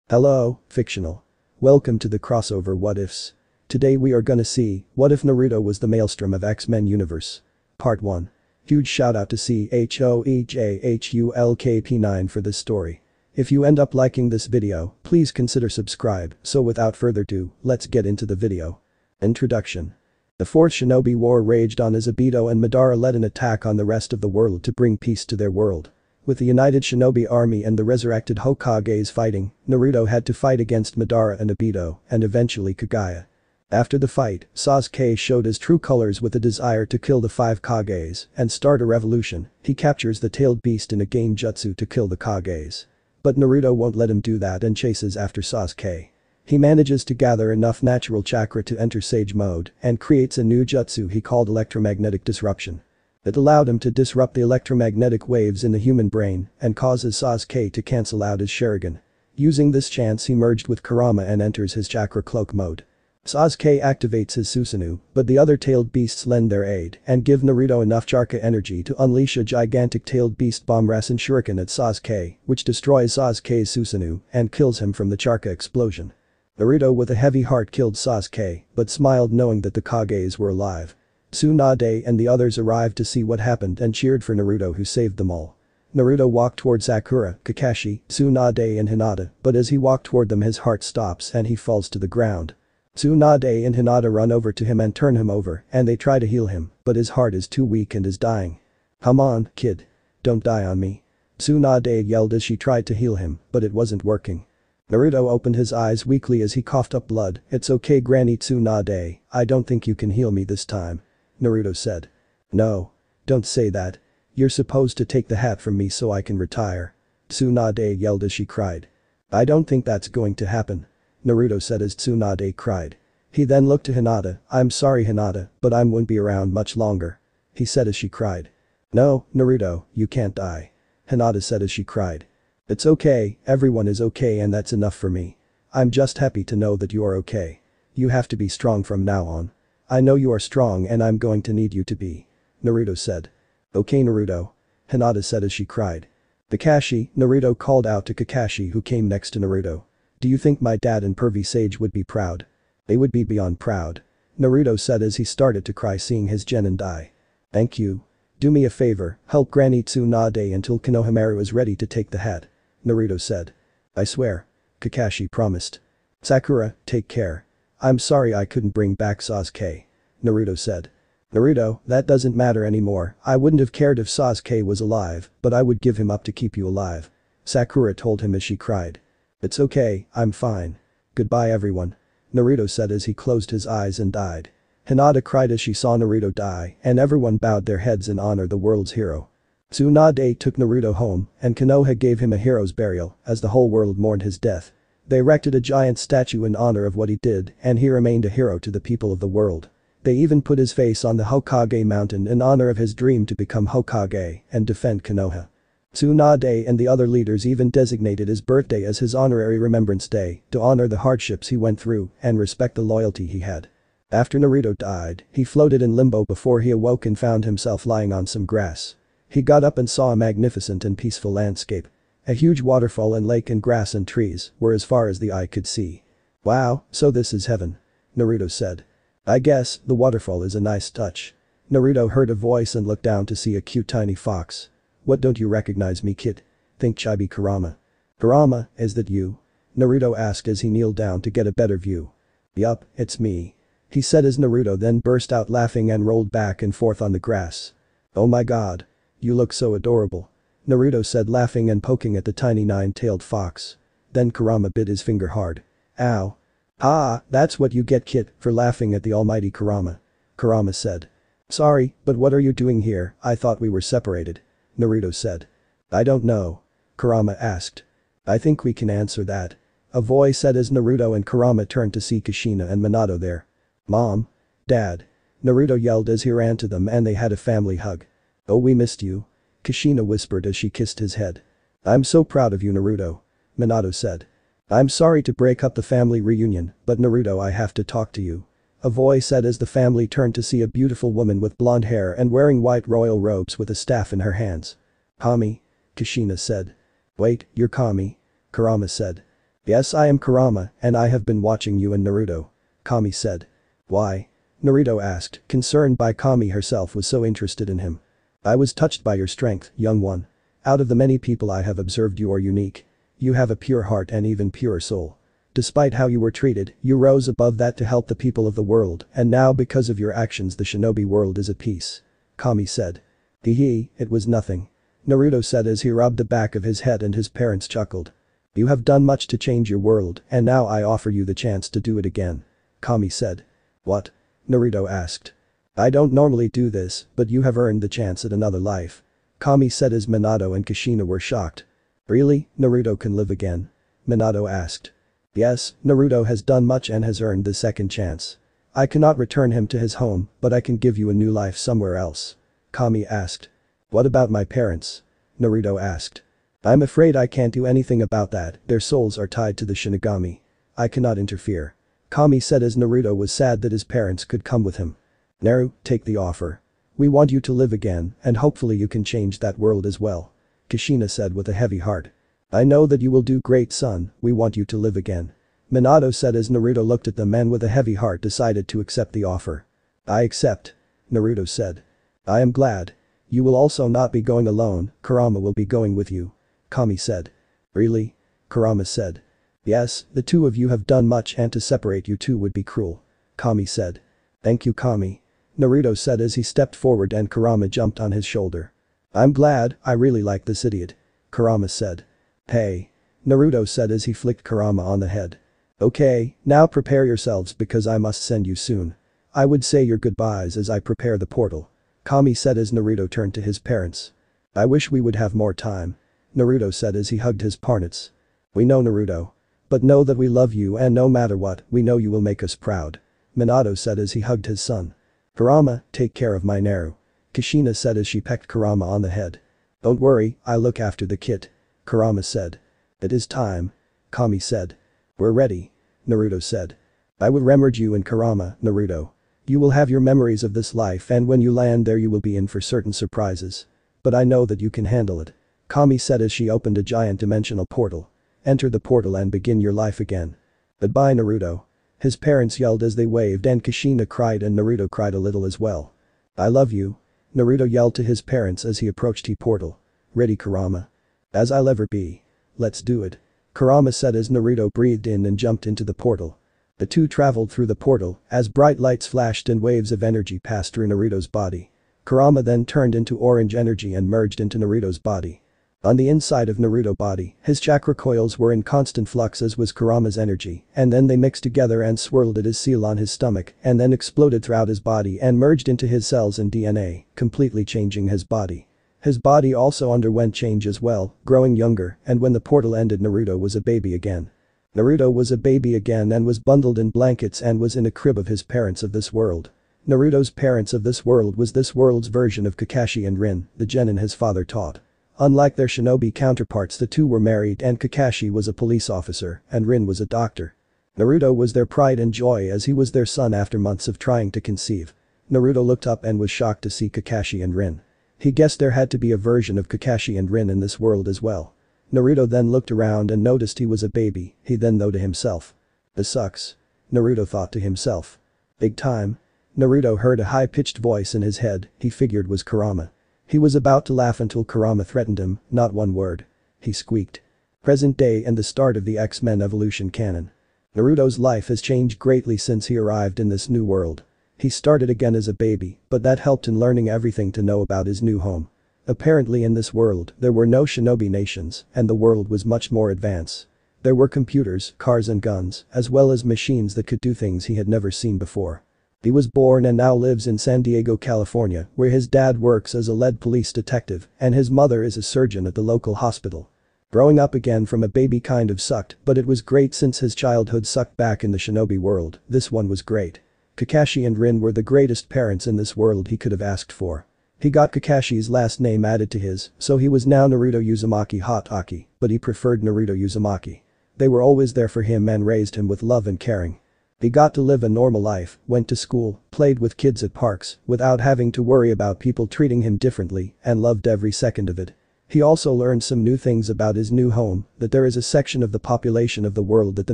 Hello, fictional. Welcome to the crossover What Ifs. Today we are gonna see, what if Naruto was the Maelstrom of X-Men universe? Part 1. Huge shout out to CHOEJHULKP9 for this story. If you end up liking this video, please consider subscribe, so without further ado, let's get into the video. Introduction. The Fourth Shinobi War raged on as Obito and Madara led an attack on the rest of the world to bring peace to their world. With the united shinobi army and the resurrected Hokages fighting, Naruto had to fight against Madara and Obito, and eventually Kagaya. After the fight, Sasuke showed his true colors with a desire to kill the 5 Kages and start a revolution. He captures the tailed beast in a genjutsu to kill the Kages. But Naruto won't let him do that and chases after Sasuke. He manages to gather enough natural chakra to enter Sage mode and creates a new jutsu he called electromagnetic disruption. It allowed him to disrupt the electromagnetic waves in the human brain and causes Sasuke to cancel out his Sharingan. Using this chance he merged with Kurama and enters his chakra cloak mode. Sasuke activates his Susanoo, but the other tailed beasts lend their aid and give Naruto enough chakra energy to unleash a gigantic tailed beast bomb Rasen Shuriken at Sasuke, which destroys Sasuke's Susanoo and kills him from the chakra explosion. Naruto with a heavy heart killed Sasuke, but smiled knowing that the Kages were alive. Tsunade and the others arrived to see what happened and cheered for Naruto who saved them all. Naruto walked toward Sakura, Kakashi, Tsunade and Hinata, but as he walked toward them his heart stops and he falls to the ground. Tsunade and Hinata run over to him and turn him over and they try to heal him, but his heart is too weak and is dying. "Come on, kid. Don't die on me." Tsunade yelled as she tried to heal him, but it wasn't working. Naruto opened his eyes weakly as he coughed up blood. "It's okay Granny Tsunade, I don't think you can heal me this time," Naruto said. "No. Don't say that. You're supposed to take the hat from me so I can retire." Tsunade yelled as she cried. "I don't think that's going to happen," Naruto said as Tsunade cried. He then looked to Hinata. "I'm sorry Hinata, but I won't be around much longer," he said as she cried. "No, Naruto, you can't die," Hinata said as she cried. "It's okay, everyone is okay and that's enough for me. I'm just happy to know that you are okay. You have to be strong from now on. I know you are strong and I'm going to need you to be," Naruto said. "Okay Naruto," Hinata said as she cried. "Kakashi," Naruto called out to Kakashi who came next to Naruto. "Do you think my dad and Pervy Sage would be proud?" "They would be beyond proud," Naruto said as he started to cry seeing his genin die. "Thank you. Do me a favor, help Granny Tsunade until Konohamaru is ready to take the hat," Naruto said. "I swear," Kakashi promised. "Sakura, take care. I'm sorry I couldn't bring back Sasuke," Naruto said. "Naruto, that doesn't matter anymore. I wouldn't have cared if Sasuke was alive, but I would give him up to keep you alive," Sakura told him as she cried. "It's okay, I'm fine. Goodbye everyone," Naruto said as he closed his eyes and died. Hinata cried as she saw Naruto die and everyone bowed their heads in honor the world's hero. Tsunade took Naruto home and Konoha gave him a hero's burial as the whole world mourned his death. They erected a giant statue in honor of what he did and he remained a hero to the people of the world. They even put his face on the Hokage mountain in honor of his dream to become Hokage and defend Konoha. Tsunade and the other leaders even designated his birthday as his honorary remembrance day to honor the hardships he went through and respect the loyalty he had. After Naruto died, he floated in limbo before he awoke and found himself lying on some grass. He got up and saw a magnificent and peaceful landscape. A huge waterfall and lake and grass and trees were as far as the eye could see. "Wow, so this is heaven," Naruto said. "I guess the waterfall is a nice touch." Naruto heard a voice and looked down to see a cute tiny fox. "What, don't you recognize me kid? Think Chibi Kurama." "Kurama, is that you?" Naruto asked as he kneeled down to get a better view. "Yup, it's me," he said as Naruto then burst out laughing and rolled back and forth on the grass. "Oh my god. You look so adorable," Naruto said laughing and poking at the tiny 9-tailed fox. Then Kurama bit his finger hard. "Ow." "Ah, that's what you get kid for laughing at the almighty Kurama," Kurama said. "Sorry, but what are you doing here? I thought we were separated," Naruto said. "I don't know," Kurama asked. "I think we can answer that," a voice said as Naruto and Kurama turned to see Kushina and Minato there. "Mom. Dad," Naruto yelled as he ran to them and they had a family hug. "Oh, we missed you," Kushina whispered as she kissed his head. "I'm so proud of you Naruto," Minato said. "I'm sorry to break up the family reunion, but Naruto I have to talk to you," a voice said as the family turned to see a beautiful woman with blonde hair and wearing white royal robes with a staff in her hands. "Kami," Kushina said. "Wait, you're Kami?" Kurama said. Yes, I am Kurama, and I have been watching you and Naruto. Kami said. Why? Naruto asked, concerned by Kami herself was so interested in him. I was touched by your strength, young one. Out of the many people I have observed you are unique. You have a pure heart and even purer soul. Despite how you were treated, you rose above that to help the people of the world, and now because of your actions the shinobi world is at peace. Kami said. Hee, it was nothing. Naruto said as he rubbed the back of his head and his parents chuckled. You have done much to change your world, and now I offer you the chance to do it again. Kami said. What? Naruto asked. I don't normally do this, but you have earned the chance at another life. Kami said as Minato and Kushina were shocked. Really, Naruto can live again? Minato asked. Yes, Naruto has done much and has earned the second chance. I cannot return him to his home, but I can give you a new life somewhere else. Kami asked. What about my parents? Naruto asked. I'm afraid I can't do anything about that, their souls are tied to the Shinigami. I cannot interfere. Kami said as Naruto was sad that his parents could come with him. Naru, take the offer. We want you to live again, and hopefully you can change that world as well. Kushina said with a heavy heart. I know that you will do great, son, we want you to live again. Minato said as Naruto looked at them and with a heavy heart decided to accept the offer. I accept. Naruto said. I am glad. You will also not be going alone, Kurama will be going with you. Kami said. Really? Kurama said. Yes, the two of you have done much and to separate you two would be cruel. Kami said. Thank you, Kami. Naruto said as he stepped forward and Kurama jumped on his shoulder. I'm glad, I really like this idiot. Kurama said. Hey. Naruto said as he flicked Kurama on the head. Okay, now prepare yourselves because I must send you soon. I would say your goodbyes as I prepare the portal. Kami said as Naruto turned to his parents. I wish we would have more time. Naruto said as he hugged his parents. We know, Naruto. But know that we love you and no matter what, we know you will make us proud. Minato said as he hugged his son. Kurama, take care of my Naru. Kushina said as she pecked Kurama on the head. Don't worry, I'll look after the kid. Kurama said. It is time. Kami said. We're ready. Naruto said. I will remember you and Kurama, Naruto. You will have your memories of this life and when you land there you will be in for certain surprises. But I know that you can handle it. Kami said as she opened a giant dimensional portal. Enter the portal and begin your life again. Goodbye, Naruto. His parents yelled as they waved and Kushina cried and Naruto cried a little as well. I love you. Naruto yelled to his parents as he approached the portal. Ready, Kurama? As I'll ever be. Let's do it. Kurama said as Naruto breathed in and jumped into the portal. The two traveled through the portal as bright lights flashed and waves of energy passed through Naruto's body. Kurama then turned into orange energy and merged into Naruto's body. On the inside of Naruto's body, his chakra coils were in constant flux as was Kurama's energy, and then they mixed together and swirled at his seal on his stomach and then exploded throughout his body and merged into his cells and DNA, completely changing his body. His body also underwent change as well, growing younger, and when the portal ended Naruto was a baby again. Naruto was a baby again and was bundled in blankets and was in a crib of his parents of this world. Naruto's parents of this world was this world's version of Kakashi and Rin, the genin his father taught. Unlike their shinobi counterparts, the two were married and Kakashi was a police officer and Rin was a doctor. Naruto was their pride and joy as he was their son after months of trying to conceive. Naruto looked up and was shocked to see Kakashi and Rin. He guessed there had to be a version of Kakashi and Rin in this world as well. Naruto then looked around and noticed he was a baby, he then thought to himself. This sucks. Naruto thought to himself. Big time. Naruto heard a high-pitched voice in his head, he figured was Kurama. He was about to laugh until Kurama threatened him, not one word. He squeaked. Present day and the start of the X-Men evolution canon. Naruto's life has changed greatly since he arrived in this new world. He started again as a baby, but that helped in learning everything to know about his new home. Apparently in this world, there were no shinobi nations, and the world was much more advanced. There were computers, cars and guns, as well as machines that could do things he had never seen before. He was born and now lives in San Diego, California, where his dad works as a lead police detective and his mother is a surgeon at the local hospital. Growing up again from a baby kind of sucked, but it was great since his childhood sucked back in the shinobi world, this one was great. Kakashi and Rin were the greatest parents in this world he could have asked for. He got Kakashi's last name added to his, so he was now Naruto Uzumaki Hatake, but he preferred Naruto Uzumaki. They were always there for him and raised him with love and caring. He got to live a normal life, went to school, played with kids at parks, without having to worry about people treating him differently, and loved every second of it. He also learned some new things about his new home, that there is a section of the population of the world that the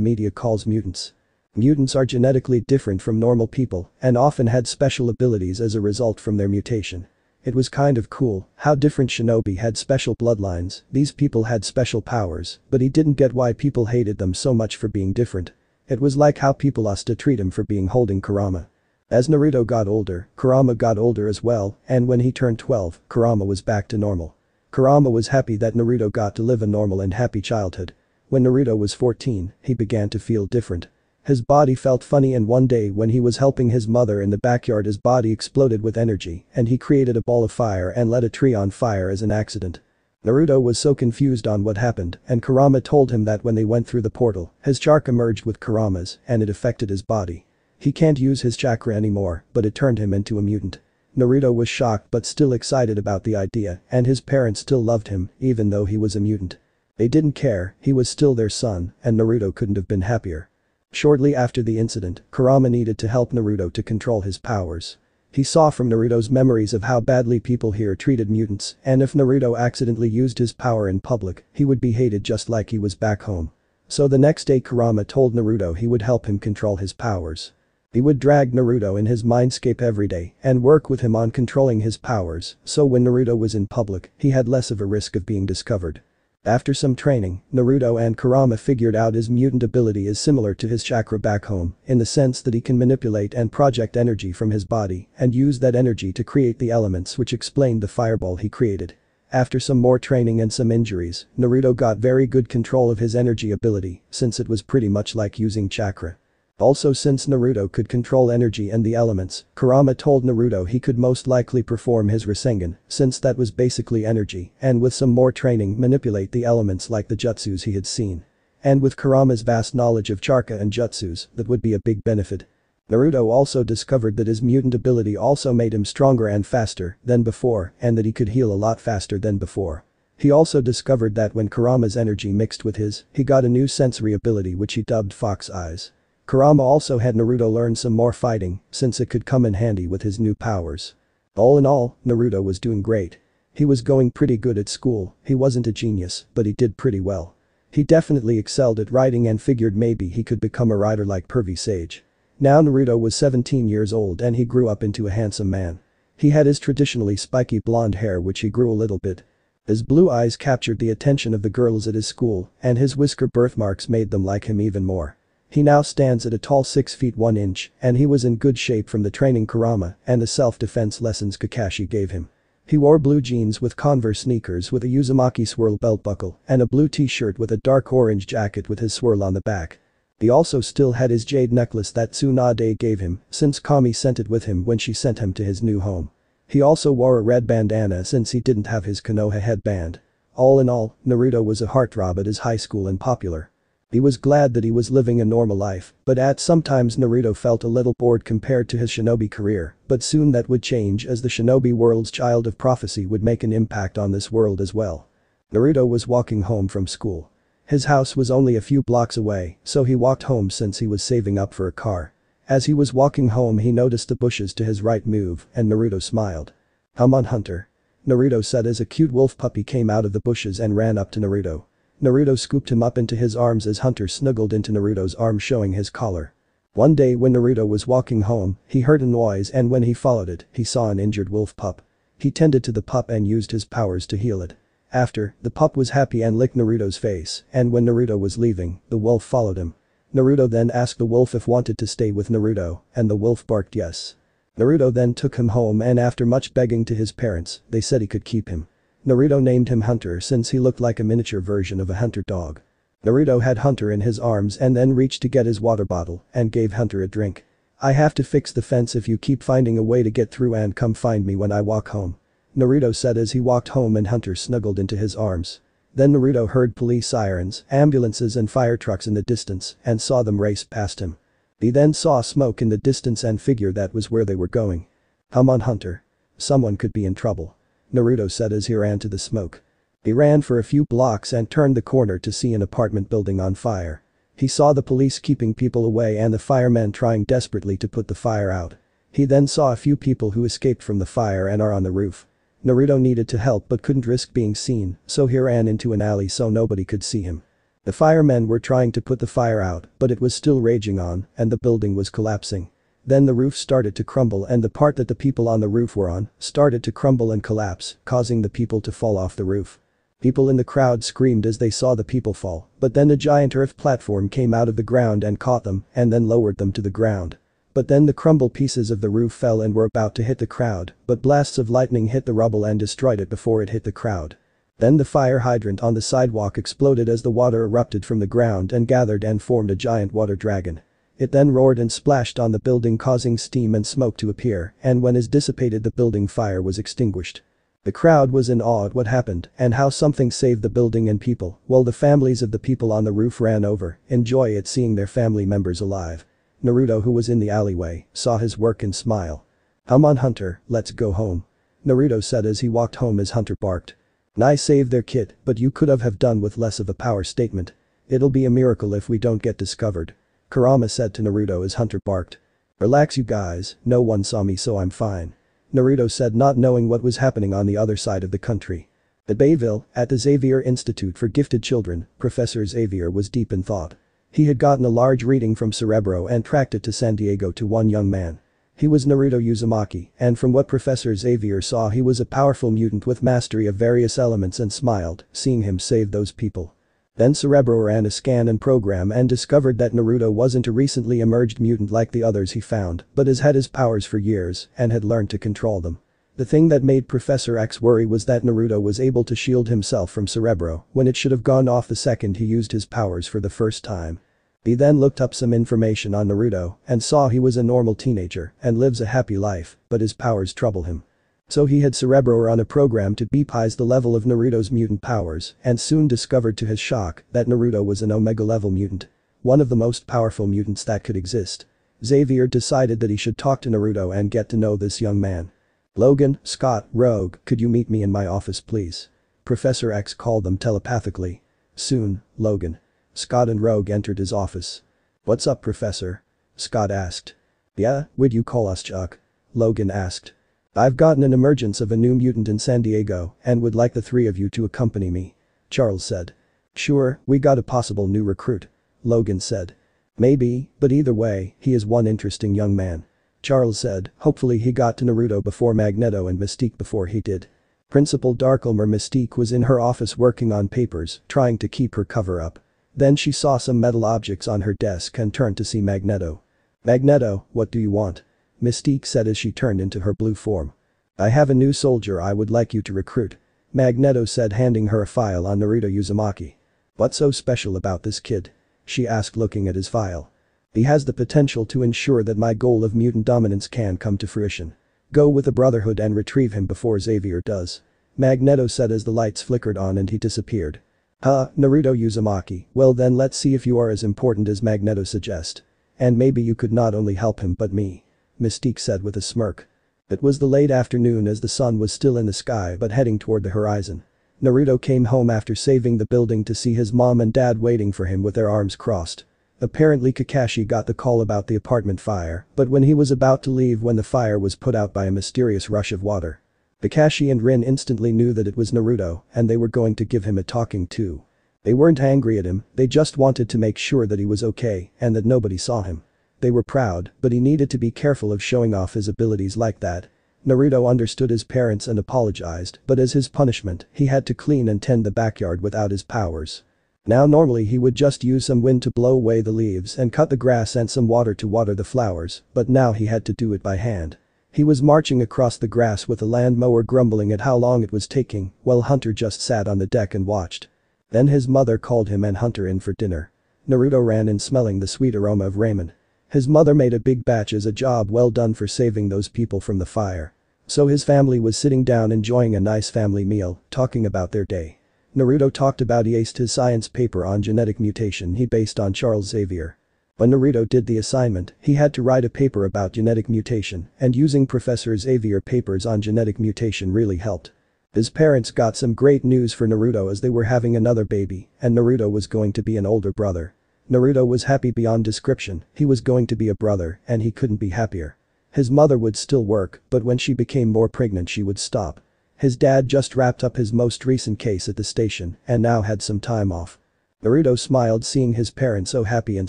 media calls mutants. Mutants are genetically different from normal people and often had special abilities as a result from their mutation. It was kind of cool how different shinobi had special bloodlines, these people had special powers, but he didn't get why people hated them so much for being different. It was like how people used to treat him for being holding Kurama. As Naruto got older, Kurama got older as well, and when he turned 12, Kurama was back to normal. Kurama was happy that Naruto got to live a normal and happy childhood. When Naruto was 14, he began to feel different. His body felt funny, and one day when he was helping his mother in the backyard, his body exploded with energy and he created a ball of fire and lit a tree on fire as an accident. Naruto was so confused on what happened, and Kurama told him that when they went through the portal, his chakra merged with Kurama's and it affected his body. He can't use his chakra anymore, but it turned him into a mutant. Naruto was shocked but still excited about the idea, and his parents still loved him even though he was a mutant. They didn't care, he was still their son, and Naruto couldn't have been happier. Shortly after the incident, Kurama needed to help Naruto to control his powers. He saw from Naruto's memories of how badly people here treated mutants, and if Naruto accidentally used his power in public, he would be hated just like he was back home. So the next day Kurama told Naruto he would help him control his powers. He would drag Naruto in his mindscape every day and work with him on controlling his powers, so when Naruto was in public, he had less of a risk of being discovered. After some training, Naruto and Kurama figured out his mutant ability is similar to his chakra back home, in the sense that he can manipulate and project energy from his body and use that energy to create the elements which explained the fireball he created. After some more training and some injuries, Naruto got very good control of his energy ability, since it was pretty much like using chakra. Also, since Naruto could control energy and the elements, Kurama told Naruto he could most likely perform his Rasengan, since that was basically energy, and with some more training manipulate the elements like the jutsus he had seen. And with Kurama's vast knowledge of chakra and jutsus, that would be a big benefit. Naruto also discovered that his mutant ability also made him stronger and faster than before, and that he could heal a lot faster than before. He also discovered that when Kurama's energy mixed with his, he got a new sensory ability which he dubbed Fox Eyes. Kurama also had Naruto learn some more fighting, since it could come in handy with his new powers. All in all, Naruto was doing great. He was going pretty good at school, he wasn't a genius, but he did pretty well. He definitely excelled at writing and figured maybe he could become a writer like Pervy Sage. Now Naruto was 17 years old and he grew up into a handsome man. He had his traditionally spiky blonde hair which he grew a little bit. His blue eyes captured the attention of the girls at his school, and his whisker birthmarks made them like him even more. He now stands at a tall 6 feet 1 inch, and he was in good shape from the training Kurama and the self-defense lessons Kakashi gave him. He wore blue jeans with Converse sneakers with a Uzumaki swirl belt buckle and a blue t-shirt with a dark orange jacket with his swirl on the back. He also still had his jade necklace that Tsunade gave him, since Kami sent it with him when she sent him to his new home. He also wore a red bandana since he didn't have his Konoha headband. All in all, Naruto was a heartthrob at his high school and popular. He was glad that he was living a normal life, but at sometimes Naruto felt a little bored compared to his shinobi career, but soon that would change as the shinobi world's child of prophecy would make an impact on this world as well. Naruto was walking home from school. His house was only a few blocks away, so he walked home since he was saving up for a car. As he was walking home he noticed the bushes to his right move, and Naruto smiled. "Come on, Hunter," Naruto said as a cute wolf puppy came out of the bushes and ran up to Naruto. Naruto scooped him up into his arms as Hunter snuggled into Naruto's arm showing his collar. One day when Naruto was walking home, he heard a noise and when he followed it, he saw an injured wolf pup. He tended to the pup and used his powers to heal it. After, the pup was happy and licked Naruto's face, and when Naruto was leaving, the wolf followed him. Naruto then asked the wolf if wanted to stay with Naruto, and the wolf barked yes. Naruto then took him home and after much begging to his parents, they said he could keep him. Naruto named him Hunter since he looked like a miniature version of a hunter dog. Naruto had Hunter in his arms and then reached to get his water bottle and gave Hunter a drink. "I have to fix the fence if you keep finding a way to get through and come find me when I walk home," Naruto said as he walked home and Hunter snuggled into his arms. Then Naruto heard police sirens, ambulances and fire trucks in the distance and saw them race past him. He then saw smoke in the distance and figured that was where they were going. "Come on, Hunter. Someone could be in trouble," Naruto said as he ran to the smoke. He ran for a few blocks and turned the corner to see an apartment building on fire. He saw the police keeping people away and the firemen trying desperately to put the fire out. He then saw a few people who escaped from the fire and are on the roof. Naruto needed to help but couldn't risk being seen, so he ran into an alley so nobody could see him. The firemen were trying to put the fire out, but it was still raging on, and the building was collapsing. Then the roof started to crumble and the part that the people on the roof were on started to crumble and collapse, causing the people to fall off the roof. People in the crowd screamed as they saw the people fall, but then a giant earth platform came out of the ground and caught them and then lowered them to the ground. But then the crumbled pieces of the roof fell and were about to hit the crowd, but blasts of lightning hit the rubble and destroyed it before it hit the crowd. Then the fire hydrant on the sidewalk exploded as the water erupted from the ground and gathered and formed a giant water dragon. It then roared and splashed on the building, causing steam and smoke to appear, and when it dissipated the building fire was extinguished. The crowd was in awe at what happened and how something saved the building and people, while the families of the people on the roof ran over in joy at seeing their family members alive. Naruto, who was in the alleyway, saw his work and smiled. "Come on, Hunter, let's go home," Naruto said as he walked home as Hunter barked. "I saved their kid, but you could have done with less of a power statement. It'll be a miracle if we don't get discovered," Kurama said to Naruto as Hunter barked. "Relax you guys, no one saw me so I'm fine," Naruto said, not knowing what was happening on the other side of the country. At Bayville, at the Xavier Institute for Gifted Children, Professor Xavier was deep in thought. He had gotten a large reading from Cerebro and tracked it to San Diego to one young man. He was Naruto Uzumaki, and from what Professor Xavier saw he was a powerful mutant with mastery of various elements and smiled, seeing him save those people. Then Cerebro ran a scan and program and discovered that Naruto wasn't a recently emerged mutant like the others he found, but has had his powers for years and had learned to control them. The thing that made Professor X worry was that Naruto was able to shield himself from Cerebro when it should have gone off the second he used his powers for the first time. He then looked up some information on Naruto and saw he was a normal teenager and lives a happy life, but his powers trouble him. So he had Cerebro run a program to beepize the level of Naruto's mutant powers and soon discovered to his shock that Naruto was an Omega level mutant. One of the most powerful mutants that could exist. Xavier decided that he should talk to Naruto and get to know this young man. "Logan, Scott, Rogue, could you meet me in my office please?" Professor X called them telepathically. Soon, Logan, Scott and Rogue entered his office. "What's up, Professor?" Scott asked. "Yeah, would you call us Chuck?" Logan asked. "I've gotten an emergence of a new mutant in San Diego and would like the three of you to accompany me," Charles said. "Sure, we got a possible new recruit," Logan said. "Maybe, but either way, he is one interesting young man," Charles said. Hopefully he got to Naruto before Magneto and Mystique before he did. Principal Darkilmer Mystique was in her office working on papers, trying to keep her cover up. Then she saw some metal objects on her desk and turned to see Magneto. "Magneto, what do you want?" Mystique said as she turned into her blue form. "I have a new soldier I would like you to recruit," Magneto said, handing her a file on Naruto Uzumaki. "What's so special about this kid?" she asked, looking at his file. "He has the potential to ensure that my goal of mutant dominance can come to fruition. Go with the Brotherhood and retrieve him before Xavier does," Magneto said as the lights flickered on and he disappeared. Naruto Uzumaki, well then let's see if you are as important as Magneto suggests. And maybe you could not only help him but me," Mystique said with a smirk. It was the late afternoon as the sun was still in the sky but heading toward the horizon. Naruto came home after saving the building to see his mom and dad waiting for him with their arms crossed. Apparently Kakashi got the call about the apartment fire, but when he was about to leave when the fire was put out by a mysterious rush of water. Kakashi and Rin instantly knew that it was Naruto and they were going to give him a talking to. They weren't angry at him, they just wanted to make sure that he was okay and that nobody saw him. They were proud, but he needed to be careful of showing off his abilities like that. Naruto understood his parents and apologized, but as his punishment, he had to clean and tend the backyard without his powers. Now normally he would just use some wind to blow away the leaves and cut the grass and some water to water the flowers, but now he had to do it by hand. He was marching across the grass with a land mower grumbling at how long it was taking, while Hunter just sat on the deck and watched. Then his mother called him and Hunter in for dinner. Naruto ran in smelling the sweet aroma of ramen. His mother made a big batch as a job well done for saving those people from the fire. So his family was sitting down enjoying a nice family meal, talking about their day. Naruto talked about he aced his science paper on genetic mutation he based on Charles Xavier. When Naruto did the assignment, he had to write a paper about genetic mutation, and using Professor Xavier papers on genetic mutation really helped. His parents got some great news for Naruto as they were having another baby, and Naruto was going to be an older brother. Naruto was happy beyond description, he was going to be a brother and he couldn't be happier. His mother would still work, but when she became more pregnant she would stop. His dad just wrapped up his most recent case at the station and now had some time off. Naruto smiled seeing his parents so happy and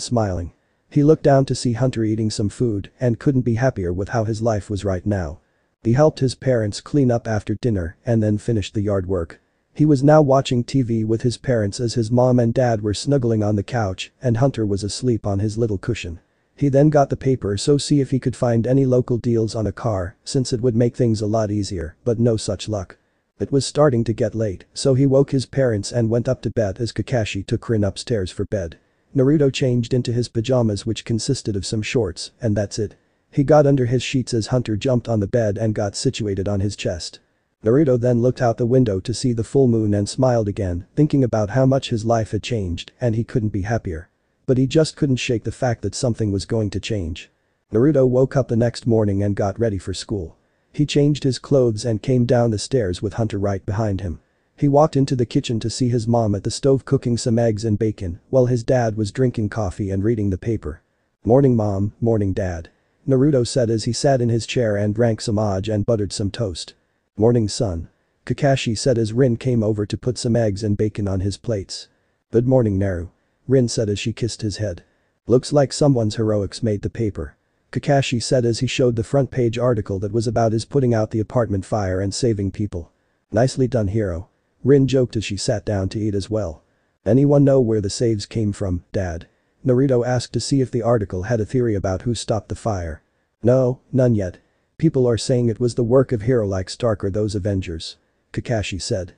smiling. He looked down to see Hunter eating some food and couldn't be happier with how his life was right now. He helped his parents clean up after dinner and then finished the yard work. He was now watching TV with his parents as his mom and dad were snuggling on the couch and Hunter was asleep on his little cushion. He then got the paper so see if he could find any local deals on a car since it would make things a lot easier, but no such luck. It was starting to get late, so he woke his parents and went up to bed as Kakashi took Rin upstairs for bed. Naruto changed into his pajamas which consisted of some shorts and that's it. He got under his sheets as Hunter jumped on the bed and got situated on his chest. Naruto then looked out the window to see the full moon and smiled again, thinking about how much his life had changed and he couldn't be happier. But he just couldn't shake the fact that something was going to change. Naruto woke up the next morning and got ready for school. He changed his clothes and came down the stairs with Hunter right behind him. He walked into the kitchen to see his mom at the stove cooking some eggs and bacon while his dad was drinking coffee and reading the paper. "Morning mom, morning dad," Naruto said as he sat in his chair and drank some odge and buttered some toast. "Morning son," Kakashi said as Rin came over to put some eggs and bacon on his plates. "Good morning Naru," Rin said as she kissed his head. "Looks like someone's heroics made the paper," Kakashi said as he showed the front page article that was about his putting out the apartment fire and saving people. "Nicely done hero," Rin joked as she sat down to eat as well. "Anyone know where the saves came from, Dad?" Naruto asked to see if the article had a theory about who stopped the fire. "No, none yet. People are saying it was the work of hero like Stark or those Avengers," Kakashi said.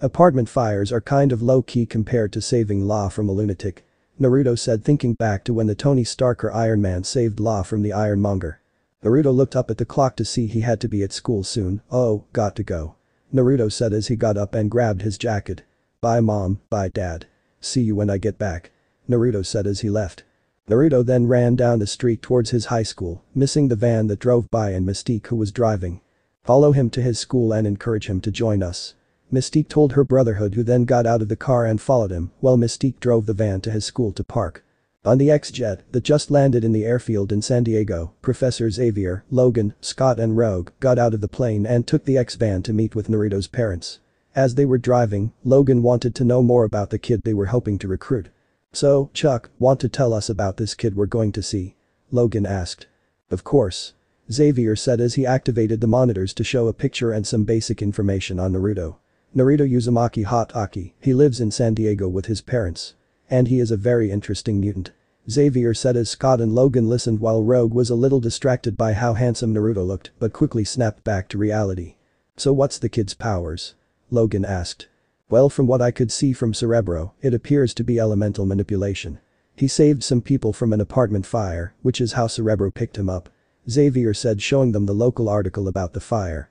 Apartment fires are kind of low-key compared to saving Law from a lunatic," Naruto said thinking back to when the Tony Stark or Iron Man saved Law from the Ironmonger. Naruto looked up at the clock to see he had to be at school soon. "Oh, got to go," Naruto said as he got up and grabbed his jacket. "Bye mom, bye dad. See you when I get back," Naruto said as he left. Naruto then ran down the street towards his high school, missing the van that drove by and Mystique who was driving. "Follow him to his school and encourage him to join us," Mystique told her brotherhood who then got out of the car and followed him while Mystique drove the van to his school to park. On the X-jet that just landed in the airfield in San Diego, Professor Xavier, Logan, Scott and Rogue got out of the plane and took the X-van to meet with Naruto's parents. As they were driving, Logan wanted to know more about the kid they were hoping to recruit. "So, Chuck, want to tell us about this kid we're going to see?" Logan asked. "Of course," Xavier said as he activated the monitors to show a picture and some basic information on Naruto. "Naruto Uzumaki Hatake, he lives in San Diego with his parents. And he is a very interesting mutant," Xavier said as Scott and Logan listened while Rogue was a little distracted by how handsome Naruto looked but quickly snapped back to reality. "So what's the kid's powers?" Logan asked. "Well, from what I could see from Cerebro, it appears to be elemental manipulation. He saved some people from an apartment fire, which is how Cerebro picked him up," Xavier said showing them the local article about the fire.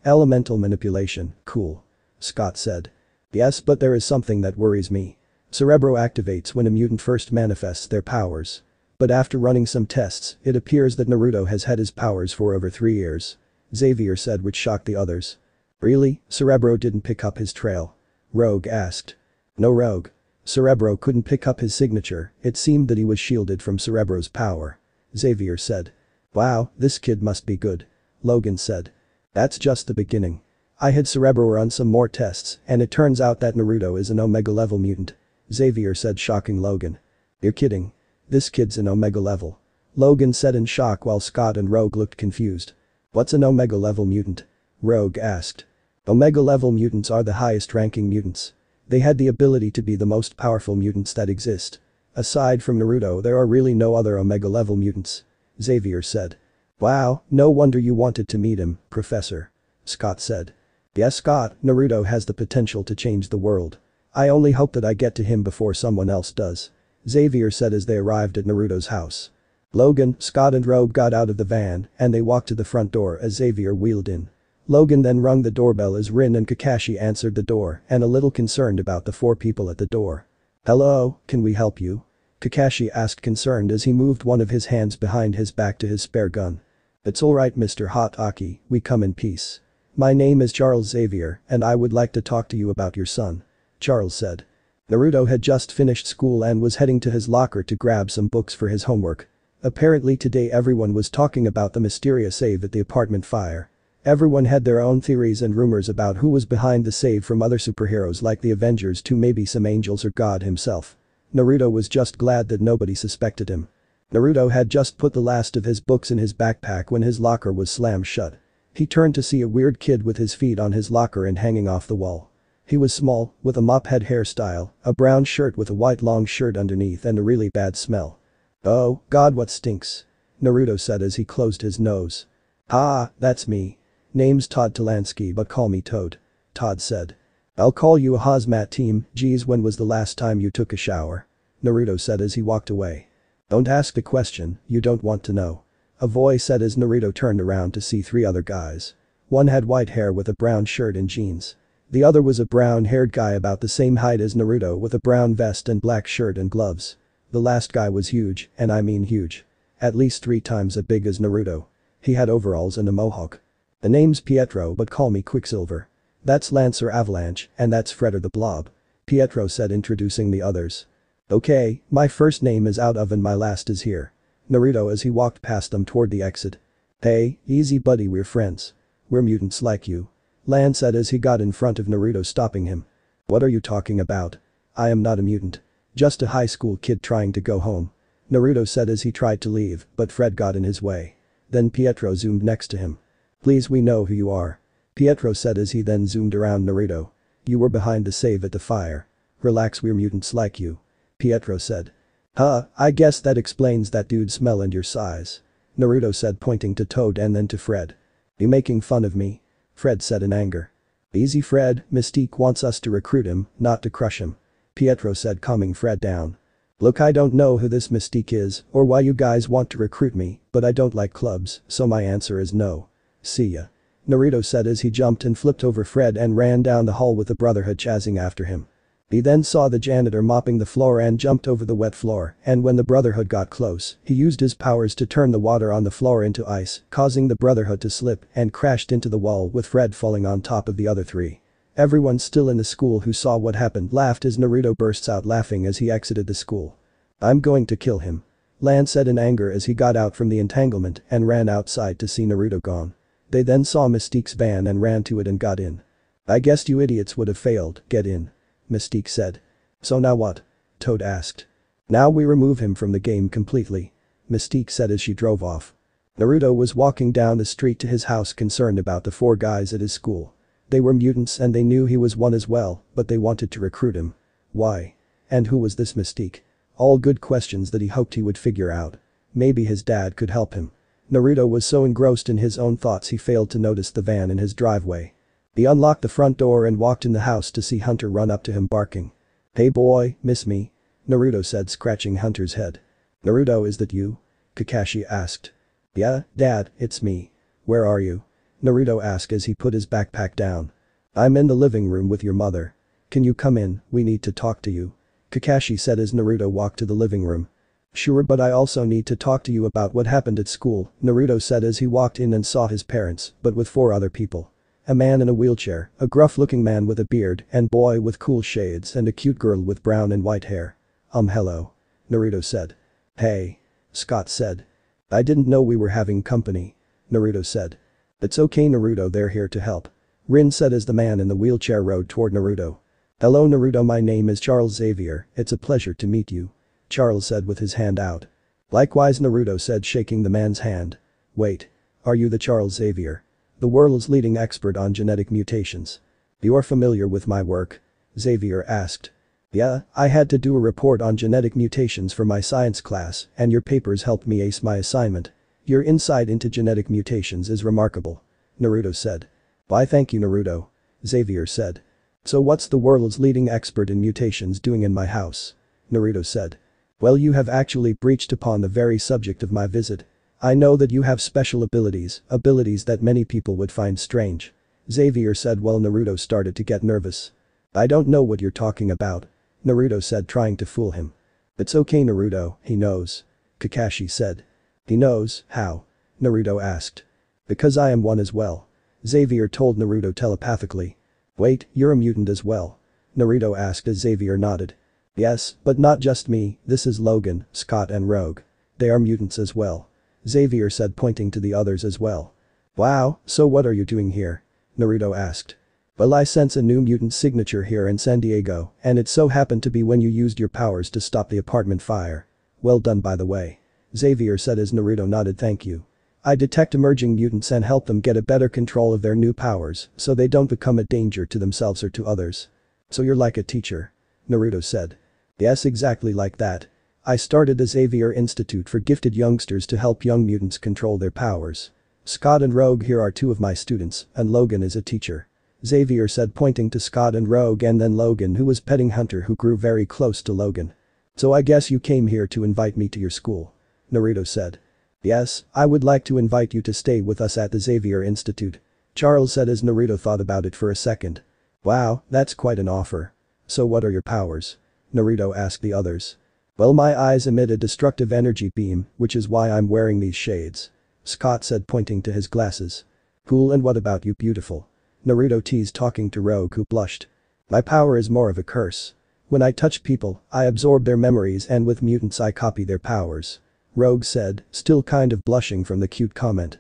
Elemental manipulation, cool," Scott said. "Yes, but there is something that worries me. Cerebro activates when a mutant first manifests their powers. But after running some tests, it appears that Naruto has had his powers for over 3 years," Xavier said which shocked the others. "Really? Cerebro didn't pick up his trail?" Rogue asked. "No Rogue. Cerebro couldn't pick up his signature, it seemed that he was shielded from Cerebro's power," Xavier said. "Wow, this kid must be good," Logan said. "That's just the beginning. I had Cerebro run some more tests and it turns out that Naruto is an Omega level mutant," Xavier said shocking Logan. "You're kidding. This kid's an Omega level," Logan said in shock while Scott and Rogue looked confused. "What's an Omega level mutant?" Rogue asked. "Omega level mutants are the highest ranking mutants. They had the ability to be the most powerful mutants that exist. Aside from Naruto there are really no other Omega level mutants," Xavier said. "Wow, no wonder you wanted to meet him, Professor," Scott said. "Yes Scott, Naruto has the potential to change the world. I only hope that I get to him before someone else does," Xavier said as they arrived at Naruto's house. Logan, Scott and Rogue got out of the van and they walked to the front door as Xavier wheeled in. Logan then rung the doorbell as Rin and Kakashi answered the door and a little concerned about the 4 people at the door. "Hello, can we help you?" Kakashi asked concerned as he moved one of his hands behind his back to his spare gun. "It's alright Mr. Hatake, we come in peace. My name is Charles Xavier and I would like to talk to you about your son," Charles said. Naruto had just finished school and was heading to his locker to grab some books for his homework. Apparently today everyone was talking about the mysterious save at the apartment fire. Everyone had their own theories and rumors about who was behind the save from other superheroes like the Avengers to maybe some angels or God himself. Naruto was just glad that nobody suspected him. Naruto had just put the last of his books in his backpack when his locker was slammed shut. He turned to see a weird kid with his feet on his locker and hanging off the wall. He was small, with a mop head hairstyle, a brown shirt with a white long shirt underneath and a really bad smell. "Oh, God, what stinks?" Naruto said as he closed his nose. "Ah, that's me. Name's Todd Talansky but call me Toad," Todd said. "I'll call you a hazmat team, geez when was the last time you took a shower?" Naruto said as he walked away. "Don't ask the question, you don't want to know," a voice said as Naruto turned around to see three other guys. One had white hair with a brown shirt and jeans. The other was a brown-haired guy about the same height as Naruto with a brown vest and black shirt and gloves. The last guy was huge, and I mean huge. At least 3 times as big as Naruto. He had overalls and a mohawk. "The name's Pietro but call me Quicksilver. That's Lancer Avalanche and that's Fredder the Blob," Pietro said introducing the others. "Okay, my first name is out of and my last is here." Naruto as he walked past them toward the exit. "Hey, easy buddy, we're friends. We're mutants like you," Lan said as he got in front of Naruto stopping him. "What are you talking about? I am not a mutant. Just a high school kid trying to go home," Naruto said as he tried to leave but Fred got in his way. Then Pietro zoomed next to him. "Please we know who you are," Pietro said as he then zoomed around Naruto. "You were behind the save at the fire. Relax, we're mutants like you," Pietro said. "Huh, I guess that explains that dude's smell and your size," Naruto said pointing to Toad and then to Fred. "You making fun of me?" Fred said in anger. "Easy Fred, Mystique wants us to recruit him, not to crush him," Pietro said calming Fred down. "Look, I don't know who this Mystique is or why you guys want to recruit me, but I don't like clubs, so my answer is no. See ya," Naruto said as he jumped and flipped over Fred and ran down the hall with the Brotherhood chasing after him. He then saw the janitor mopping the floor and jumped over the wet floor, and when the Brotherhood got close, he used his powers to turn the water on the floor into ice, causing the Brotherhood to slip and crashed into the wall with Fred falling on top of the other 3. Everyone still in the school who saw what happened laughed as Naruto bursts out laughing as he exited the school. "I'm going to kill him," Lan said in anger as he got out from the entanglement and ran outside to see Naruto gone. They then saw Mystique's van and ran to it and got in. "I guessed you idiots would have failed, get in," Mystique said. "So now what?" Toad asked. "Now we remove him from the game completely," Mystique said as she drove off. Naruto was walking down the street to his house concerned about the 4 guys at his school. They were mutants and they knew he was one as well, but they wanted to recruit him. Why? And who was this Mystique? All good questions that he hoped he would figure out. Maybe his dad could help him. Naruto was so engrossed in his own thoughts he failed to notice the van in his driveway. He unlocked the front door and walked in the house to see Hunter run up to him barking. "Hey boy, miss me?" Naruto said scratching Hunter's head. "Naruto, is that you?" Kakashi asked. "Yeah, Dad, it's me. Where are you?" Naruto asked as he put his backpack down. "I'm in the living room with your mother. Can you come in, we need to talk to you," Kakashi said as Naruto walked to the living room. "Sure, but I also need to talk to you about what happened at school," Naruto said as he walked in and saw his parents, but with 4 other people. A man in a wheelchair, a gruff-looking man with a beard and boy with cool shades and a cute girl with brown and white hair. Hello," Naruto said. "Hey," Scott said. "I didn't know we were having company," Naruto said. "It's okay Naruto, they're here to help," Rin said as the man in the wheelchair rode toward Naruto. "Hello Naruto, my name is Charles Xavier, it's a pleasure to meet you," Charles said with his hand out. "Likewise," Naruto said shaking the man's hand. "Wait. Are you the Charles Xavier? The world's leading expert on genetic mutations? You're familiar with my work?" Xavier asked. "Yeah, I had to do a report on genetic mutations for my science class and your papers helped me ace my assignment. Your insight into genetic mutations is remarkable," Naruto said. "Why thank you Naruto," Xavier said. "So what's the world's leading expert in mutations doing in my house?" Naruto said. "Well, you have actually breached upon the very subject of my visit. I know that you have special abilities that many people would find strange," Xavier said while Naruto started to get nervous. "I don't know what you're talking about," Naruto said trying to fool him. "It's okay Naruto, he knows," Kakashi said. "He knows, how?" Naruto asked. "Because I am one as well," Xavier told Naruto telepathically. "Wait, you're a mutant as well?" Naruto asked as Xavier nodded. "Yes, but not just me, this is Logan, Scott and Rogue. They are mutants as well," Xavier said pointing to the others as well. Wow, so what are you doing here? Naruto asked. Well, I sense a new mutant signature here in San Diego, and it so happened to be when you used your powers to stop the apartment fire. Well done by the way. Xavier said as Naruto nodded thank you. I detect emerging mutants and help them get a better control of their new powers so they don't become a danger to themselves or to others. So you're like a teacher? Naruto said. Yes, exactly like that. I started the Xavier Institute for gifted youngsters to help young mutants control their powers. Scott and Rogue here are two of my students, and Logan is a teacher. Xavier said pointing to Scott and Rogue and then Logan who was petting Hunter who grew very close to Logan. So I guess you came here to invite me to your school. Naruto said. Yes, I would like to invite you to stay with us at the Xavier Institute. Charles said as Naruto thought about it for a second. Wow, that's quite an offer. So what are your powers? Naruto asked the others. Well, my eyes emit a destructive energy beam, which is why I'm wearing these shades. Scott said pointing to his glasses. Cool, and what about you, beautiful? Naruto teased talking to Rogue who blushed. My power is more of a curse. When I touch people, I absorb their memories and with mutants I copy their powers. Rogue said, still kind of blushing from the cute comment.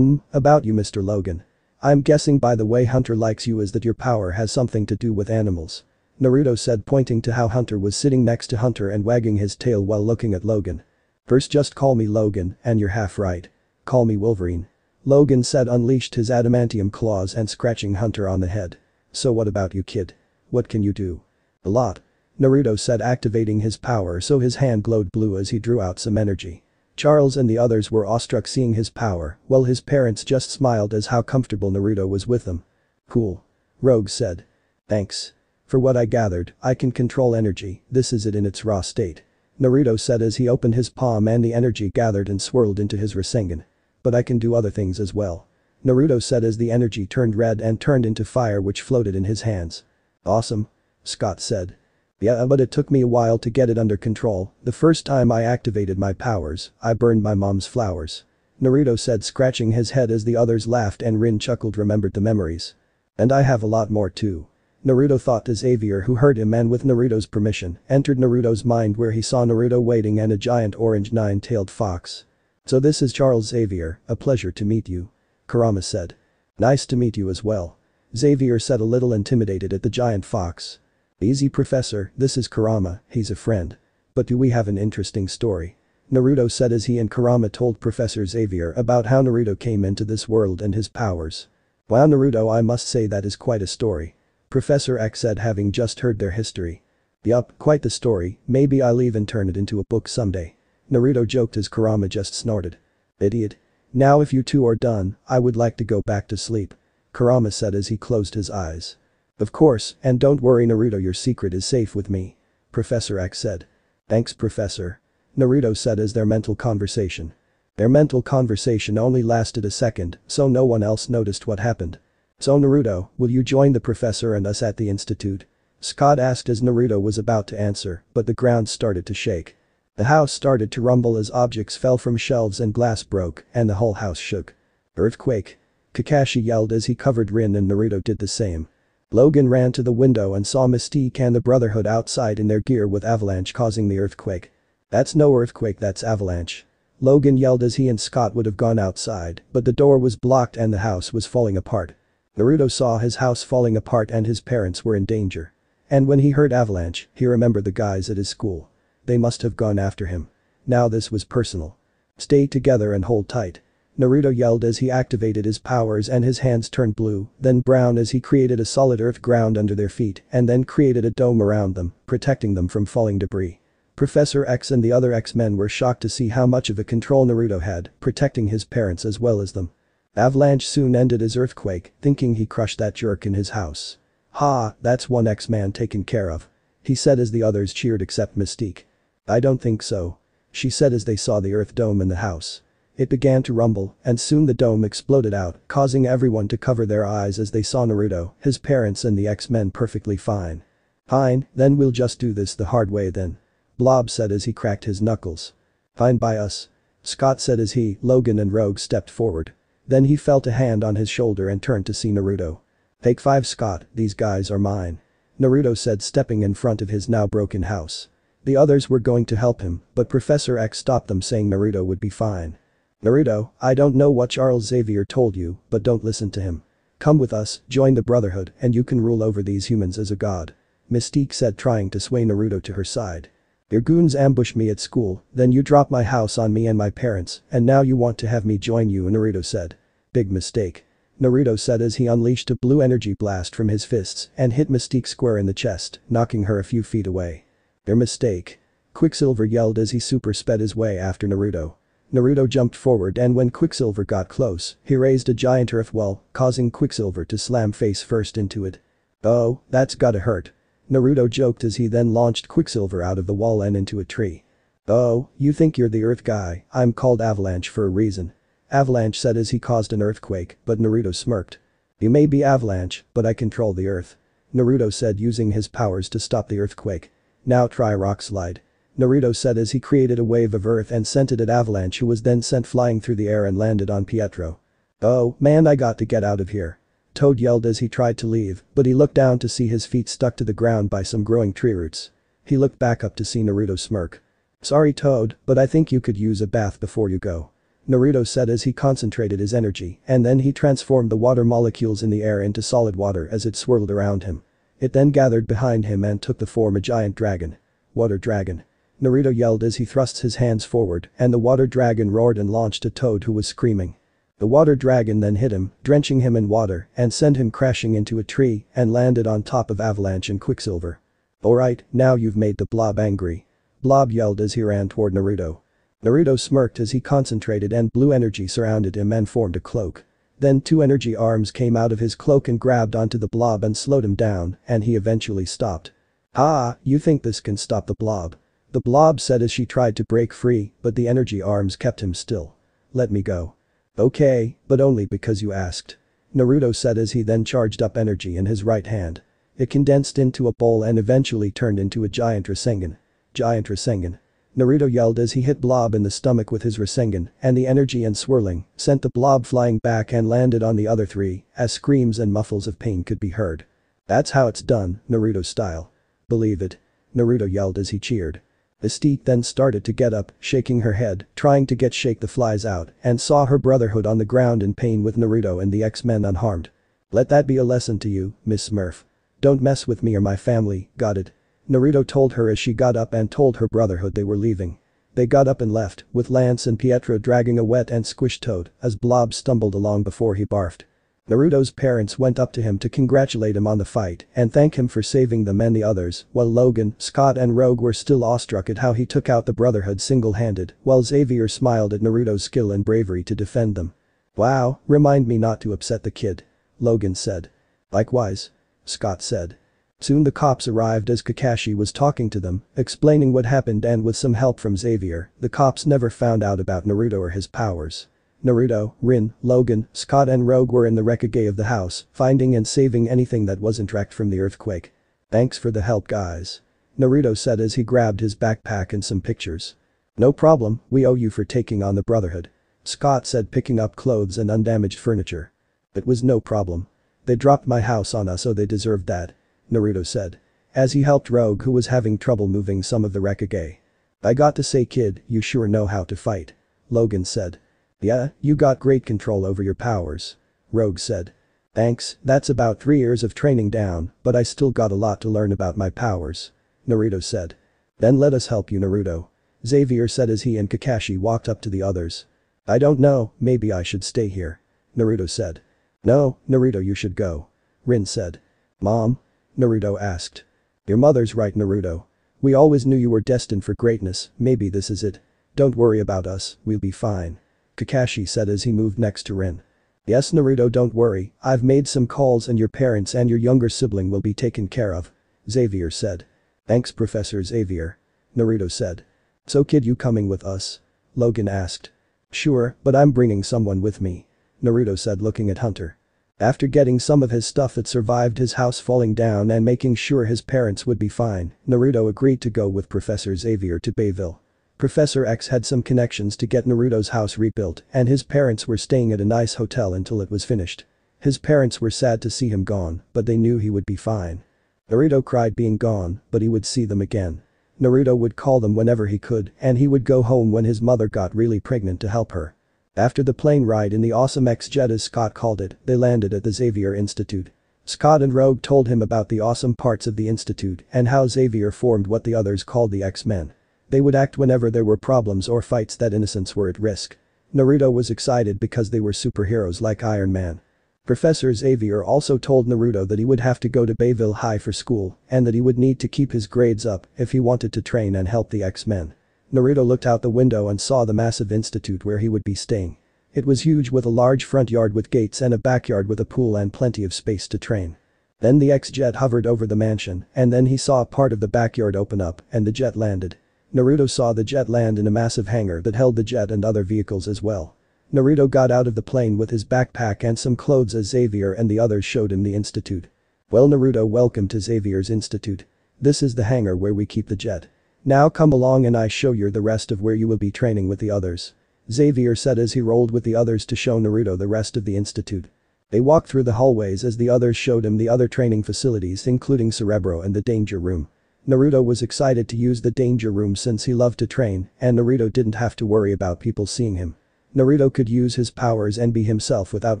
About you, Mr. Logan. I'm guessing by the way Hunter likes you is that your power has something to do with animals. Naruto said pointing to how Hunter was sitting next to Hunter and wagging his tail while looking at Logan. First just call me Logan, and you're half right. Call me Wolverine. Logan said unleashed his adamantium claws and scratching Hunter on the head. So what about you, kid? What can you do? A lot. Naruto said activating his power so his hand glowed blue as he drew out some energy. Charles and the others were awestruck seeing his power, while his parents just smiled as how comfortable Naruto was with them. Cool. Rogue said. Thanks. For what I gathered, I can control energy, this is it in its raw state. Naruto said as he opened his palm and the energy gathered and swirled into his Rasengan. But I can do other things as well. Naruto said as the energy turned red and turned into fire which floated in his hands. Awesome. Scott said. Yeah, but it took me a while to get it under control. The first time I activated my powers, I burned my mom's flowers. Naruto said scratching his head as the others laughed and Rin chuckled remembered the memories. And I have a lot more too. Naruto thought to Xavier who heard him and with Naruto's permission, entered Naruto's mind where he saw Naruto waiting and a giant orange nine-tailed fox. So this is Charles Xavier, a pleasure to meet you. Kurama said. Nice to meet you as well. Xavier said a little intimidated at the giant fox. Easy professor, this is Kurama, he's a friend. But do we have an interesting story? Naruto said as he and Kurama told Professor Xavier about how Naruto came into this world and his powers. Wow, Naruto, I must say that is quite a story. Professor X said having just heard their history. Yup, quite the story, maybe I'll even turn it into a book someday. Naruto joked as Kurama just snorted. Idiot. Now if you two are done, I would like to go back to sleep. Kurama said as he closed his eyes. Of course, and don't worry Naruto, your secret is safe with me. Professor X said. Thanks professor. Naruto said as their mental conversation. Their mental conversation only lasted a second, so no one else noticed what happened. So Naruto, will you join the professor and us at the institute? Scott asked as Naruto was about to answer, but the ground started to shake. The house started to rumble as objects fell from shelves and glass broke, and the whole house shook. Earthquake. Kakashi yelled as he covered Rin and Naruto did the same. Logan ran to the window and saw Mystique and the Brotherhood outside in their gear with avalanche causing the earthquake. That's no earthquake, that's avalanche. Logan yelled as he and Scott would have gone outside, but the door was blocked and the house was falling apart. Naruto saw his house falling apart and his parents were in danger. And when he heard avalanche, he remembered the guys at his school. They must have gone after him. Now this was personal. Stay together and hold tight. Naruto yelled as he activated his powers and his hands turned blue, then brown as he created a solid earth ground under their feet and then created a dome around them, protecting them from falling debris. Professor X and the other X-men were shocked to see how much of a control Naruto had, protecting his parents as well as them. Avalanche soon ended his earthquake, thinking he crushed that jerk in his house. Ha, that's one X-man taken care of. He said as the others cheered except Mystique. I don't think so. She said as they saw the earth dome in the house. It began to rumble, and soon the dome exploded out, causing everyone to cover their eyes as they saw Naruto, his parents and the X-men perfectly fine. Fine, then we'll just do this the hard way then. Blob said as he cracked his knuckles. Fine by us. Scott said as he, Logan and Rogue stepped forward. Then he felt a hand on his shoulder and turned to see Naruto. Take 5 Scott, these guys are mine. Naruto said stepping in front of his now broken house. The others were going to help him, but Professor X stopped them saying Naruto would be fine. Naruto, I don't know what Charles Xavier told you, but don't listen to him. Come with us, join the Brotherhood, and you can rule over these humans as a god. Mystique said, trying to sway Naruto to her side. Your goons ambushed me at school, then you dropped my house on me and my parents, and now you want to have me join you, Naruto said. Big mistake. Naruto said as he unleashed a blue energy blast from his fists and hit Mystique square in the chest, knocking her a few feet away. Your mistake. Quicksilver yelled as he super sped his way after Naruto. Naruto jumped forward, and when Quicksilver got close, he raised a giant earth wall, causing Quicksilver to slam face first into it. Oh, that's gotta hurt. Naruto joked as he then launched Quicksilver out of the wall and into a tree. Oh, you think you're the earth guy? I'm called Avalanche for a reason. Avalanche said as he caused an earthquake, but Naruto smirked. You may be Avalanche, but I control the earth. Naruto said, using his powers to stop the earthquake. Now try rock slide. Naruto said as he created a wave of earth and sent it at Avalanche, who was then sent flying through the air and landed on Pietro. Oh, man, I got to get out of here. Toad yelled as he tried to leave, but he looked down to see his feet stuck to the ground by some growing tree roots. He looked back up to see Naruto smirk. Sorry Toad, but I think you could use a bath before you go. Naruto said as he concentrated his energy, and then he transformed the water molecules in the air into solid water as it swirled around him. It then gathered behind him and took the form of a giant dragon. Water dragon. Naruto yelled as he thrust his hands forward, and the water dragon roared and launched at Toad, who was screaming. The water dragon then hit him, drenching him in water and sent him crashing into a tree and landed on top of Avalanche and Quicksilver. Alright, now you've made the Blob angry. Blob yelled as he ran toward Naruto. Naruto smirked as he concentrated, and blue energy surrounded him and formed a cloak. Then two energy arms came out of his cloak and grabbed onto the Blob and slowed him down, and he eventually stopped. Ah, you think this can stop the Blob? The Blob said as she tried to break free, but the energy arms kept him still. Let me go. Okay, but only because you asked. Naruto said as he then charged up energy in his right hand. It condensed into a bowl and eventually turned into a giant Rasengan. Giant Rasengan. Naruto yelled as he hit Blob in the stomach with his Rasengan, and the energy and swirling sent the Blob flying back and landed on the other three, as screams and muffles of pain could be heard. That's how it's done, Naruto style. Believe it. Naruto yelled as he cheered. Mystique then started to get up, shaking her head, trying to shake the flies out, and saw her brotherhood on the ground in pain with Naruto and the X-Men unharmed. Let that be a lesson to you, Miss Smurf. Don't mess with me or my family, got it? Naruto told her as she got up and told her brotherhood they were leaving. They got up and left, with Lance and Pietro dragging a wet and squished Toad as Blob stumbled along before he barfed. Naruto's parents went up to him to congratulate him on the fight and thank him for saving them and the others, while Logan, Scott and Rogue were still awestruck at how he took out the Brotherhood single-handed, while Xavier smiled at Naruto's skill and bravery to defend them. Wow, remind me not to upset the kid. Logan said. Likewise. Scott said. Soon the cops arrived as Kakashi was talking to them, explaining what happened, and with some help from Xavier, the cops never found out about Naruto or his powers. Naruto, Rin, Logan, Scott and Rogue were in the wreckage of the house, finding and saving anything that wasn't wrecked from the earthquake. Thanks for the help, guys. Naruto said as he grabbed his backpack and some pictures. No problem, we owe you for taking on the Brotherhood. Scott said, picking up clothes and undamaged furniture. It was no problem. They dropped my house on us, so they deserved that. Naruto said. As he helped Rogue, who was having trouble moving some of the wreckage. I got to say, kid, you sure know how to fight. Logan said. Yeah, you got great control over your powers. Rogue said. Thanks, that's about 3 years of training down, but I still got a lot to learn about my powers. Naruto said. Then let us help you, Naruto. Xavier said as he and Kakashi walked up to the others. I don't know, maybe I should stay here. Naruto said. No, Naruto, you should go. Rin said. Mom? Naruto asked. Your mother's right, Naruto. We always knew you were destined for greatness, maybe this is it. Don't worry about us, we'll be fine. Kakashi said as he moved next to Rin. Yes, Naruto, don't worry, I've made some calls and your parents and your younger sibling will be taken care of. Xavier said. Thanks, Professor Xavier. Naruto said. So kid, you coming with us? Logan asked. Sure, but I'm bringing someone with me. Naruto said, looking at Hunter. After getting some of his stuff that survived his house falling down and making sure his parents would be fine, Naruto agreed to go with Professor Xavier to Bayville. Professor X had some connections to get Naruto's house rebuilt, and his parents were staying at a nice hotel until it was finished. His parents were sad to see him gone, but they knew he would be fine. Naruto cried being gone, but he would see them again. Naruto would call them whenever he could, and he would go home when his mother got really pregnant to help her. After the plane ride in the awesome X-jet as Scott called it, they landed at the Xavier Institute. Scott and Rogue told him about the awesome parts of the institute and how Xavier formed what the others called the X-Men. They would act whenever there were problems or fights that innocents were at risk. Naruto was excited because they were superheroes like Iron Man. Professor Xavier also told Naruto that he would have to go to Bayville High for school and that he would need to keep his grades up if he wanted to train and help the X-Men. Naruto looked out the window and saw the massive institute where he would be staying. It was huge with a large front yard with gates and a backyard with a pool and plenty of space to train. Then the X-jet hovered over the mansion and then he saw part of the backyard open up and the jet landed. Naruto saw the jet land in a massive hangar that held the jet and other vehicles as well. Naruto got out of the plane with his backpack and some clothes as Xavier and the others showed him the institute. Well Naruto, welcome to Xavier's Institute. This is the hangar where we keep the jet. Now come along and I show you the rest of where you will be training with the others. Xavier said as he rolled with the others to show Naruto the rest of the institute. They walked through the hallways as the others showed him the other training facilities including Cerebro and the Danger Room. Naruto was excited to use the Danger Room since he loved to train and Naruto didn't have to worry about people seeing him. Naruto could use his powers and be himself without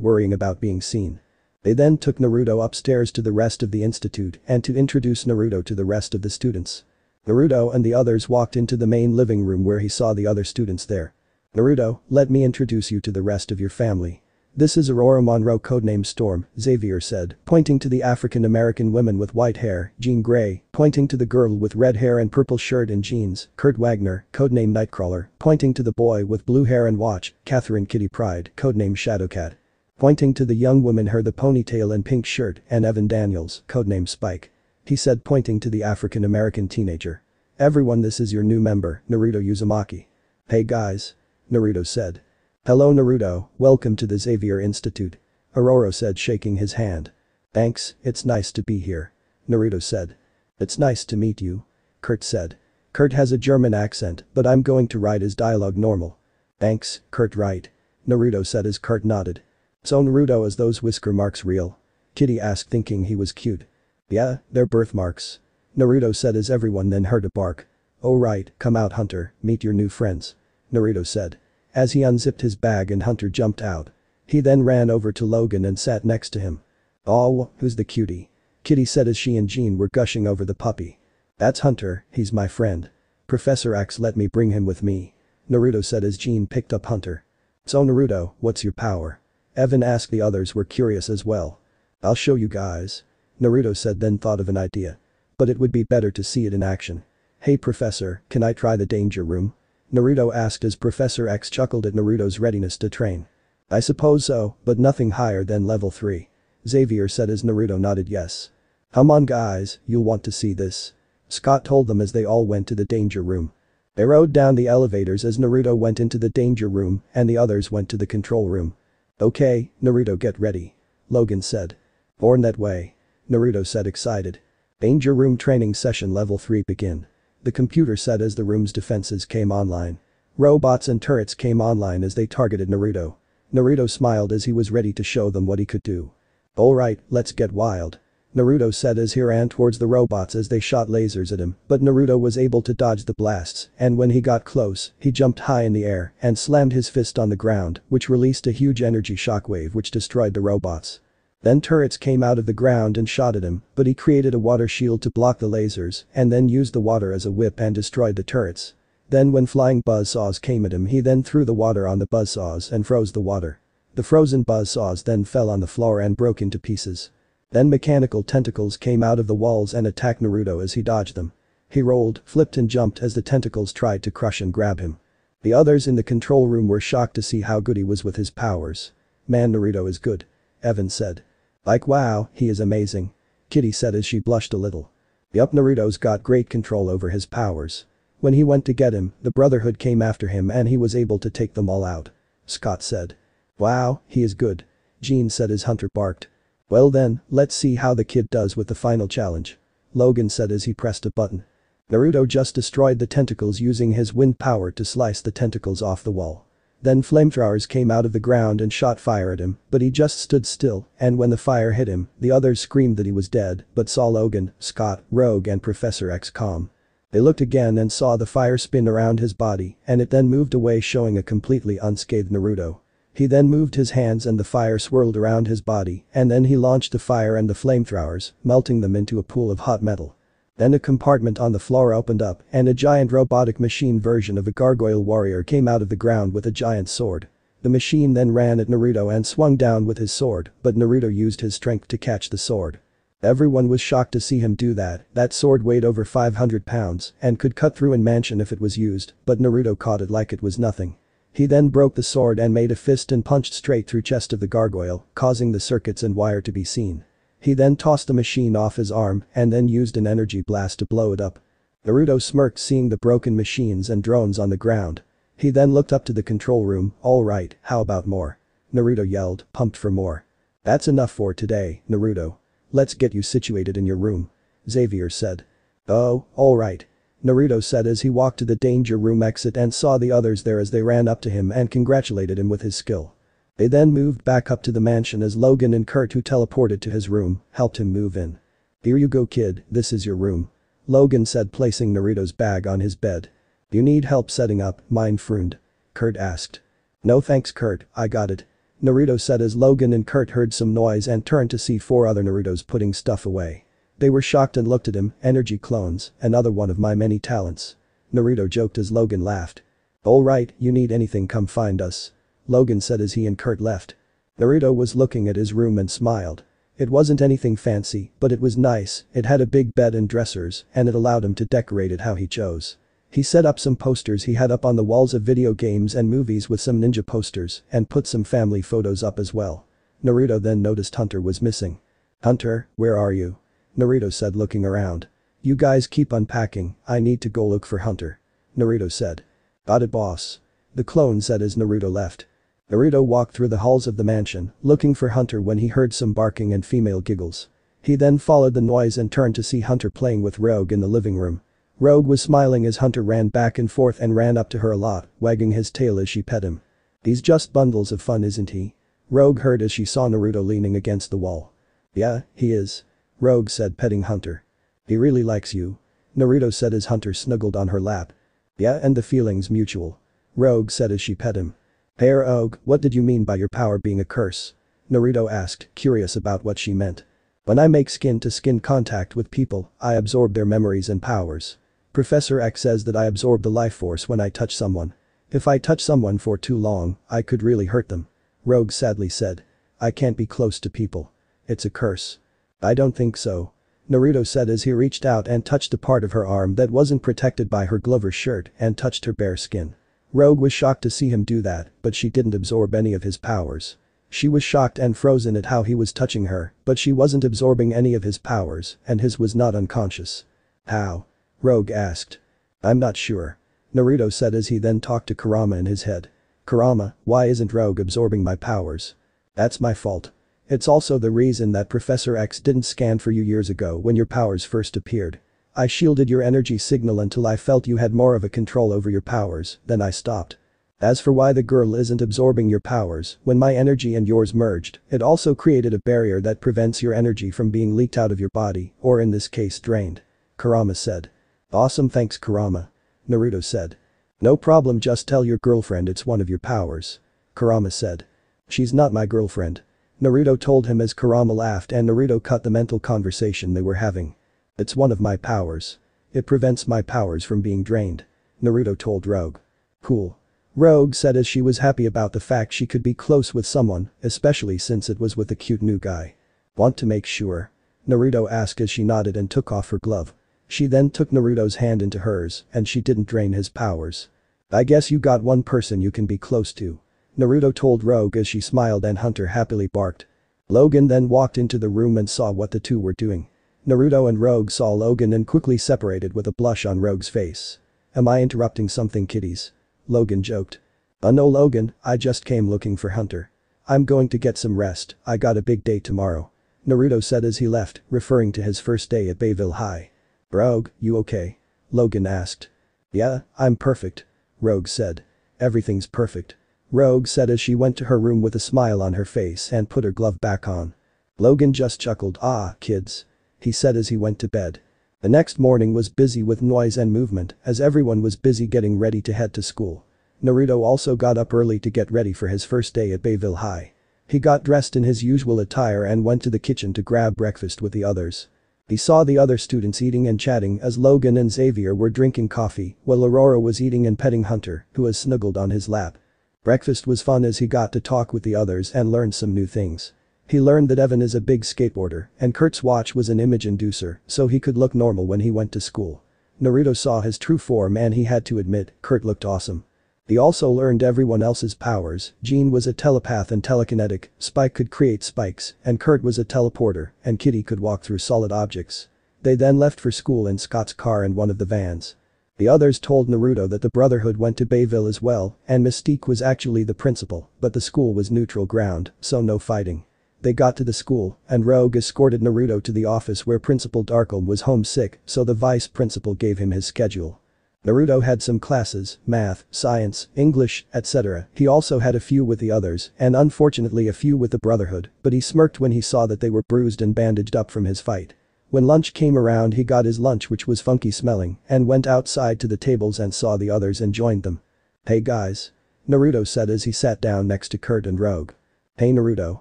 worrying about being seen. They then took Naruto upstairs to the rest of the institute and to introduce Naruto to the rest of the students. Naruto and the others walked into the main living room where he saw the other students there. Naruto, let me introduce you to the rest of your family. This is Aurora Monroe codename Storm, Xavier said, pointing to the African American woman with white hair, Jean Grey, pointing to the girl with red hair and purple shirt and jeans, Kurt Wagner, codename Nightcrawler, pointing to the boy with blue hair and watch, Catherine Kitty Pryde, codename Shadowcat. Pointing to the young woman her the ponytail and pink shirt and Evan Daniels, codename Spike. He said pointing to the African American teenager. Everyone, this is your new member, Naruto Uzumaki. Hey guys. Naruto said. Hello Naruto, welcome to the Xavier Institute. Aurora said shaking his hand. Thanks, it's nice to be here. Naruto said. It's nice to meet you. Kurt said. Kurt has a German accent but I'm going to write his dialogue normal. Thanks, Kurt right. Naruto said as Kurt nodded. So Naruto, is those whisker marks real? Kitty asked thinking he was cute. Yeah, they're birthmarks. Naruto said as everyone then heard a bark. Oh right, come out Hunter, meet your new friends. Naruto said. As he unzipped his bag and Hunter jumped out. He then ran over to Logan and sat next to him. Oh, who's the cutie? Kitty said as she and Jean were gushing over the puppy. That's Hunter, he's my friend. Professor X let me bring him with me. Naruto said as Jean picked up Hunter. So Naruto, what's your power? Evan asked. The others were curious as well. I'll show you guys. Naruto said then thought of an idea. But it would be better to see it in action. Hey professor, can I try the Danger Room? Naruto asked as Professor X chuckled at Naruto's readiness to train. I suppose so, but nothing higher than level 3. Xavier said as Naruto nodded yes. Come on guys, you'll want to see this. Scott told them as they all went to the Danger Room. They rode down the elevators as Naruto went into the Danger Room and the others went to the control room. Okay, Naruto, get ready. Logan said. Born that way. Naruto said excited. Danger Room training session level 3 begin. The computer said as the room's defenses came online. Robots and turrets came online as they targeted Naruto. Naruto smiled as he was ready to show them what he could do. Alright, let's get wild. Naruto said as he ran towards the robots as they shot lasers at him, but Naruto was able to dodge the blasts and when he got close, he jumped high in the air and slammed his fist on the ground, which released a huge energy shockwave which destroyed the robots. Then turrets came out of the ground and shot at him, but he created a water shield to block the lasers and then used the water as a whip and destroyed the turrets. Then when flying buzzsaws came at him, he then threw the water on the buzzsaws and froze the water. The frozen buzzsaws then fell on the floor and broke into pieces. Then mechanical tentacles came out of the walls and attacked Naruto as he dodged them. He rolled, flipped and jumped as the tentacles tried to crush and grab him. The others in the control room were shocked to see how good he was with his powers. Man, Naruto is good. Evan said. Like wow, he is amazing. Kitty said as she blushed a little. Yup, Naruto's got great control over his powers. When he went to get him, the Brotherhood came after him and he was able to take them all out. Scott said. Wow, he is good. Jean said as Hunter barked. Well then, let's see how the kid does with the final challenge. Logan said as he pressed a button. Naruto just destroyed the tentacles using his wind power to slice the tentacles off the wall. Then flamethrowers came out of the ground and shot fire at him, but he just stood still and when the fire hit him, the others screamed that he was dead but saw Logan, Scott, Rogue and Professor X calm. They looked again and saw the fire spin around his body and it then moved away showing a completely unscathed Naruto. He then moved his hands and the fire swirled around his body and then he launched the fire and the flamethrowers, melting them into a pool of hot metal. Then a compartment on the floor opened up and a giant robotic machine version of a gargoyle warrior came out of the ground with a giant sword. The machine then ran at Naruto and swung down with his sword, but Naruto used his strength to catch the sword. Everyone was shocked to see him do that. That sword weighed over 500 pounds and could cut through a mansion if it was used, but Naruto caught it like it was nothing. He then broke the sword and made a fist and punched straight through chest of the gargoyle, causing the circuits and wire to be seen. He then tossed the machine off his arm and then used an energy blast to blow it up. Naruto smirked seeing the broken machines and drones on the ground. He then looked up to the control room. "Alright, how about more?" Naruto yelled, pumped for more. "That's enough for today, Naruto. Let's get you situated in your room," Xavier said. "Oh, alright," Naruto said as he walked to the danger room exit and saw the others there as they ran up to him and congratulated him with his skill. They then moved back up to the mansion as Logan and Kurt, who teleported to his room, helped him move in. "Here you go kid, this is your room," Logan said placing Naruto's bag on his bed. "Do you need help setting up, mein Freund?" Kurt asked. "No thanks Kurt, I got it," Naruto said as Logan and Kurt heard some noise and turned to see 4 other Narutos putting stuff away. They were shocked and looked at him. "Energy clones, another one of my many talents," Naruto joked as Logan laughed. "Alright, you need anything come find us," Logan said as he and Kurt left. Naruto was looking at his room and smiled. It wasn't anything fancy, but it was nice. It had a big bed and dressers and it allowed him to decorate it how he chose. He set up some posters he had up on the walls of video games and movies with some ninja posters and put some family photos up as well. Naruto then noticed Hunter was missing. "Hunter, where are you?" Naruto said looking around. "You guys keep unpacking, I need to go look for Hunter," Naruto said. "Got it boss," the clone said as Naruto left. Naruto walked through the halls of the mansion, looking for Hunter when he heard some barking and female giggles. He then followed the noise and turned to see Hunter playing with Rogue in the living room. Rogue was smiling as Hunter ran back and forth and ran up to her a lot, wagging his tail as she pet him. "He's just bundles of fun isn't he?" Rogue heard as she saw Naruto leaning against the wall. "Yeah, he is," Rogue said petting Hunter. "He really likes you," Naruto said as Hunter snuggled on her lap. "Yeah and the feeling's mutual," Rogue said as she pet him. "Hey Rogue, what did you mean by your power being a curse?" Naruto asked, curious about what she meant. "When I make skin-to-skin contact with people, I absorb their memories and powers. Professor X says that I absorb the life force when I touch someone. If I touch someone for too long, I could really hurt them," Rogue sadly said. "I can't be close to people. It's a curse." "I don't think so," Naruto said as he reached out and touched a part of her arm that wasn't protected by her glove or shirt and touched her bare skin. Rogue was shocked to see him do that, but she didn't absorb any of his powers. She was shocked and frozen at how he was touching her, but she wasn't absorbing any of his powers and his was not unconscious. "How?" Rogue asked. "I'm not sure," Naruto said as he then talked to Kurama in his head. "Kurama, why isn't Rogue absorbing my powers?" "That's my fault. It's also the reason that Professor X didn't scan for you years ago when your powers first appeared. I shielded your energy signal until I felt you had more of a control over your powers, then I stopped. As for why the girl isn't absorbing your powers, when my energy and yours merged, it also created a barrier that prevents your energy from being leaked out of your body, or in this case drained," Kurama said. "Awesome thanks Kurama," Naruto said. "No problem just tell your girlfriend it's one of your powers," Kurama said. "She's not my girlfriend," Naruto told him as Kurama laughed and Naruto cut the mental conversation they were having. "It's one of my powers. It prevents my powers from being drained," Naruto told Rogue. "Cool," Rogue said as she was happy about the fact she could be close with someone, especially since it was with a cute new guy. "Want to make sure?" Naruto asked as she nodded and took off her glove. She then took Naruto's hand into hers and she didn't drain his powers. "I guess you got one person you can be close to," Naruto told Rogue as she smiled and Hunter happily barked. Logan then walked into the room and saw what the two were doing. Naruto and Rogue saw Logan and quickly separated with a blush on Rogue's face. "Am I interrupting something kiddies?" Logan joked. No Logan, I just came looking for Hunter. I'm going to get some rest, I got a big day tomorrow," Naruto said as he left, referring to his first day at Bayville High. "Rogue, you okay?" Logan asked. "Yeah, I'm perfect," Rogue said. "Everything's perfect," Rogue said as she went to her room with a smile on her face and put her glove back on. Logan just chuckled, "Ah, kids," he said as he went to bed. The next morning was busy with noise and movement as everyone was busy getting ready to head to school. Naruto also got up early to get ready for his first day at Bayville High. He got dressed in his usual attire and went to the kitchen to grab breakfast with the others. He saw the other students eating and chatting as Logan and Xavier were drinking coffee while Aurora was eating and petting Hunter, who was snuggled on his lap. Breakfast was fun as he got to talk with the others and learned some new things. He learned that Evan is a big skateboarder and Kurt's watch was an image inducer so he could look normal when he went to school. Naruto saw his true form and he had to admit, Kurt looked awesome. He also learned everyone else's powers. Jean was a telepath and telekinetic, Spike could create spikes, and Kurt was a teleporter, and Kitty could walk through solid objects. They then left for school in Scott's car and one of the vans. The others told Naruto that the Brotherhood went to Bayville as well, and Mystique was actually the principal, but the school was neutral ground, so no fighting. They got to the school, and Rogue escorted Naruto to the office where Principal Darkholm was homesick, so the vice principal gave him his schedule. Naruto had some classes, math, science, English, etc. He also had a few with the others, and unfortunately a few with the Brotherhood, but he smirked when he saw that they were bruised and bandaged up from his fight. When lunch came around he got his lunch which was funky smelling, and went outside to the tables and saw the others and joined them. "Hey guys," Naruto said as he sat down next to Kurt and Rogue. "Hey Naruto.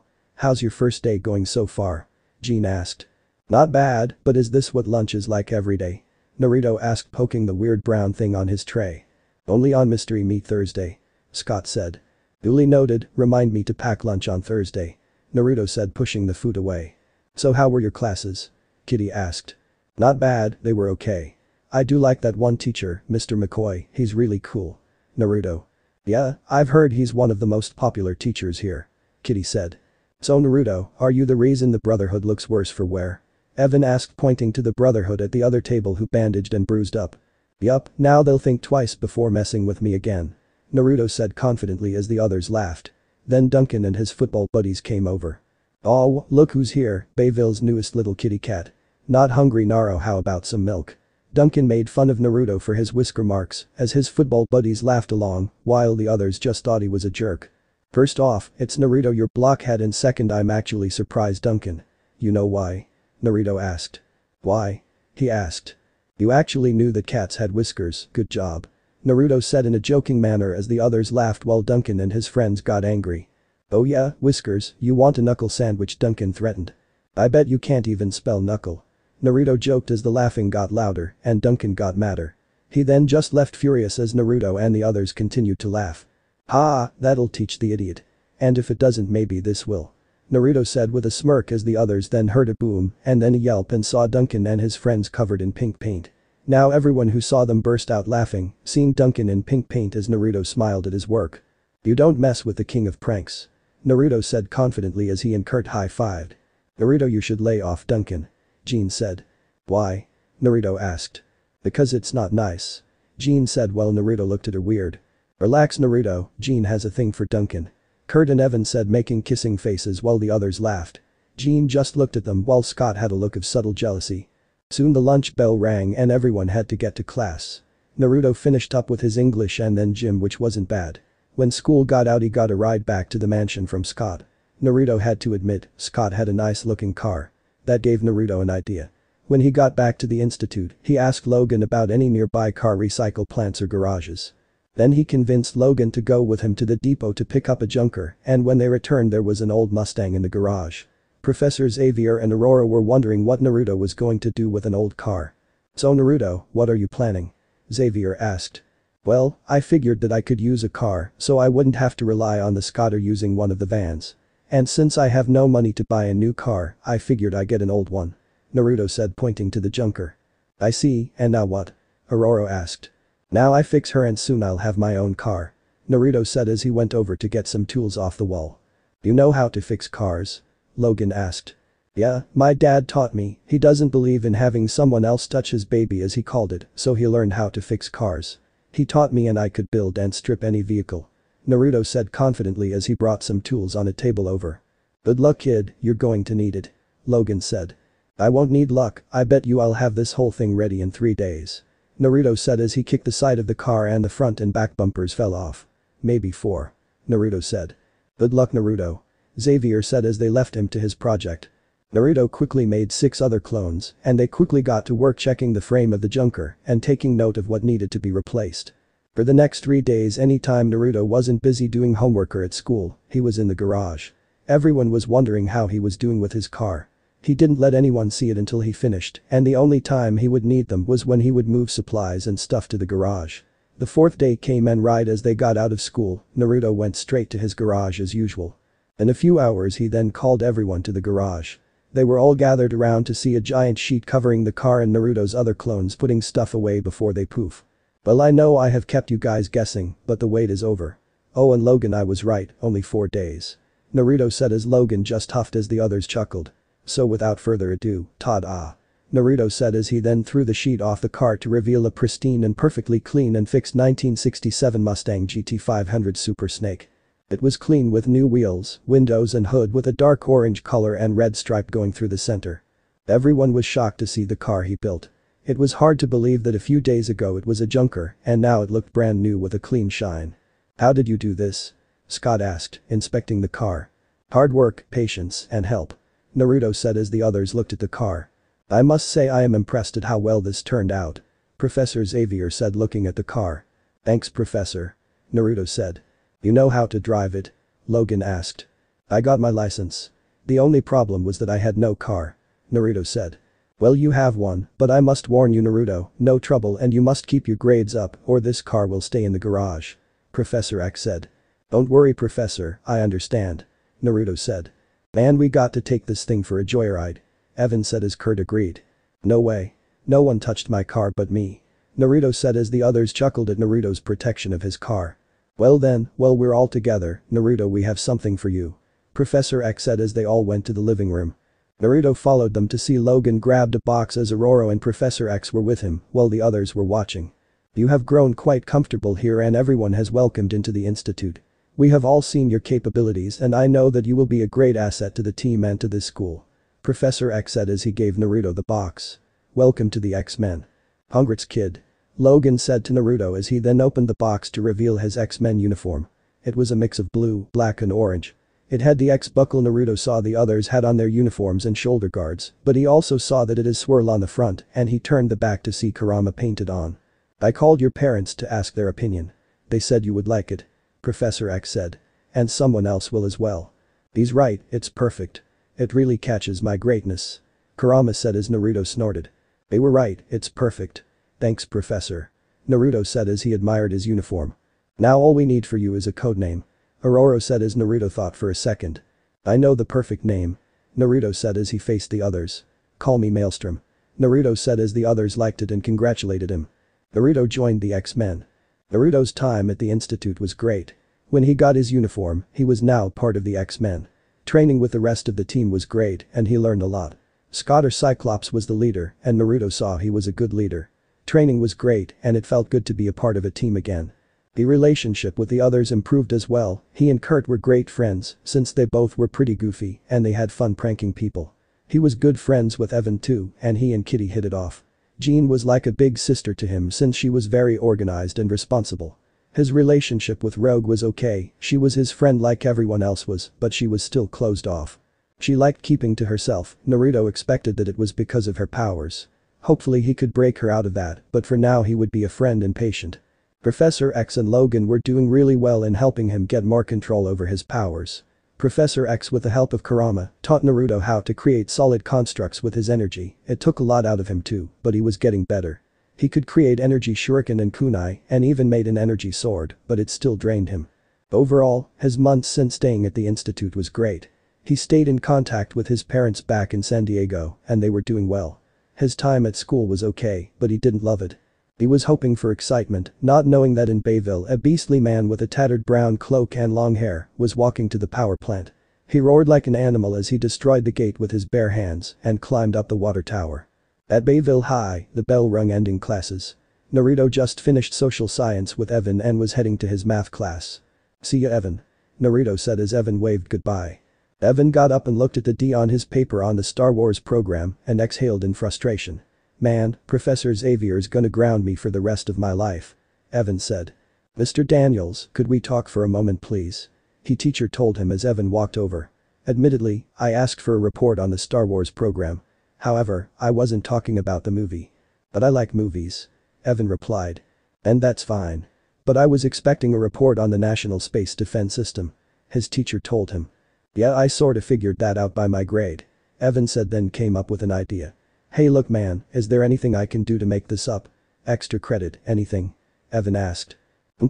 How's your first day going so far?" Jean asked. "Not bad, but is this what lunch is like every day?" Naruto asked, poking the weird brown thing on his tray. "Only on Mystery Meat Thursday," Scott said. "Duly noted, remind me to pack lunch on Thursday," Naruto said, pushing the food away. "So how were your classes?" Kitty asked. "Not bad, they were okay. I do like that one teacher, Mr. McCoy, he's really cool." Naruto. "Yeah, I've heard he's one of the most popular teachers here," Kitty said. "So Naruto, are you the reason the Brotherhood looks worse for wear?" Evan asked, pointing to the Brotherhood at the other table who bandaged and bruised up. "Yup, now they'll think twice before messing with me again," Naruto said confidently as the others laughed. Then Duncan and his football buddies came over. "Oh, look who's here, Bayville's newest little kitty cat. Not hungry Naro, how about some milk?" Duncan made fun of Naruto for his whisker marks as his football buddies laughed along while the others just thought he was a jerk. "First off, it's Naruto, your blockhead, and second, I'm actually surprised, Duncan. You know why?" Naruto asked. "Why?" he asked. "You actually knew that cats had whiskers, good job," Naruto said in a joking manner as the others laughed while Duncan and his friends got angry. "Oh yeah, whiskers, you want a knuckle sandwich?" Duncan threatened. "I bet you can't even spell knuckle," Naruto joked as the laughing got louder and Duncan got madder. He then just left furious as Naruto and the others continued to laugh. "Ha, that'll teach the idiot. And if it doesn't, maybe this will," Naruto said with a smirk as the others then heard a boom and then a yelp and saw Duncan and his friends covered in pink paint. Now everyone who saw them burst out laughing, seeing Duncan in pink paint as Naruto smiled at his work. "You don't mess with the king of pranks," Naruto said confidently as he and Kurt high-fived. "Naruto, you should lay off Duncan," Jean said. "Why?" Naruto asked. "Because it's not nice," Jean said while Naruto looked at her weird. "Relax Naruto, Jean has a thing for Duncan," Kurt and Evan said, making kissing faces while the others laughed. Jean just looked at them while Scott had a look of subtle jealousy. Soon the lunch bell rang and everyone had to get to class. Naruto finished up with his English and then gym, which wasn't bad. When school got out he got a ride back to the mansion from Scott. Naruto had to admit, Scott had a nice looking car. That gave Naruto an idea. When he got back to the institute, he asked Logan about any nearby car recycle plants or garages. Then he convinced Logan to go with him to the depot to pick up a junker, and when they returned there was an old Mustang in the garage. Professor Xavier and Aurora were wondering what Naruto was going to do with an old car. "So Naruto, what are you planning?" Xavier asked. "Well, I figured that I could use a car so I wouldn't have to rely on the Scott or using one of the vans. And since I have no money to buy a new car, I figured I'd get an old one," Naruto said, pointing to the junker. "I see, and now what?" Aurora asked. "Now I fix her and soon I'll have my own car," Naruto said as he went over to get some tools off the wall. "You know how to fix cars?" Logan asked. "Yeah, my dad taught me. He doesn't believe in having someone else touch his baby, as he called it, so he learned how to fix cars. He taught me and I could build and strip any vehicle," Naruto said confidently as he brought some tools on a table over. "Good luck kid, you're going to need it," Logan said. "I won't need luck, I bet you I'll have this whole thing ready in 3 days," Naruto said as he kicked the side of the car and the front and back bumpers fell off. "Maybe 4," Naruto said. "Good luck Naruto," Xavier said as they left him to his project. Naruto quickly made 6 other clones, and they quickly got to work checking the frame of the junker and taking note of what needed to be replaced. For the next 3 days, anytime Naruto wasn't busy doing homework or at school, he was in the garage. Everyone was wondering how he was doing with his car. He didn't let anyone see it until he finished, and the only time he would need them was when he would move supplies and stuff to the garage. The 4th day came, and right as they got out of school, Naruto went straight to his garage as usual. In a few hours he then called everyone to the garage. They were all gathered around to see a giant sheet covering the car and Naruto's other clones putting stuff away before they poof. Well, I know I have kept you guys guessing, but the wait is over. Oh, and Logan, I was right, only 4 days. Naruto said as Logan just huffed as the others chuckled. So without further ado, ta-da. Naruto said as he then threw the sheet off the car to reveal a pristine and perfectly clean and fixed 1967 Mustang GT 500 Super Snake. It was clean with new wheels, windows and hood with a dark orange color and red stripe going through the center. Everyone was shocked to see the car he built. It was hard to believe that a few days ago it was a junker and now it looked brand new with a clean shine. How did you do this? Scott asked, inspecting the car. Hard work, patience, and help. Naruto said as the others looked at the car. I must say I am impressed at how well this turned out. Professor Xavier said looking at the car. Thanks, Professor. Naruto said. You know how to drive it? Logan asked. I got my license. The only problem was that I had no car. Naruto said. Well, you have one, but I must warn you, Naruto, no trouble, and you must keep your grades up or this car will stay in the garage. Professor X said. Don't worry, Professor, I understand. Naruto said. Man, we got to take this thing for a joyride. Evan said as Kurt agreed. No way. No one touched my car but me. Naruto said as the others chuckled at Naruto's protection of his car. Well then, well, we're all together, Naruto, we have something for you. Professor X said as they all went to the living room. Naruto followed them to see Logan grabbed a box as Aurora and Professor X were with him while the others were watching. You have grown quite comfortable here and everyone has welcomed into the institute. We have all seen your capabilities and I know that you will be a great asset to the team and to this school. Professor X said as he gave Naruto the box. Welcome to the X-Men. Congrats, kid. Logan said to Naruto as he then opened the box to reveal his X-Men uniform. It was a mix of blue, black and orange. It had the X buckle Naruto saw the others had on their uniforms and shoulder guards, but he also saw that it is swirl on the front and he turned the back to see Kurama painted on. I called your parents to ask their opinion. They said you would like it. Professor X said. And someone else will as well. He's right, it's perfect. It really catches my greatness. Kurama said as Naruto snorted. They were right, it's perfect. Thanks, Professor. Naruto said as he admired his uniform. Now all we need for you is a codename. Aurora said as Naruto thought for a second. I know the perfect name. Naruto said as he faced the others. Call me Maelstrom. Naruto said as the others liked it and congratulated him. Naruto joined the X-Men. Naruto's time at the institute was great. When he got his uniform, he was now part of the X-Men. Training with the rest of the team was great and he learned a lot. Scott or Cyclops was the leader and Naruto saw he was a good leader. Training was great and it felt good to be a part of a team again. The relationship with the others improved as well. He and Kurt were great friends since they both were pretty goofy and they had fun pranking people. He was good friends with Evan too and he and Kitty hit it off. Jean was like a big sister to him since she was very organized and responsible. His relationship with Rogue was okay, she was his friend like everyone else was, but she was still closed off. She liked keeping to herself. Naruto expected that it was because of her powers. Hopefully he could break her out of that, but for now he would be a friend and patient. Professor X and Logan were doing really well in helping him get more control over his powers. Professor X, with the help of Kurama, taught Naruto how to create solid constructs with his energy. It took a lot out of him too, but he was getting better. He could create energy shuriken and kunai and even made an energy sword, but it still drained him. Overall, his months since staying at the institute was great. He stayed in contact with his parents back in San Diego and they were doing well. His time at school was okay, but he didn't love it. He was hoping for excitement, not knowing that in Bayville a beastly man with a tattered brown cloak and long hair was walking to the power plant. He roared like an animal as he destroyed the gate with his bare hands and climbed up the water tower. At Bayville High, the bell rung ending classes. Naruto just finished social science with Evan and was heading to his math class. See ya, Evan. Naruto said as Evan waved goodbye. Evan got up and looked at the D on his paper on the Star Wars program and exhaled in frustration. Man, Professor Xavier's gonna ground me for the rest of my life. Evan said. Mr. Daniels, could we talk for a moment please? Teacher told him as Evan walked over. Admittedly, I asked for a report on the Star Wars program. However, I wasn't talking about the movie. But I like movies. Evan replied. And that's fine. But I was expecting a report on the National Space Defense System. His teacher told him. Yeah, I sorta figured that out by my grade. Evan said, then came up with an idea. Hey look man, is there anything I can do to make this up? Extra credit, anything? Evan asked.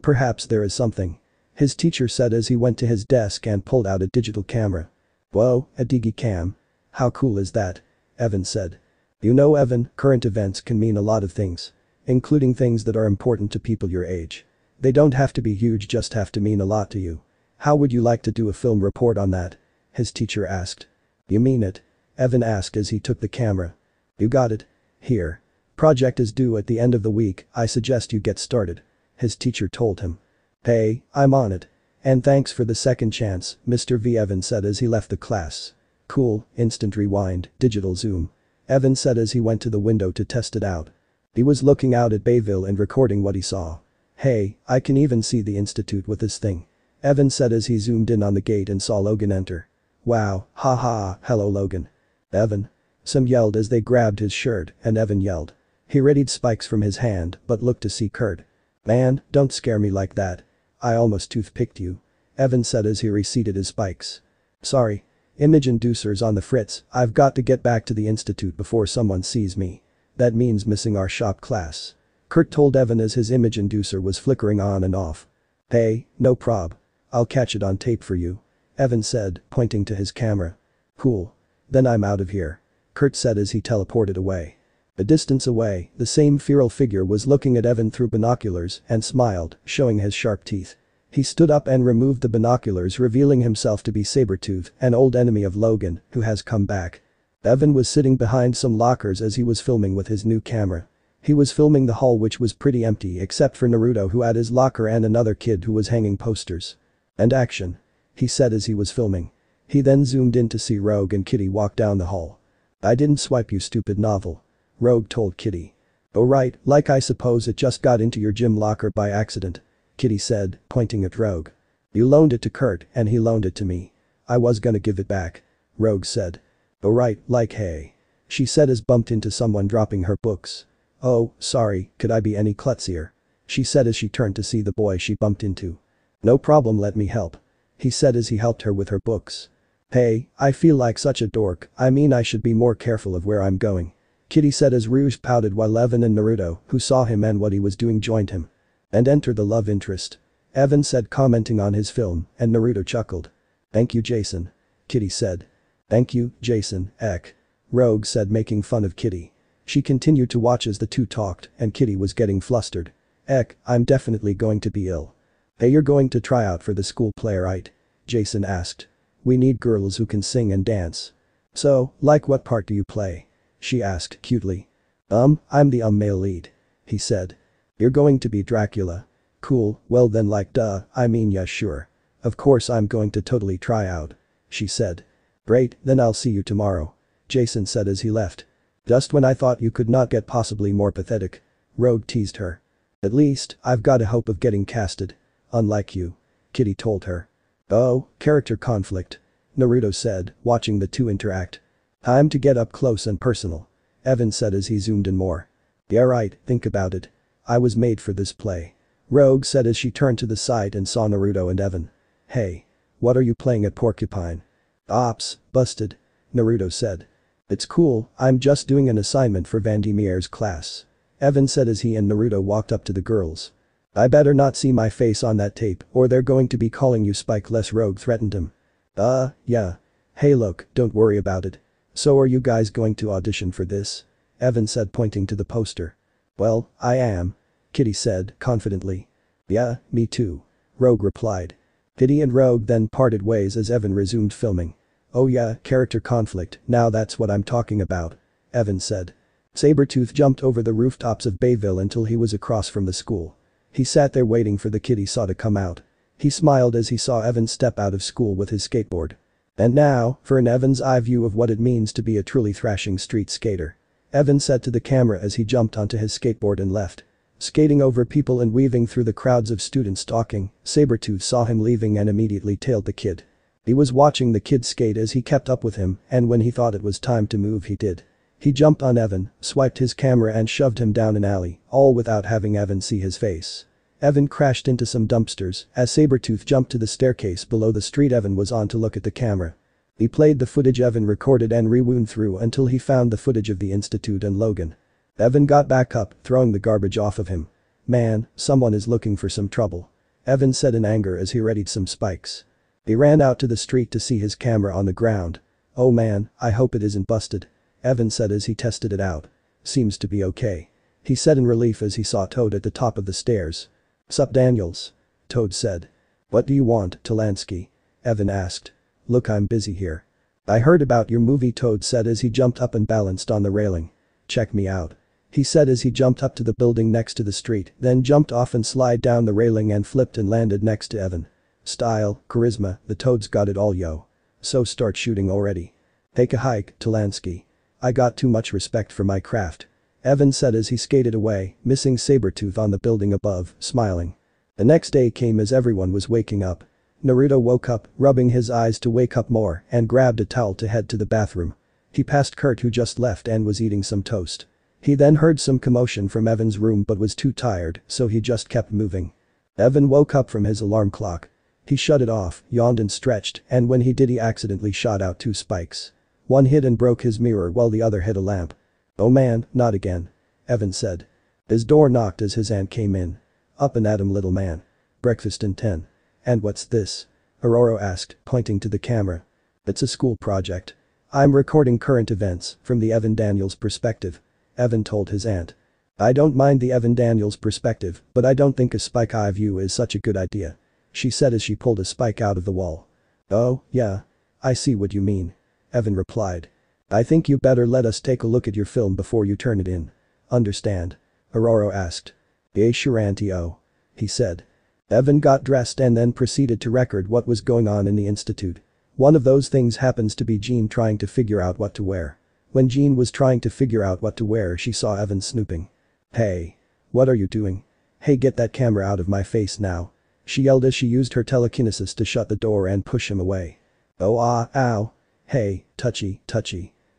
Perhaps there is something. His teacher said as he went to his desk and pulled out a digital camera. Whoa, a digicam. How cool is that? Evan said. You know Evan, current events can mean a lot of things. Including things that are important to people your age. They don't have to be huge, just have to mean a lot to you. How would you like to do a film report on that? His teacher asked. You mean it? Evan asked as he took the camera. You got it. Here. Project is due at the end of the week, I suggest you get started. His teacher told him. Hey, I'm on it. And thanks for the second chance, Mr. V. Evan said as he left the class. Cool, instant rewind, digital zoom. Evan said as he went to the window to test it out. He was looking out at Bayville and recording what he saw. Hey, I can even see the institute with this thing. Evan said as he zoomed in on the gate and saw Logan enter. Wow, haha, hello Logan. Evan. Some yelled as they grabbed his shirt and Evan yelled. He readied spikes from his hand but looked to see Kurt. Man, don't scare me like that. I almost toothpicked you. Evan said as he reseated his spikes. Sorry. Image inducers on the fritz, I've got to get back to the institute before someone sees me. That means missing our shop class. Kurt told Evan as his image inducer was flickering on and off. Hey, no prob. I'll catch it on tape for you. Evan said, pointing to his camera. Cool. Then I'm out of here. Kurt said as he teleported away. A distance away, the same feral figure was looking at Evan through binoculars and smiled, showing his sharp teeth. He stood up and removed the binoculars, revealing himself to be Sabretooth, an old enemy of Logan, who has come back. Evan was sitting behind some lockers as he was filming with his new camera. He was filming the hall, which was pretty empty except for Naruto, who had his locker, and another kid who was hanging posters. And action. He said as he was filming. He then zoomed in to see Rogue and Kitty walk down the hall. I didn't swipe, you stupid novel. Rogue told Kitty. Oh right, like I suppose it just got into your gym locker by accident. Kitty said, pointing at Rogue. You loaned it to Kurt and he loaned it to me. I was gonna give it back. Rogue said. Oh right, like hey. She said as bumped into someone dropping her books. Oh, sorry, could I be any klutzier? She said as she turned to see the boy she bumped into. No problem, let me help. He said as he helped her with her books. Hey, I feel like such a dork, I mean I should be more careful of where I'm going. Kitty said as Rouge pouted while Evan and Naruto, who saw him and what he was doing, joined him. And enter the love interest. Evan said, commenting on his film, and Naruto chuckled. Thank you Jason. Kitty said. Thank you, Jason, Ek. Rogue said, making fun of Kitty. She continued to watch as the two talked and Kitty was getting flustered. Ek, I'm definitely going to be ill. Hey, you're going to try out for the school play, right? Jason asked. We need girls who can sing and dance. So, like what part do you play? She asked cutely. I'm the male lead. He said. You're going to be Dracula. Cool, well then like duh, I mean yeah sure. Of course I'm going to totally try out. She said. Great, then I'll see you tomorrow. Jason said as he left. Just when I thought you could not get possibly more pathetic. Rogue teased her. At least, I've got a hope of getting casted. Unlike you. Kitty told her. Oh, character conflict. Naruto said, watching the two interact. Time to get up close and personal. Evan said as he zoomed in more. Yeah right, think about it. I was made for this play. Rogue said as she turned to the side and saw Naruto and Evan. Hey. What are you playing at Porcupine? Ops, busted. Naruto said. It's cool, I'm just doing an assignment for Vandemier's class. Evan said as he and Naruto walked up to the girls. I better not see my face on that tape or they're going to be calling you Spike Less, Rogue threatened him. Yeah. Hey look, don't worry about it. So are you guys going to audition for this? Evan said, pointing to the poster. Well, I am. Kitty said, confidently. Yeah, me too. Rogue replied. Kitty and Rogue then parted ways as Evan resumed filming. Oh yeah, character conflict, now that's what I'm talking about. Evan said. Sabretooth jumped over the rooftops of Bayville until he was across from the school. He sat there waiting for the kid he saw to come out. He smiled as he saw Evan step out of school with his skateboard. And now, for an Evan's eye view of what it means to be a truly thrashing street skater. Evan said to the camera as he jumped onto his skateboard and left. Skating over people and weaving through the crowds of students talking, Sabretooth saw him leaving and immediately tailed the kid. He was watching the kid skate as he kept up with him, and when he thought it was time to move he did. He jumped on Evan, swiped his camera and shoved him down an alley, all without having Evan see his face. Evan crashed into some dumpsters as Sabretooth jumped to the staircase below the street Evan was on to look at the camera. He played the footage Evan recorded and rewound through until he found the footage of the Institute and Logan. Evan got back up, throwing the garbage off of him. "Man, someone is looking for some trouble," Evan said in anger as he readied some spikes. He ran out to the street to see his camera on the ground. "Oh man, I hope it isn't busted," Evan said as he tested it out. "Seems to be okay," he said in relief as he saw Toad at the top of the stairs. "Sup Daniels?" Toad said. "What do you want, Talansky?" Evan asked. "Look, I'm busy here." "I heard about your movie," Toad said as he jumped up and balanced on the railing. "Check me out," he said as he jumped up to the building next to the street, then jumped off and slid down the railing and flipped and landed next to Evan. "Style, charisma, the Toad's got it all, yo. So start shooting already." "Take a hike, Talansky. I got too much respect for my craft," Evan said as he skated away, missing Sabretooth on the building above, smiling. The next day came as everyone was waking up. Naruto woke up, rubbing his eyes to wake up more, and grabbed a towel to head to the bathroom. He passed Kurt who just left and was eating some toast. He then heard some commotion from Evan's room but was too tired, so he just kept moving. Evan woke up from his alarm clock. He shut it off, yawned and stretched, and when he did he accidentally shot out 2 spikes. One hit and broke his mirror while the other hit a lamp. "Oh man, not again," Evan said. His door knocked as his aunt came in. "Up and at 'em, little man. Breakfast in 10. "And what's this?" Aurora asked, pointing to the camera. "It's a school project. I'm recording current events from the Evan Daniels perspective," Evan told his aunt. "I don't mind the Evan Daniels perspective, but I don't think a spike eye view is such a good idea," she said as she pulled a spike out of the wall. "Oh, yeah. I see what you mean," Evan replied. "I think you better let us take a look at your film before you turn it in. Understand?" Aurora asked. "Yeah, sure, Auntie-o," he said. Evan got dressed and then proceeded to record what was going on in the institute. One of those things happens to be Jean trying to figure out what to wear. When Jean was trying to figure out what to wear, she saw Evan snooping. "Hey. What are you doing? Hey, get that camera out of my face now," she yelled as she used her telekinesis to shut the door and push him away. "Oh ow. Hey, touchy,"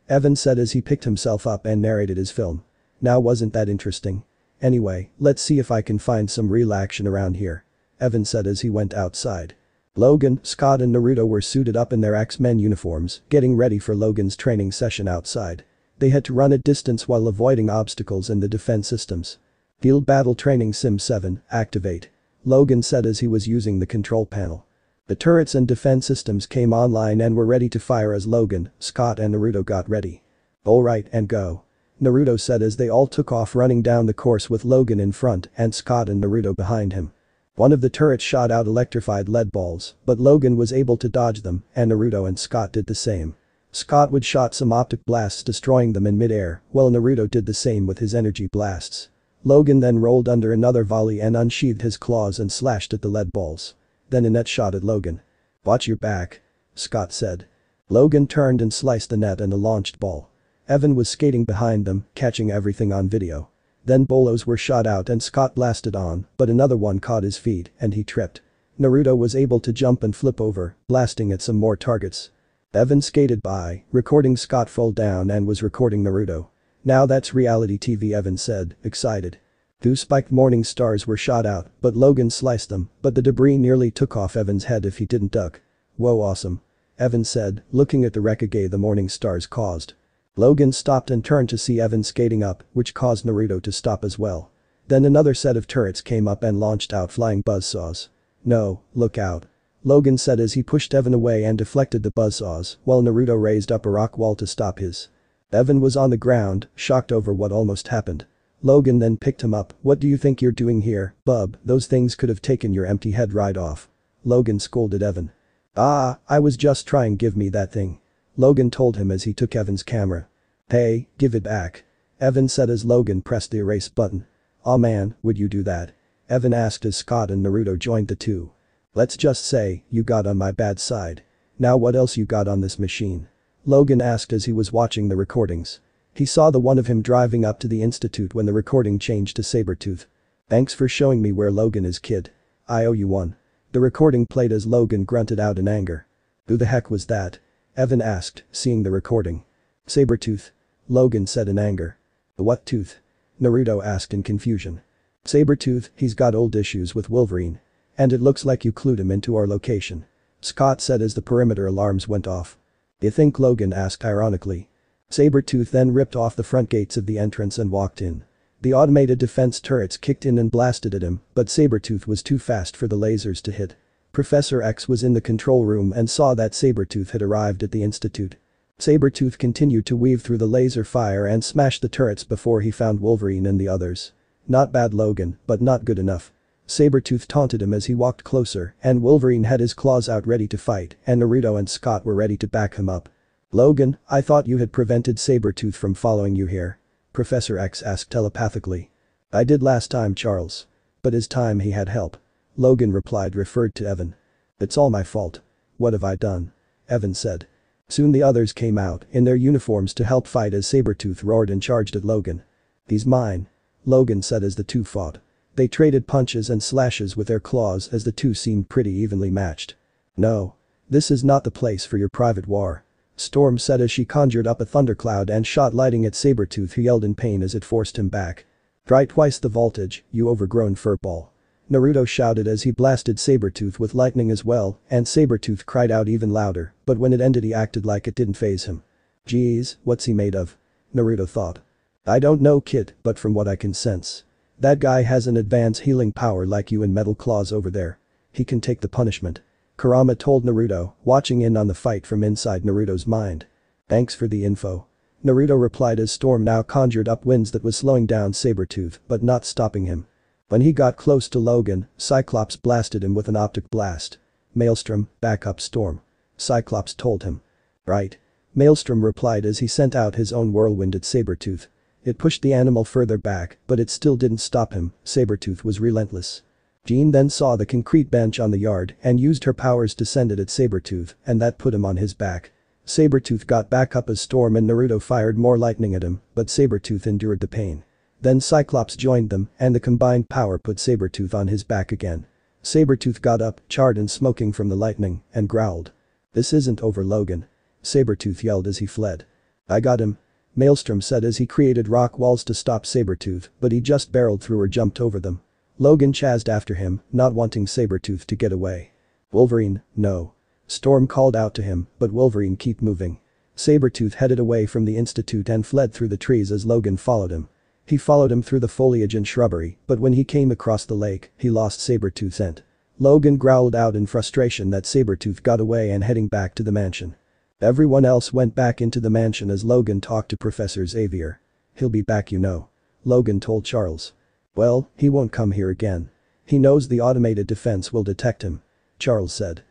Evan said as he picked himself up and narrated his film. "Now wasn't that interesting? Anyway, let's see if I can find some real action around here," Evan said as he went outside. Logan, Scott and Naruto were suited up in their X-Men uniforms, getting ready for Logan's training session outside. They had to run a distance while avoiding obstacles in the defense systems. "Field Battle Training Sim 7, activate," Logan said as he was using the control panel. The turrets and defense systems came online and were ready to fire as Logan, Scott and Naruto got ready. "Alright and go," Naruto said as they all took off running down the course with Logan in front and Scott and Naruto behind him. One of the turrets shot out electrified lead balls, but Logan was able to dodge them and Naruto and Scott did the same. Scott would shot some optic blasts destroying them in midair, while Naruto did the same with his energy blasts. Logan then rolled under another volley and unsheathed his claws and slashed at the lead balls. Then a net shot at Logan. "Watch your back," Scott said. Logan turned and sliced the net and a launched ball. Evan was skating behind them, catching everything on video. Then bolos were shot out and Scott blasted on, but another one caught his feet and he tripped. Naruto was able to jump and flip over, blasting at some more targets. Evan skated by, recording Scott fall down and was recording Naruto. "Now that's reality TV," Evan said, excited. 2 spiked morning stars were shot out, but Logan sliced them, but the debris nearly took off Evan's head if he didn't duck. "Whoa, awesome," Evan said, looking at the wreckage the morning stars caused. Logan stopped and turned to see Evan skating up, which caused Naruto to stop as well. Then another set of turrets came up and launched out flying buzzsaws. "No, look out," Logan said as he pushed Evan away and deflected the buzzsaws, while Naruto raised up a rock wall to stop his. Evan was on the ground, shocked over what almost happened. Logan then picked him up. "What do you think you're doing here, bub? Those things could have taken your empty head right off," Logan scolded Evan. I was just trying, give me that thing," Logan told him as he took Evan's camera. "Hey, give it back," Evan said as Logan pressed the erase button. "Aw man, would you do that?" Evan asked as Scott and Naruto joined the two. "Let's just say, you got on my bad side. Now what else you got on this machine?" Logan asked as he was watching the recordings. He saw the one of him driving up to the institute when the recording changed to Sabretooth. "Thanks for showing me where Logan is, kid. I owe you one." The recording played as Logan grunted out in anger. Who the heck was that? Evan asked, seeing the recording. Sabretooth. Logan said in anger. What tooth? Naruto asked in confusion. Sabretooth, he's got old issues with Wolverine. And it looks like you clued him into our location. Scott said as the perimeter alarms went off. You think? Logan asked ironically. Sabretooth then ripped off the front gates of the entrance and walked in. The automated defense turrets kicked in and blasted at him, but Sabretooth was too fast for the lasers to hit. Professor X was in the control room and saw that Sabretooth had arrived at the institute. Sabretooth continued to weave through the laser fire and smash the turrets before he found Wolverine and the others. Not bad, Logan, but not good enough. Sabretooth taunted him as he walked closer, and Wolverine had his claws out ready to fight, and Naruto and Scott were ready to back him up. Logan, I thought you had prevented Sabretooth from following you here. Professor X asked telepathically. I did last time, Charles. But his time he had help. Logan replied, referred to Evan. It's all my fault. What have I done? Evan said. Soon the others came out in their uniforms to help fight as Sabretooth roared and charged at Logan. He's mine. Logan said as the two fought. They traded punches and slashes with their claws as the two seemed pretty evenly matched. No. This is not the place for your private war. Storm said as she conjured up a thundercloud and shot lightning at Sabretooth, who yelled in pain as it forced him back. Try twice the voltage, you overgrown furball. Naruto shouted as he blasted Sabretooth with lightning as well, and Sabretooth cried out even louder, but when it ended he acted like it didn't faze him. Geez, what's he made of? Naruto thought. I don't know, kid, but from what I can sense. That guy has an advanced healing power like you and Metal Claws over there. He can take the punishment. Kurama told Naruto, watching in on the fight from inside Naruto's mind. Thanks for the info. Naruto replied as Storm now conjured up winds that was slowing down Sabretooth but not stopping him. When he got close to Logan, Cyclops blasted him with an optic blast. Maelstrom, back up Storm. Cyclops told him. Right. Maelstrom replied as he sent out his own whirlwind at Sabretooth. It pushed the animal further back, but it still didn't stop him. Sabretooth was relentless. Jean then saw the concrete bench on the yard and used her powers to send it at Sabretooth, and that put him on his back. Sabretooth got back up as Storm and Naruto fired more lightning at him, but Sabretooth endured the pain. Then Cyclops joined them, and the combined power put Sabretooth on his back again. Sabretooth got up, charred and smoking from the lightning, and growled. This isn't over, Logan. Sabretooth yelled as he fled. I got him. Maelstrom said as he created rock walls to stop Sabretooth, but he just barreled through or jumped over them. Logan chased after him, not wanting Sabretooth to get away. Wolverine, no. Storm called out to him, but Wolverine kept moving. Sabretooth headed away from the institute and fled through the trees as Logan followed him. He followed him through the foliage and shrubbery, but when he came across the lake, he lost Sabretooth's scent. Logan growled out in frustration that Sabretooth got away and heading back to the mansion. Everyone else went back into the mansion as Logan talked to Professor Xavier. He'll be back, you know. Logan told Charles. Well, he won't come here again. He knows the automated defense will detect him. Charles said.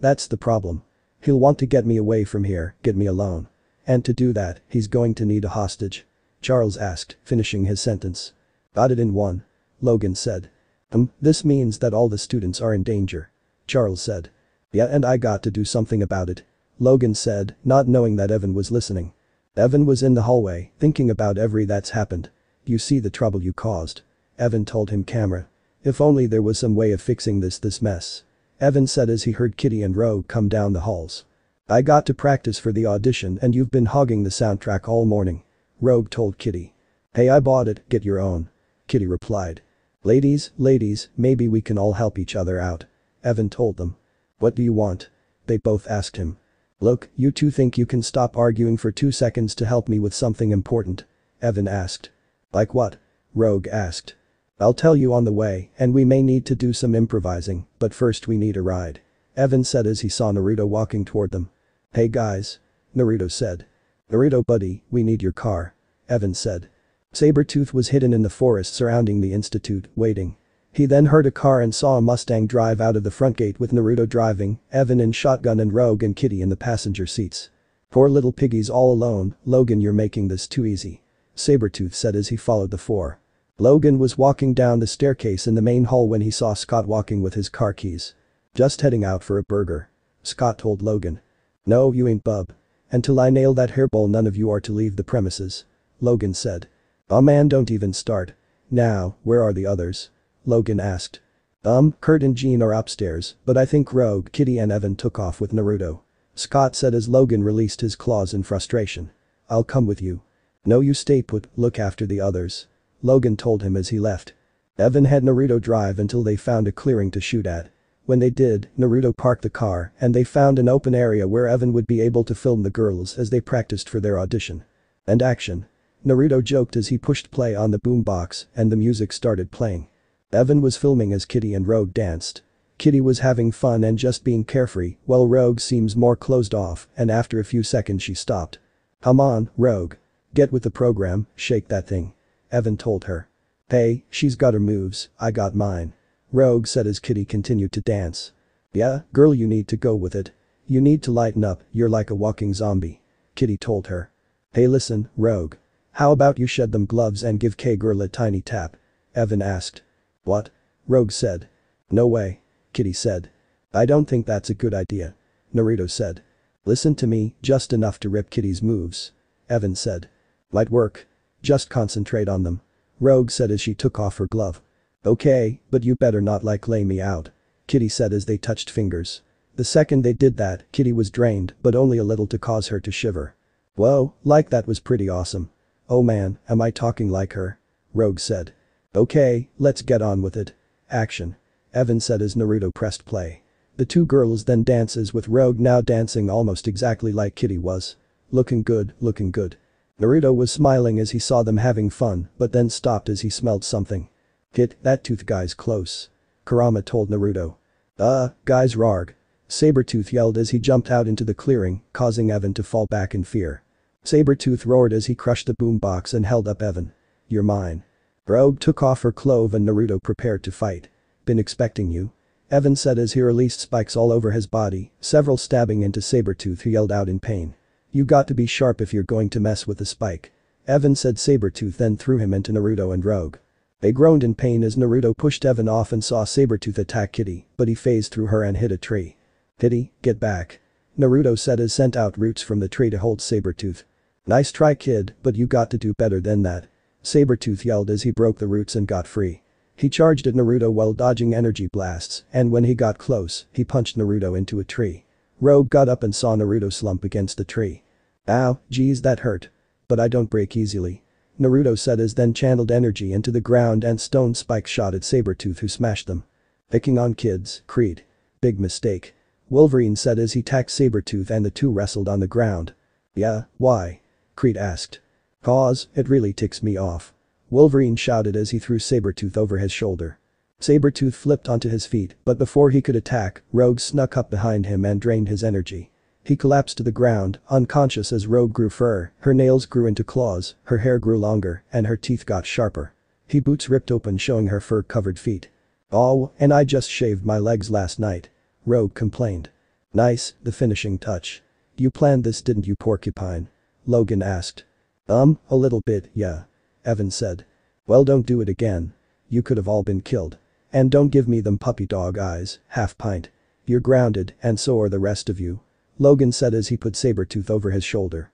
That's the problem. He'll want to get me away from here, get me alone. And to do that, he's going to need a hostage. Charles asked, finishing his sentence. Got it in one. Logan said. This means that all the students are in danger. Charles said. Yeah, and I got to do something about it. Logan said, not knowing that Evan was listening. Evan was in the hallway, thinking about that's happened. You see the trouble you caused. Evan told him camera. If only there was some way of fixing this mess. Evan said as he heard Kitty and Rogue come down the halls. I got to practice for the audition and you've been hogging the soundtrack all morning. Rogue told Kitty. Hey, I bought it, get your own. Kitty replied. Ladies, maybe we can all help each other out. Evan told them. What do you want? They both asked him. Look, you two think you can stop arguing for 2 seconds to help me with something important? Evan asked. Like what? Rogue asked. I'll tell you on the way, and we may need to do some improvising, but first we need a ride. Evan said as he saw Naruto walking toward them. Hey guys. Naruto said. Naruto buddy, we need your car. Evan said. Sabretooth was hidden in the forest surrounding the institute, waiting. He then heard a car and saw a Mustang drive out of the front gate with Naruto driving, Evan in shotgun and Rogue and Kitty in the passenger seats. Poor little piggies all alone, Logan, you're making this too easy. Sabretooth said as he followed the four. Logan was walking down the staircase in the main hall when he saw Scott walking with his car keys. Just heading out for a burger. Scott told Logan. No, you ain't, bub. Until I nail that hairball, none of you are to leave the premises. Logan said. Oh man, don't even start. Now, where are the others? Logan asked. Kurt and Jean are upstairs, but I think Rogue, Kitty and Evan took off with Naruto. Scott said as Logan released his claws in frustration. I'll come with you. No, you stay put, look after the others. Logan told him as he left. Evan had Naruto drive until they found a clearing to shoot at. When they did, Naruto parked the car and they found an open area where Evan would be able to film the girls as they practiced for their audition. And action. Naruto joked as he pushed play on the boombox and the music started playing. Evan was filming as Kitty and Rogue danced. Kitty was having fun and just being carefree, while Rogue seems more closed off and after a few seconds she stopped. Come on, Rogue. Get with the program, shake that thing. Evan told her. Hey, she's got her moves, I got mine. Rogue said as Kitty continued to dance. Yeah, girl, you need to go with it. You need to lighten up, you're like a walking zombie. Kitty told her. Hey listen, Rogue. How about you shed them gloves and give K-girl a tiny tap? Evan asked. What? Rogue said. No way. Kitty said. I don't think that's a good idea. Naruto said. Listen to me, just enough to rip Kitty's moves. Evan said. Might work. Just concentrate on them. Rogue said as she took off her glove. Okay, but you better not lay me out. Kitty said as they touched fingers. The second they did that, Kitty was drained, but only a little to cause her to shiver. Whoa, that was pretty awesome. Oh man, am I talking like her? Rogue said. Okay, let's get on with it. Action. Evan said as Naruto pressed play. The two girls then dances with Rogue now dancing almost exactly like Kitty was. Looking good, looking good. Naruto was smiling as he saw them having fun, but then stopped as he smelled something. Hit, that tooth guy's close. Kurama told Naruto. Guys rarg. Sabretooth yelled as he jumped out into the clearing, causing Evan to fall back in fear. Sabretooth roared as he crushed the boombox and held up Evan. You're mine. Rogue took off her clove and Naruto prepared to fight. Been expecting you. Evan said as he released spikes all over his body, several stabbing into Sabretooth who yelled out in pain. You got to be sharp if you're going to mess with the spike. Evan said Sabretooth then threw him into Naruto and Rogue. They groaned in pain as Naruto pushed Evan off and saw Sabretooth attack Kitty, but he phased through her and hit a tree. Kitty, get back. Naruto said as sent out roots from the tree to hold Sabretooth. Nice try kid, but you got to do better than that. Sabretooth yelled as he broke the roots and got free. He charged at Naruto while dodging energy blasts, and when he got close, he punched Naruto into a tree. Rogue got up and saw Naruto slump against the tree. Ow, geez that hurt. But I don't break easily. Naruto said as then channeled energy into the ground and stone spike shot at Sabretooth who smashed them. Picking on kids, Creed. Big mistake. Wolverine said as he tacked Sabretooth and the two wrestled on the ground. Yeah, why? Creed asked. Cause, it really ticks me off. Wolverine shouted as he threw Sabretooth over his shoulder. Sabretooth flipped onto his feet, but before he could attack, Rogue snuck up behind him and drained his energy. He collapsed to the ground, unconscious as Rogue grew fur, her nails grew into claws, her hair grew longer, and her teeth got sharper. Her boots ripped open showing her fur-covered feet. Oh, and I just shaved my legs last night. Rogue complained. Nice, the finishing touch. You planned this didn't you porcupine? Logan asked. A little bit, yeah. Evan said. Well don't do it again. You could have all been killed. And don't give me them puppy dog eyes, half pint. You're grounded, and so are the rest of you. Logan said as he put Sabretooth over his shoulder.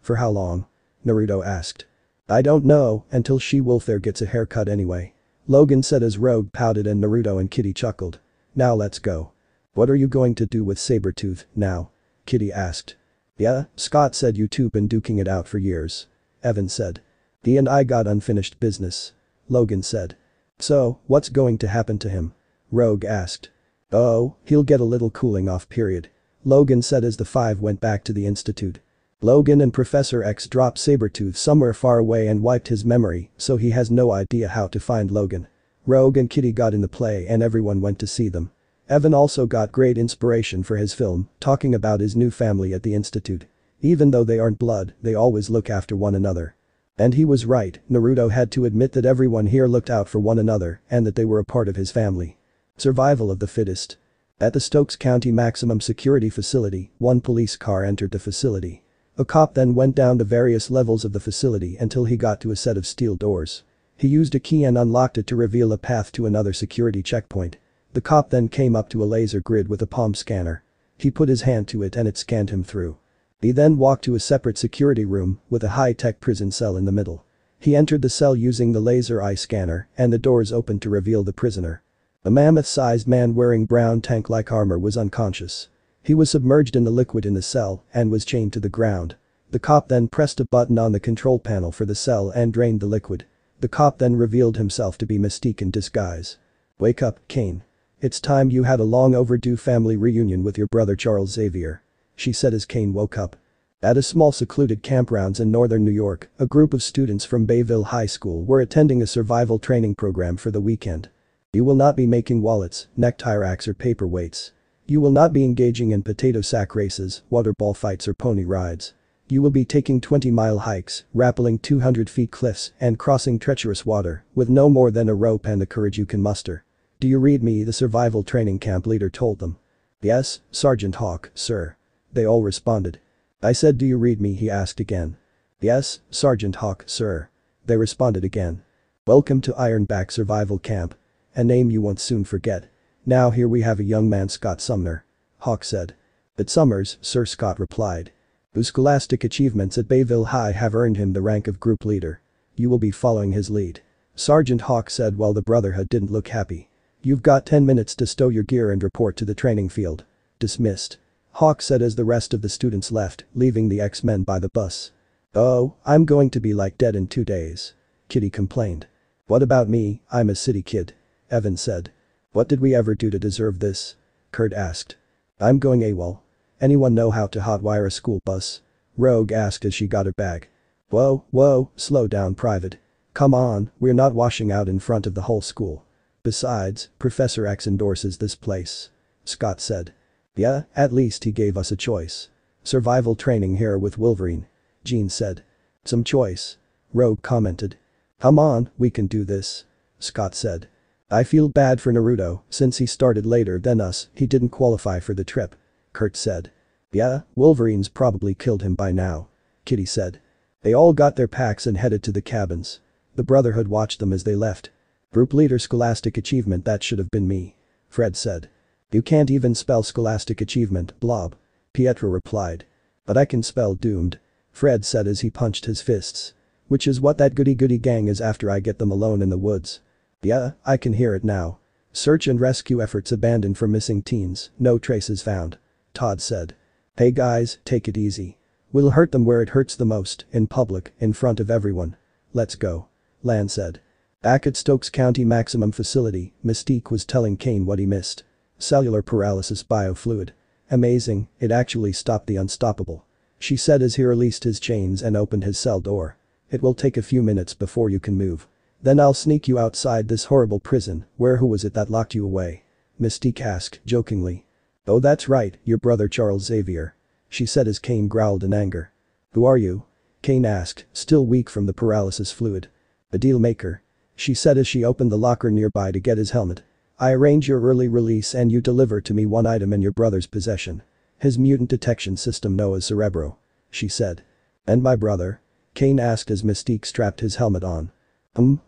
For how long? Naruto asked. I don't know, until She-Wolf there gets a haircut anyway. Logan said as Rogue pouted and Naruto and Kitty chuckled. Now let's go. What are you going to do with Sabretooth, now? Kitty asked. Yeah, Scott said you two been duking it out for years. Evan said. He and I got unfinished business. Logan said. So, what's going to happen to him? Rogue asked. Oh, he'll get a little cooling off period. Logan said as the five went back to the institute. Logan and Professor X dropped Sabretooth somewhere far away and wiped his memory, so he has no idea how to find Logan. Rogue and Kitty got in the play and everyone went to see them. Evan also got great inspiration for his film, talking about his new family at the institute. Even though they aren't blood, they always look after one another. And he was right, Naruto had to admit that everyone here looked out for one another and that they were a part of his family. Survival of the fittest. At the Stokes County Maximum Security Facility, one police car entered the facility. A cop then went down the various levels of the facility until he got to a set of steel doors. He used a key and unlocked it to reveal a path to another security checkpoint. The cop then came up to a laser grid with a palm scanner. He put his hand to it and it scanned him through. He then walked to a separate security room with a high-tech prison cell in the middle. He entered the cell using the laser eye scanner and the doors opened to reveal the prisoner. A mammoth-sized man wearing brown tank-like armor was unconscious. He was submerged in the liquid in the cell and was chained to the ground. The cop then pressed a button on the control panel for the cell and drained the liquid. The cop then revealed himself to be Mystique in disguise. "Wake up, Kane. It's time you had a long overdue family reunion with your brother Charles Xavier," she said as Kane woke up. At a small secluded campgrounds in northern New York, a group of students from Bayville High School were attending a survival training program for the weekend. "You will not be making wallets, necktie racks or paperweights. You will not be engaging in potato sack races, water ball fights or pony rides. You will be taking 20-mile hikes, rappelling 200 feet cliffs and crossing treacherous water with no more than a rope and the courage you can muster. Do you read me?" the survival training camp leader told them. "Yes, Sergeant Hawk, sir," they all responded. "I said do you read me?" he asked again. "Yes, Sergeant Hawk, sir," they responded again. "Welcome to Ironback Survival Camp. A name you won't soon forget. Now here we have a young man, Scott Sumner," Hawk said. "But Summers, sir," Scott replied. "Whose scholastic achievements at Bayville High have earned him the rank of group leader. You will be following his lead," Sergeant Hawk said while the Brotherhood didn't look happy. "You've got 10 minutes to stow your gear and report to the training field." "Dismissed," Hawk said as the rest of the students left, leaving the X-Men by the bus. "Oh, I'm going to be like dead in 2 days," Kitty complained. "What about me? I'm a city kid," Evan said. "What did we ever do to deserve this?" Kurt asked. "I'm going AWOL. Anyone know how to hotwire a school bus?" Rogue asked as she got her bag. Whoa, slow down, Private. Come on, we're not washing out in front of the whole school. Besides, Professor X endorses this place," Scott said. "Yeah, at least he gave us a choice. Survival training here with Wolverine," Jean said. "Some choice," Rogue commented. "Come on, we can do this," Scott said. "I feel bad for Naruto, since he started later than us, he didn't qualify for the trip," Kurt said. "Yeah, Wolverine's probably killed him by now," Kitty said. They all got their packs and headed to the cabins. The Brotherhood watched them as they left. "Group leader scholastic achievement, that should have been me," Fred said. "You can't even spell scholastic achievement, blob," Pietro replied. "But I can spell doomed," Fred said as he punched his fists. "Which is what that goody-goody gang is after I get them alone in the woods." "Yeah, I can hear it now. Search and rescue efforts abandoned for missing teens, no traces found," Todd said. "Hey guys, take it easy. We'll hurt them where it hurts the most, in public, in front of everyone. Let's go," Lan said. Back at Stokes County Maximum Facility, Mystique was telling Kane what he missed. Cellular paralysis biofluid. "Amazing, it actually stopped the unstoppable," she said as he released his chains and opened his cell door. "It will take a few minutes before you can move. Then I'll sneak you outside this horrible prison. Who was it that locked you away?" Mystique asked, jokingly. "Oh, that's right, your brother Charles Xavier," she said as Kane growled in anger. "Who are you?" Kane asked, still weak from the paralysis fluid. "A deal maker," she said as she opened the locker nearby to get his helmet. "I arrange your early release and you deliver to me one item in your brother's possession. His mutant detection system Noah's Cerebro," she said. "And my brother?" Kane asked as Mystique strapped his helmet on.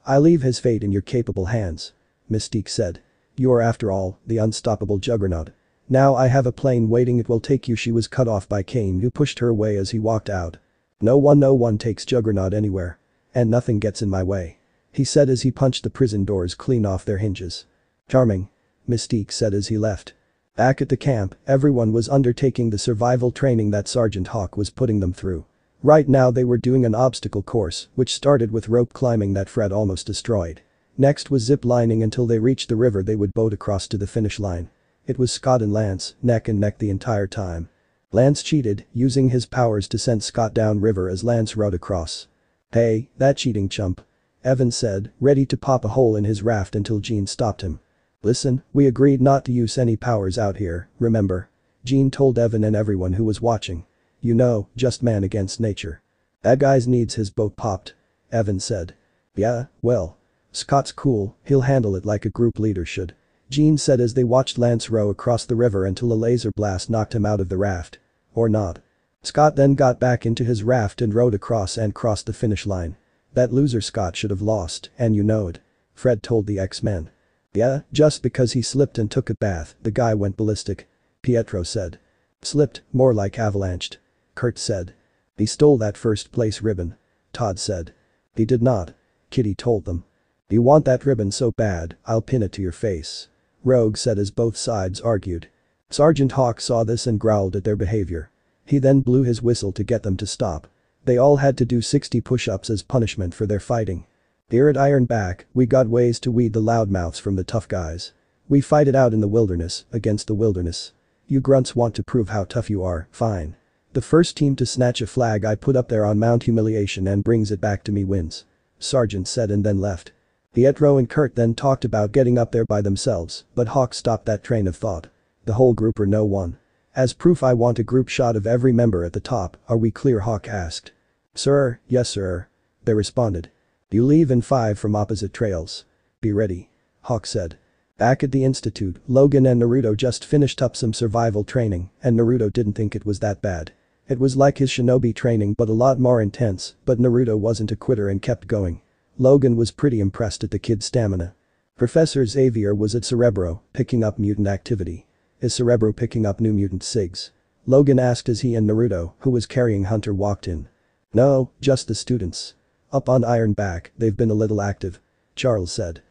I leave his fate in your capable hands," Mystique said. "You are after all, the unstoppable juggernaut. Now I have a plane waiting, it will take you." She was cut off by Kane, who pushed her away as he walked out. No one takes Juggernaut anywhere. And nothing gets in my way," he said as he punched the prison doors clean off their hinges. "Charming," Mystique said as he left. Back at the camp, everyone was undertaking the survival training that Sergeant Hawk was putting them through. Right now they were doing an obstacle course, which started with rope climbing that Fred almost destroyed. Next was zip lining until they reached the river they would boat across to the finish line. It was Scott and Lance, neck and neck the entire time. Lance cheated, using his powers to send Scott down river as Lance rowed across. "Hey, that cheating chump," Evan said, ready to pop a hole in his raft until Jean stopped him. "Listen, we agreed not to use any powers out here, remember?" Jean told Evan and everyone who was watching. "You know, just man against nature." "That guy needs his boat popped," Evan said. "Yeah, well. Scott's cool, he'll handle it like a group leader should," Jean said as they watched Lance row across the river until a laser blast knocked him out of the raft. Or not. Scott then got back into his raft and rowed across and crossed the finish line. "That loser Scott should have lost, and you know it," Fred told the X-Men. "Yeah, just because he slipped and took a bath, the guy went ballistic," Pietro said. "Slipped, more like avalanched," Kurt said. "He stole that first place ribbon," Todd said. "He did not," Kitty told them. "You want that ribbon so bad, I'll pin it to your face," Rogue said as both sides argued. Sergeant Hawk saw this and growled at their behavior. He then blew his whistle to get them to stop. They all had to do 60 push-ups as punishment for their fighting. Here at Ironback, we got ways to weed the loudmouths from the tough guys. We fight it out in the wilderness, against the wilderness. You grunts want to prove how tough you are, fine. The first team to snatch a flag I put up there on Mount Humiliation and brings it back to me wins. Sergeant said and then left. Pietro and Kurt then talked about getting up there by themselves, but Hawk stopped that train of thought. The whole group or no one. As proof I want a group shot of every member at the top, are we clear? Hawk asked. Sir, yes sir. They responded. You leave in 5 from opposite trails. Be ready. Hawk said. Back at the institute, Logan and Naruto just finished up some survival training, and Naruto didn't think it was that bad. It was like his shinobi training but a lot more intense, but Naruto wasn't a quitter and kept going. Logan was pretty impressed at the kid's stamina. Professor Xavier was at Cerebro, picking up mutant activity. Is Cerebro picking up new mutant SIGs? Logan asked as he and Naruto, who was carrying Hunter, walked in. No, just the students. Up on Ironback, they've been a little active. Charles said.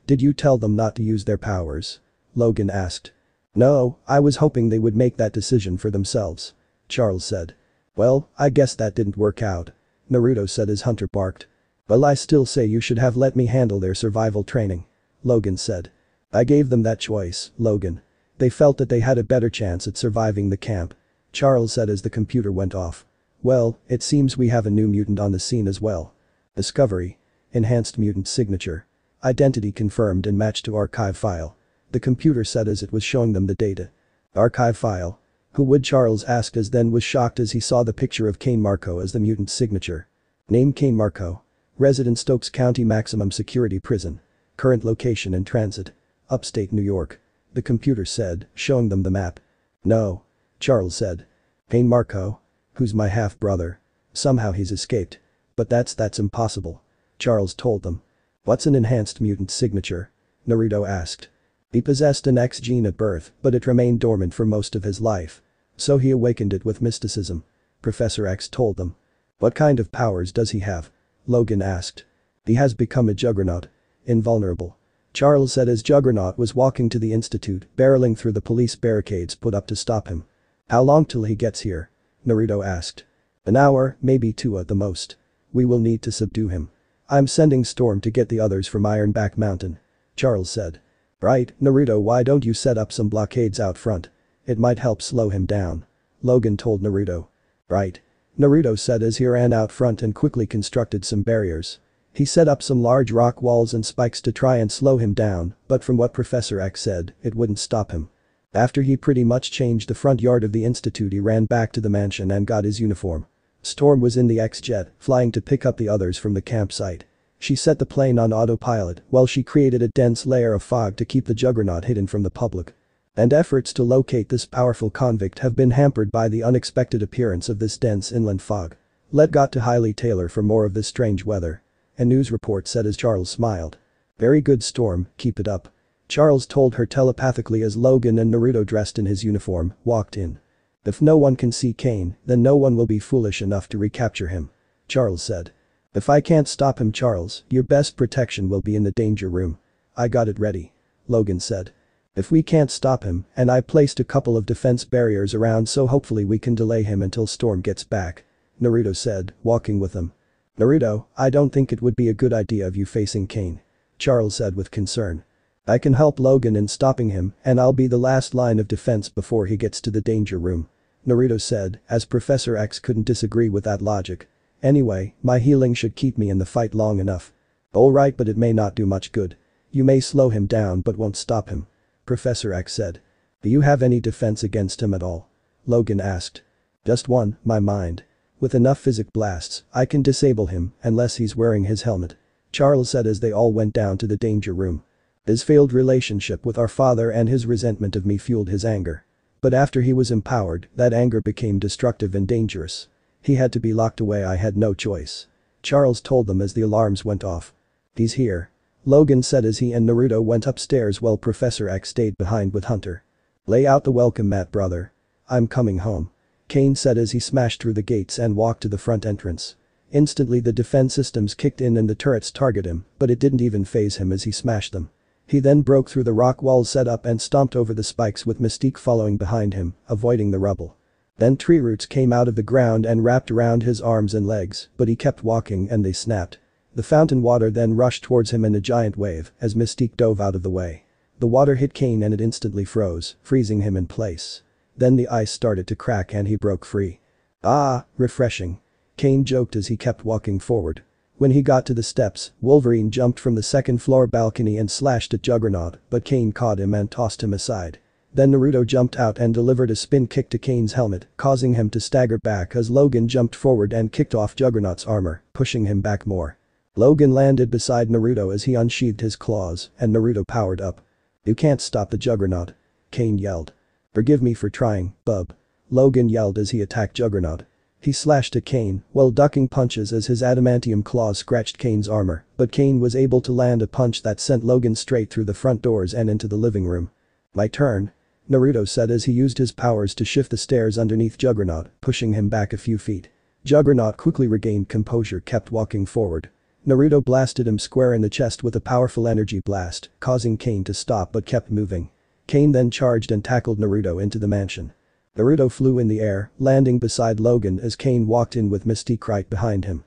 Did you tell them not to use their powers? Logan asked. No, I was hoping they would make that decision for themselves. Charles said. Well, I guess that didn't work out. Naruto said as Hunter barked. Well, I still say you should have let me handle their survival training. Logan said. I gave them that choice, Logan. They felt that they had a better chance at surviving the camp. Charles said as the computer went off. Well, it seems we have a new mutant on the scene as well. Discovery. Enhanced mutant signature. Identity confirmed and matched to archive file. The computer said as it was showing them the data. Archive file. Who would? Charles asked as then was shocked as he saw the picture of Kane Marco as the mutant signature. Name Kane Marco. Resident Stokes County Maximum Security Prison. Current location in transit. Upstate New York. The computer said, showing them the map. No. Charles said. Kane Marco? Who's my half-brother? Somehow he's escaped. But that's impossible. Charles told them. What's an enhanced mutant signature? Naruto asked. He possessed an X gene at birth, but it remained dormant for most of his life. So he awakened it with mysticism. Professor X told them. What kind of powers does he have? Logan asked. He has become a juggernaut. Invulnerable. Charles said as Juggernaut was walking to the institute, barreling through the police barricades put up to stop him. How long till he gets here? Naruto asked. An hour, maybe 2 at the most. We will need to subdue him. I'm sending Storm to get the others from Ironback Mountain. Charles said. Right, Naruto, why don't you set up some blockades out front? It might help slow him down. Logan told Naruto. Right. Naruto said as he ran out front and quickly constructed some barriers. He set up some large rock walls and spikes to try and slow him down, but from what Professor X said, it wouldn't stop him. After he pretty much changed the front yard of the institute, he ran back to the mansion and got his uniform. Storm was in the X-jet, flying to pick up the others from the campsite. She set the plane on autopilot while she created a dense layer of fog to keep the Juggernaut hidden from the public. And efforts to locate this powerful convict have been hampered by the unexpected appearance of this dense inland fog. Let got to Hailey Taylor for more of this strange weather. A news report said as Charles smiled. Very good, Storm, keep it up. Charles told her telepathically as Logan and Naruto, dressed in his uniform, walked in. If no one can see Kane, then no one will be foolish enough to recapture him. Charles said. If I can't stop him, Charles, your best protection will be in the danger room. I got it ready. Logan said. If we can't stop him, and I placed a couple of defense barriers around so hopefully we can delay him until Storm gets back. Naruto said, walking with him. Naruto, I don't think it would be a good idea of you facing Kane. Charles said with concern. I can help Logan in stopping him, and I'll be the last line of defense before he gets to the danger room. Naruto said, as Professor X couldn't disagree with that logic. Anyway, my healing should keep me in the fight long enough. Alright, but it may not do much good. You may slow him down but won't stop him. Professor X said. Do you have any defense against him at all? Logan asked. Just one, my mind. With enough physic blasts, I can disable him unless he's wearing his helmet. Charles said as they all went down to the danger room. His failed relationship with our father and his resentment of me fueled his anger. But after he was empowered, that anger became destructive and dangerous. He had to be locked away, I had no choice. Charles told them as the alarms went off. He's here. Logan said as he and Naruto went upstairs while Professor X stayed behind with Hunter. Lay out the welcome mat, brother. I'm coming home. Kane said as he smashed through the gates and walked to the front entrance. Instantly the defense systems kicked in and the turrets targeted him, but it didn't even faze him as he smashed them. He then broke through the rock wall set up and stomped over the spikes with Mystique following behind him, avoiding the rubble. Then tree roots came out of the ground and wrapped around his arms and legs, but he kept walking and they snapped. The fountain water then rushed towards him in a giant wave as Mystique dove out of the way. The water hit Kane and it instantly froze, freezing him in place. Then the ice started to crack and he broke free. Ah, refreshing. Kane joked as he kept walking forward. When he got to the steps, Wolverine jumped from the second-floor balcony and slashed at Juggernaut, but Kane caught him and tossed him aside. Then Naruto jumped out and delivered a spin kick to Kane's helmet, causing him to stagger back as Logan jumped forward and kicked off Juggernaut's armor, pushing him back more. Logan landed beside Naruto as he unsheathed his claws, and Naruto powered up. "You can't stop the Juggernaut," Kane yelled. "Forgive me for trying, bub," Logan yelled as he attacked Juggernaut. He slashed at Kane while ducking punches as his adamantium claws scratched Kane's armor, but Kane was able to land a punch that sent Logan straight through the front doors and into the living room. "My turn," Naruto said as he used his powers to shift the stairs underneath Juggernaut, pushing him back a few feet. Juggernaut quickly regained composure, kept walking forward. Naruto blasted him square in the chest with a powerful energy blast, causing Kane to stop but kept moving. Kane then charged and tackled Naruto into the mansion. Naruto flew in the air, landing beside Logan as Kane walked in with Mystique right behind him.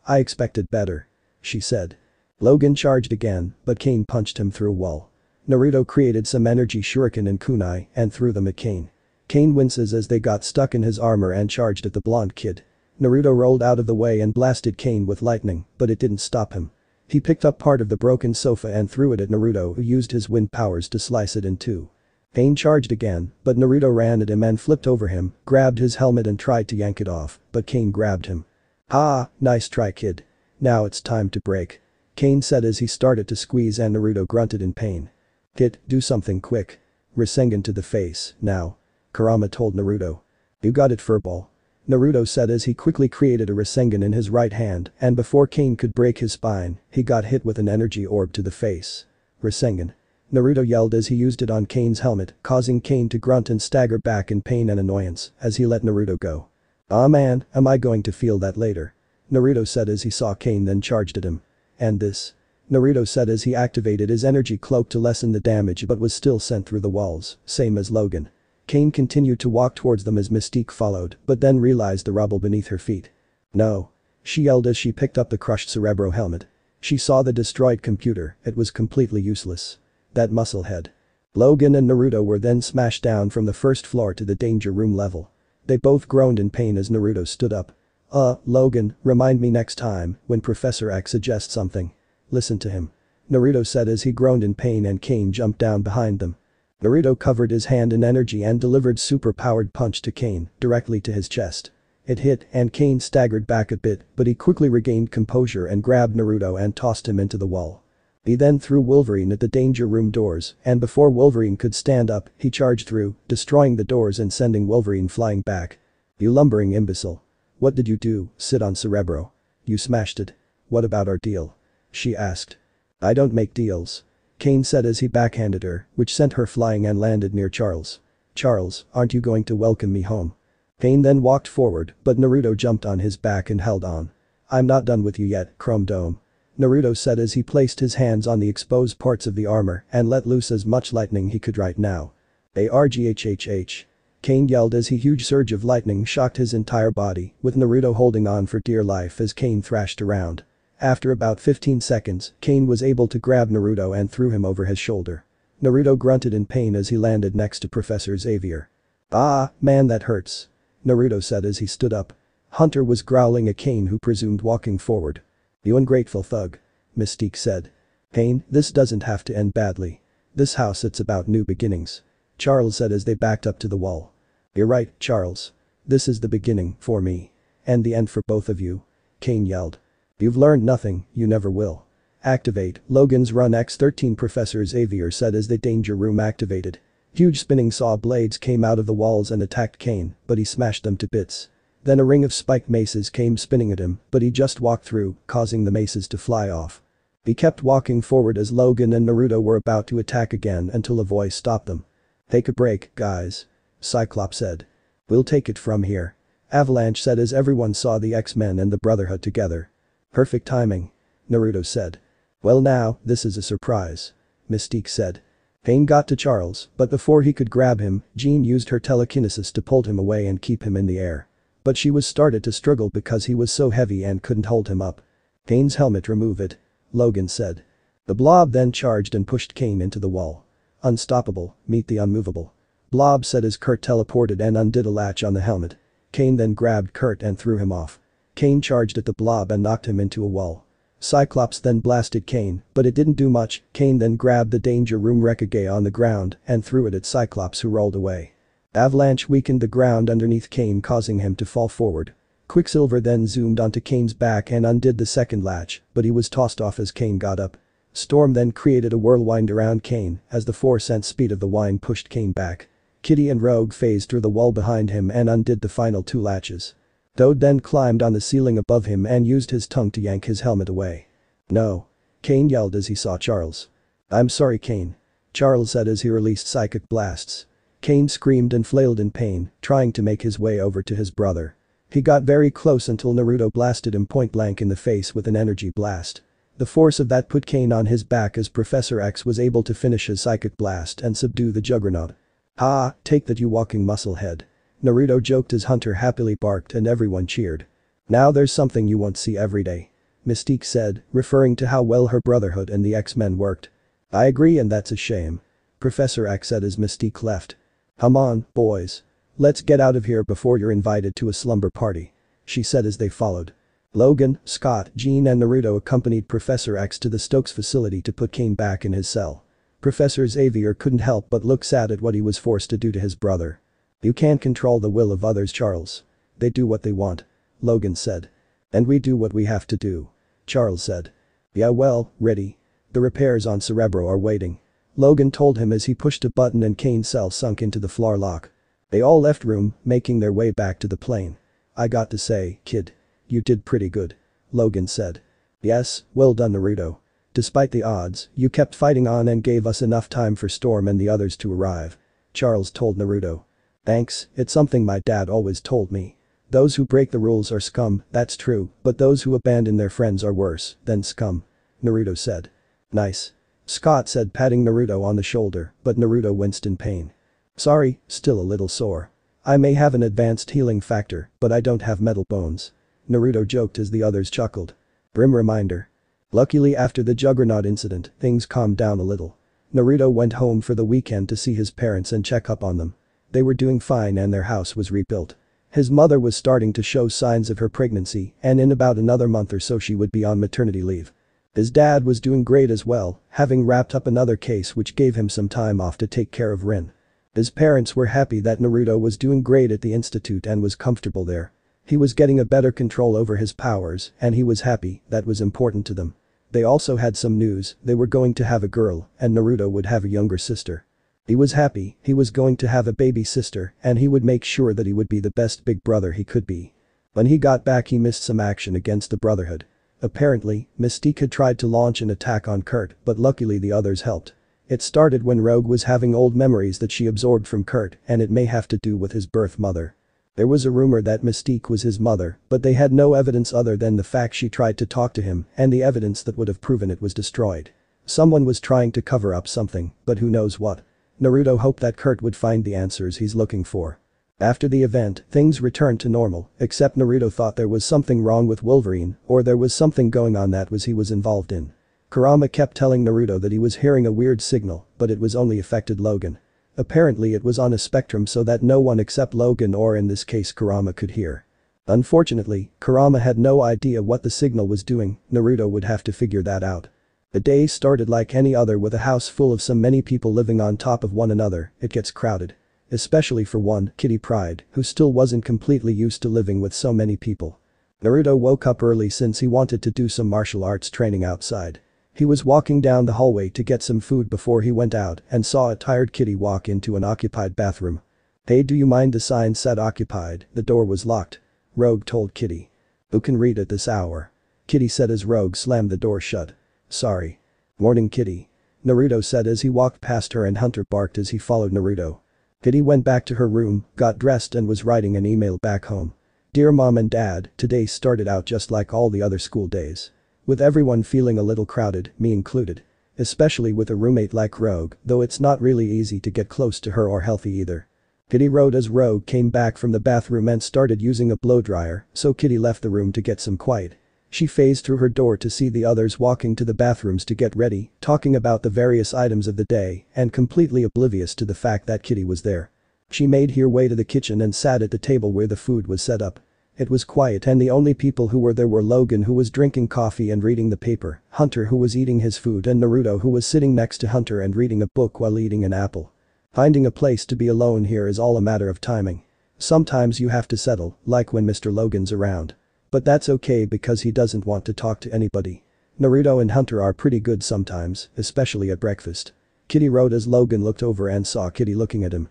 I expected better," she said. Logan charged again, but Kane punched him through a wall. Naruto created some energy shuriken and kunai and threw them at Kane. Kane winces as they got stuck in his armor and charged at the blonde kid. Naruto rolled out of the way and blasted Kane with lightning, but it didn't stop him. He picked up part of the broken sofa and threw it at Naruto, who used his wind powers to slice it in two. Kane charged again, but Naruto ran at him and flipped over him, grabbed his helmet and tried to yank it off, but Kane grabbed him. "Ah, nice try kid. Now it's time to break," Kane said as he started to squeeze and Naruto grunted in pain. "Kid, do something quick. Rasengan to the face, now," Kurama told Naruto. "You got it furball," Naruto said as he quickly created a Rasengan in his right hand and before Kane could break his spine, he got hit with an energy orb to the face. "Rasengan," Naruto yelled as he used it on Kane's helmet, causing Kane to grunt and stagger back in pain and annoyance as he let Naruto go. "Aw man, am I going to feel that later," Naruto said as he saw Kane then charged at him. "And this," Naruto said as he activated his energy cloak to lessen the damage but was still sent through the walls, same as Logan. Kane continued to walk towards them as Mystique followed, but then realized the rubble beneath her feet. "No," she yelled as she picked up the crushed Cerebro helmet. She saw the destroyed computer, it was completely useless. That musclehead. Logan and Naruto were then smashed down from the first floor to the danger room level. They both groaned in pain as Naruto stood up. Logan, remind me next time when Professor X suggests something. Listen to him," Naruto said as he groaned in pain and Kane jumped down behind them. Naruto covered his hand in energy and delivered super-powered punch to Kane, directly to his chest. It hit and Kane staggered back a bit, but he quickly regained composure and grabbed Naruto and tossed him into the wall. He then threw Wolverine at the danger room doors, and before Wolverine could stand up, he charged through, destroying the doors and sending Wolverine flying back. "You lumbering imbecile. What did you do, sit on Cerebro? You smashed it. What about our deal?" she asked. "I don't make deals," Kane said as he backhanded her, which sent her flying and landed near Charles. "Charles, aren't you going to welcome me home?" Kane then walked forward, but Naruto jumped on his back and held on. "I'm not done with you yet, Chrome Dome," Naruto said as he placed his hands on the exposed parts of the armor and let loose as much lightning he could right now. "Arghhhh," Kane yelled as a huge surge of lightning shocked his entire body, with Naruto holding on for dear life as Kane thrashed around. After about 15 seconds, Kane was able to grab Naruto and threw him over his shoulder. Naruto grunted in pain as he landed next to Professor Xavier. "Ah, man that hurts," Naruto said as he stood up. Hunter was growling at Kane who presumed walking forward. "You ungrateful thug," Mystique said. "Kane, this doesn't have to end badly. This house it's about new beginnings," Charles said as they backed up to the wall. "You're right, Charles. This is the beginning for me. And the end for both of you," Kane yelled. "You've learned nothing, you never will. Activate Logan's Run X-13," Professor Xavier said as the danger room activated. Huge spinning saw blades came out of the walls and attacked Kane, but he smashed them to bits. Then a ring of spiked maces came spinning at him, but he just walked through, causing the maces to fly off. He kept walking forward as Logan and Naruto were about to attack again until a voice stopped them. "Take a break, guys," Cyclops said. "We'll take it from here," Avalanche said as everyone saw the X-Men and the Brotherhood together. "Perfect timing," Naruto said. "Well now, this is a surprise," Mystique said. Pain got to Charles, but before he could grab him, Jean used her telekinesis to pull him away and keep him in the air. But she was started to struggle because he was so heavy and couldn't hold him up. Kane's helmet, remove it. Logan said. The blob then charged and pushed Kane into the wall. Unstoppable, meet the unmovable. Blob said as Kurt teleported and undid a latch on the helmet. Kane then grabbed Kurt and threw him off. Kane charged at the blob and knocked him into a wall. Cyclops then blasted Kane, but it didn't do much. Kane then grabbed the danger room Rekage on the ground and threw it at Cyclops, who rolled away. Avalanche weakened the ground underneath Kane, causing him to fall forward. Quicksilver then zoomed onto Kane's back and undid the second latch, but he was tossed off as Kane got up. Storm then created a whirlwind around Kane as the 4-cent speed of the wind pushed Kane back. Kitty and Rogue phased through the wall behind him and undid the final 2 latches. Toad then climbed on the ceiling above him and used his tongue to yank his helmet away. No. Kane yelled as he saw Charles. I'm sorry, Kane. Charles said as he released psychic blasts. Kane screamed and flailed in pain, trying to make his way over to his brother. He got very close until Naruto blasted him point blank in the face with an energy blast. The force of that put Kane on his back as Professor X was able to finish his psychic blast and subdue the Juggernaut. "Ah, take that, you walking musclehead." Naruto joked as Hunter happily barked and everyone cheered. "Now there's something you won't see every day," Mystique said, referring to how well her brotherhood and the X-Men worked. "I agree, and that's a shame," Professor X said as Mystique left. "Come on, boys. Let's get out of here before you're invited to a slumber party," she said as they followed. Logan, Scott, Jean and Naruto accompanied Professor X to the Stokes facility to put Kane back in his cell. Professor Xavier couldn't help but look sad at what he was forced to do to his brother. "You can't control the will of others, Charles. They do what they want," Logan said. "And we do what we have to do," Charles said. "Yeah, well, ready. The repairs on Cerebro are waiting," Logan told him as he pushed a button and Kane's cell sunk into the floor lock. They all left room, making their way back to the plane. "I got to say, kid. You did pretty good," Logan said. "Yes, well done, Naruto. Despite the odds, you kept fighting on and gave us enough time for Storm and the others to arrive," Charles told Naruto. "Thanks, it's something my dad always told me. Those who break the rules are scum, that's true, but those who abandon their friends are worse than scum," Naruto said. "Nice," Scott said, patting Naruto on the shoulder, but Naruto winced in pain. "Sorry, still a little sore. I may have an advanced healing factor, but I don't have metal bones," Naruto joked as the others chuckled. Grim reminder. Luckily, after the Juggernaut incident, things calmed down a little. Naruto went home for the weekend to see his parents and check up on them. They were doing fine and their house was rebuilt. His mother was starting to show signs of her pregnancy, and in about another month or so she would be on maternity leave. His dad was doing great as well, having wrapped up another case which gave him some time off to take care of Rin. His parents were happy that Naruto was doing great at the institute and was comfortable there. He was getting a better control over his powers, and he was happy. That was important to them. They also had some news. They were going to have a girl, and Naruto would have a younger sister. He was happy. He was going to have a baby sister, and he would make sure that he would be the best big brother he could be. When he got back, he missed some action against the Brotherhood. Apparently, Mystique had tried to launch an attack on Kurt, but luckily the others helped. It started when Rogue was having old memories that she absorbed from Kurt, and it may have to do with his birth mother. There was a rumor that Mystique was his mother, but they had no evidence other than the fact she tried to talk to him, and the evidence that would have proven it was destroyed. Someone was trying to cover up something, but who knows what. Naruto hoped that Kurt would find the answers he's looking for. After the event, things returned to normal, except Naruto thought there was something wrong with Wolverine, or there was something going on that he was involved in. Kurama kept telling Naruto that he was hearing a weird signal, but it was only affected Logan. Apparently it was on a spectrum so that no one except Logan, or in this case Kurama, could hear. Unfortunately, Kurama had no idea what the signal was doing. Naruto would have to figure that out. The day started like any other, with a house full of so many people living on top of one another. It gets crowded. Especially for one, Kitty Pryde, who still wasn't completely used to living with so many people. Naruto woke up early since he wanted to do some martial arts training outside. He was walking down the hallway to get some food before he went out and saw a tired Kitty walk into an occupied bathroom. "Hey, do you mind? The sign said occupied, the door was locked," Rogue told Kitty. "Who can read at this hour?" Kitty said as Rogue slammed the door shut. "Sorry." "Morning, Kitty," Naruto said as he walked past her, and Hunter barked as he followed Naruto. Kitty went back to her room, got dressed and was writing an email back home. "Dear Mom and Dad, today started out just like all the other school days. With everyone feeling a little crowded, me included. Especially with a roommate like Rogue, though it's not really easy to get close to her or healthy either. Kitty wrote as Rogue came back from the bathroom and started using a blow dryer, so Kitty left the room to get some quiet. She phased through her door to see the others walking to the bathrooms to get ready, talking about the various items of the day and completely oblivious to the fact that Kitty was there. She made her way to the kitchen and sat at the table where the food was set up. It was quiet and the only people who were there were Logan, who was drinking coffee and reading the paper, Hunter, who was eating his food, and Naruto, who was sitting next to Hunter and reading a book while eating an apple. Finding a place to be alone here is all a matter of timing. Sometimes you have to settle, like when Mr. Logan's around. But that's okay because he doesn't want to talk to anybody. Naruto and Hunter are pretty good sometimes, especially at breakfast. Kitty wrote as Logan looked over and saw Kitty looking at him.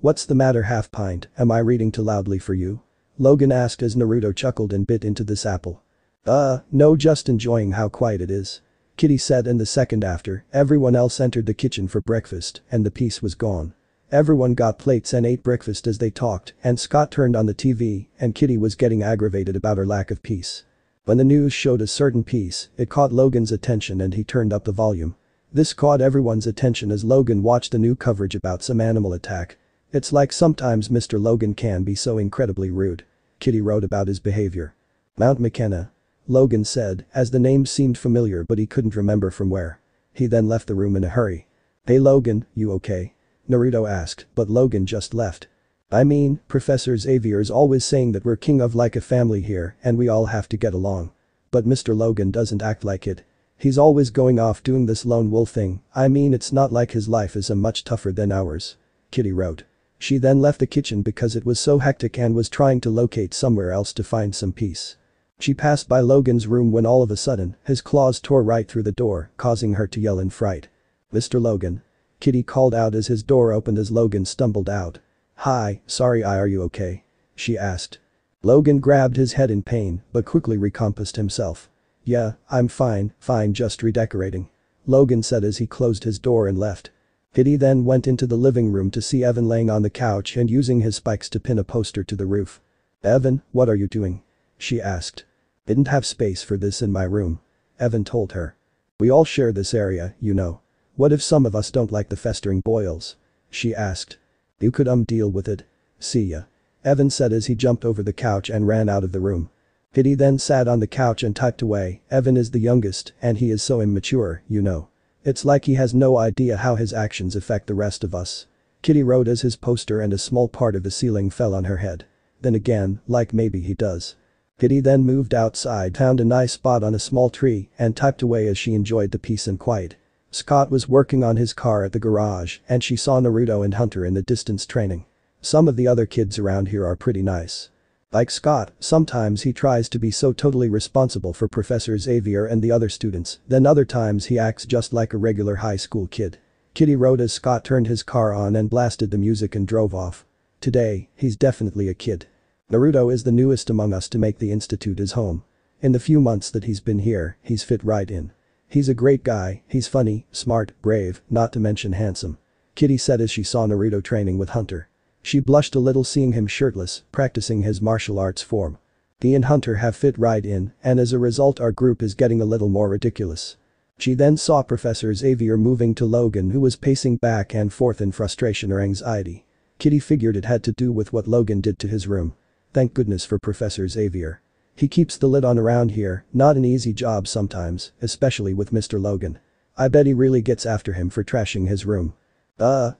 What's the matter, half pint, am I reading too loudly for you? Logan asked as Naruto chuckled and bit into this apple. No, just enjoying how quiet it is. Kitty said, and the second after, everyone else entered the kitchen for breakfast and the peace was gone. Everyone got plates and ate breakfast as they talked, and Scott turned on the TV and Kitty was getting aggravated about her lack of peace. When the news showed a certain piece, it caught Logan's attention and he turned up the volume. This caught everyone's attention as Logan watched the new coverage about some animal attack. It's like sometimes Mr. Logan can be so incredibly rude. Kitty wrote about his behavior. Mount McKenna. Logan said, as the name seemed familiar but he couldn't remember from where. He then left the room in a hurry. Hey Logan, you okay? Naruto asked, but Logan just left. I mean, Professor Xavier's always saying that we're king of like a family here and we all have to get along. But Mr. Logan doesn't act like it. He's always going off doing this lone wolf thing. I mean, it's not like his life is much tougher than ours. Kitty wrote. She then left the kitchen because it was so hectic and was trying to locate somewhere else to find some peace. She passed by Logan's room when all of a sudden, his claws tore right through the door, causing her to yell in fright. Mr. Logan. Kitty called out as his door opened as Logan stumbled out. Hi, sorry, are you okay? She asked. Logan grabbed his head in pain, but quickly recomposed himself. Yeah, I'm fine, just redecorating. Logan said as he closed his door and left. Kitty then went into the living room to see Evan laying on the couch and using his spikes to pin a poster to the roof. Evan, what are you doing? She asked. Didn't have space for this in my room. Evan told her. We all share this area, you know. What if some of us don't like the festering boils? She asked. You could deal with it. See ya. Evan said as he jumped over the couch and ran out of the room. Kitty then sat on the couch and typed away. Evan is the youngest and he is so immature, you know. It's like he has no idea how his actions affect the rest of us. Kitty wrote as his poster and a small part of the ceiling fell on her head. Then again, like maybe he does. Kitty then moved outside, found a nice spot on a small tree and typed away as she enjoyed the peace and quiet. Scott was working on his car at the garage and she saw Naruto and Hunter in the distance training. Some of the other kids around here are pretty nice. Like Scott, sometimes he tries to be so totally responsible for Professor Xavier and the other students, then other times he acts just like a regular high school kid. Kitty wrote as Scott turned his car on and blasted the music and drove off. Today, he's definitely a kid. Naruto is the newest among us to make the institute his home. In the few months that he's been here, he's fit right in. He's a great guy, he's funny, smart, brave, not to mention handsome. Kitty said as she saw Naruto training with Hunter. She blushed a little seeing him shirtless, practicing his martial arts form. He and Hunter have fit right in, and as a result our group is getting a little more ridiculous. She then saw Professor Xavier moving to Logan, who was pacing back and forth in frustration or anxiety. Kitty figured it had to do with what Logan did to his room. Thank goodness for Professor Xavier. He keeps the lid on around here, not an easy job sometimes, especially with Mr. Logan. I bet he really gets after him for trashing his room.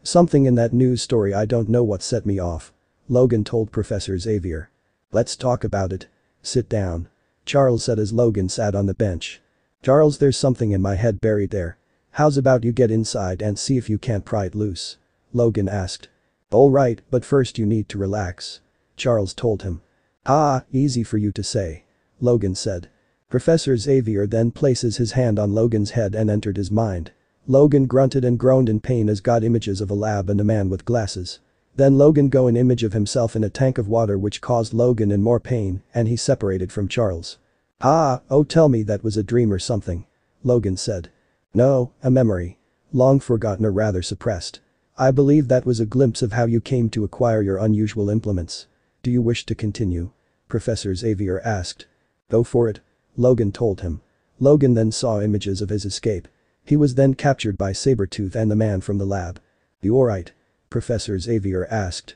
Something in that news story, I don't know what set me off. Logan told Professor Xavier. Let's talk about it. Sit down. Charles said as Logan sat on the bench. Charles, there's something in my head buried there. How's about you get inside and see if you can't pry it loose? Logan asked. Alright, but first you need to relax. Charles told him. Easy for you to say. Logan said. Professor Xavier then places his hand on Logan's head and entered his mind. Logan grunted and groaned in pain as got images of a lab and a man with glasses. Then Logan got an image of himself in a tank of water which caused Logan in more pain and he separated from Charles. Oh, tell me that was a dream or something. Logan said. No, a memory. Long forgotten or rather suppressed. I believe that was a glimpse of how you came to acquire your unusual implements. Do you wish to continue? Professor Xavier asked. Go for it. Logan told him. Logan then saw images of his escape. He was then captured by Sabretooth and the man from the lab. You alright? Professor Xavier asked.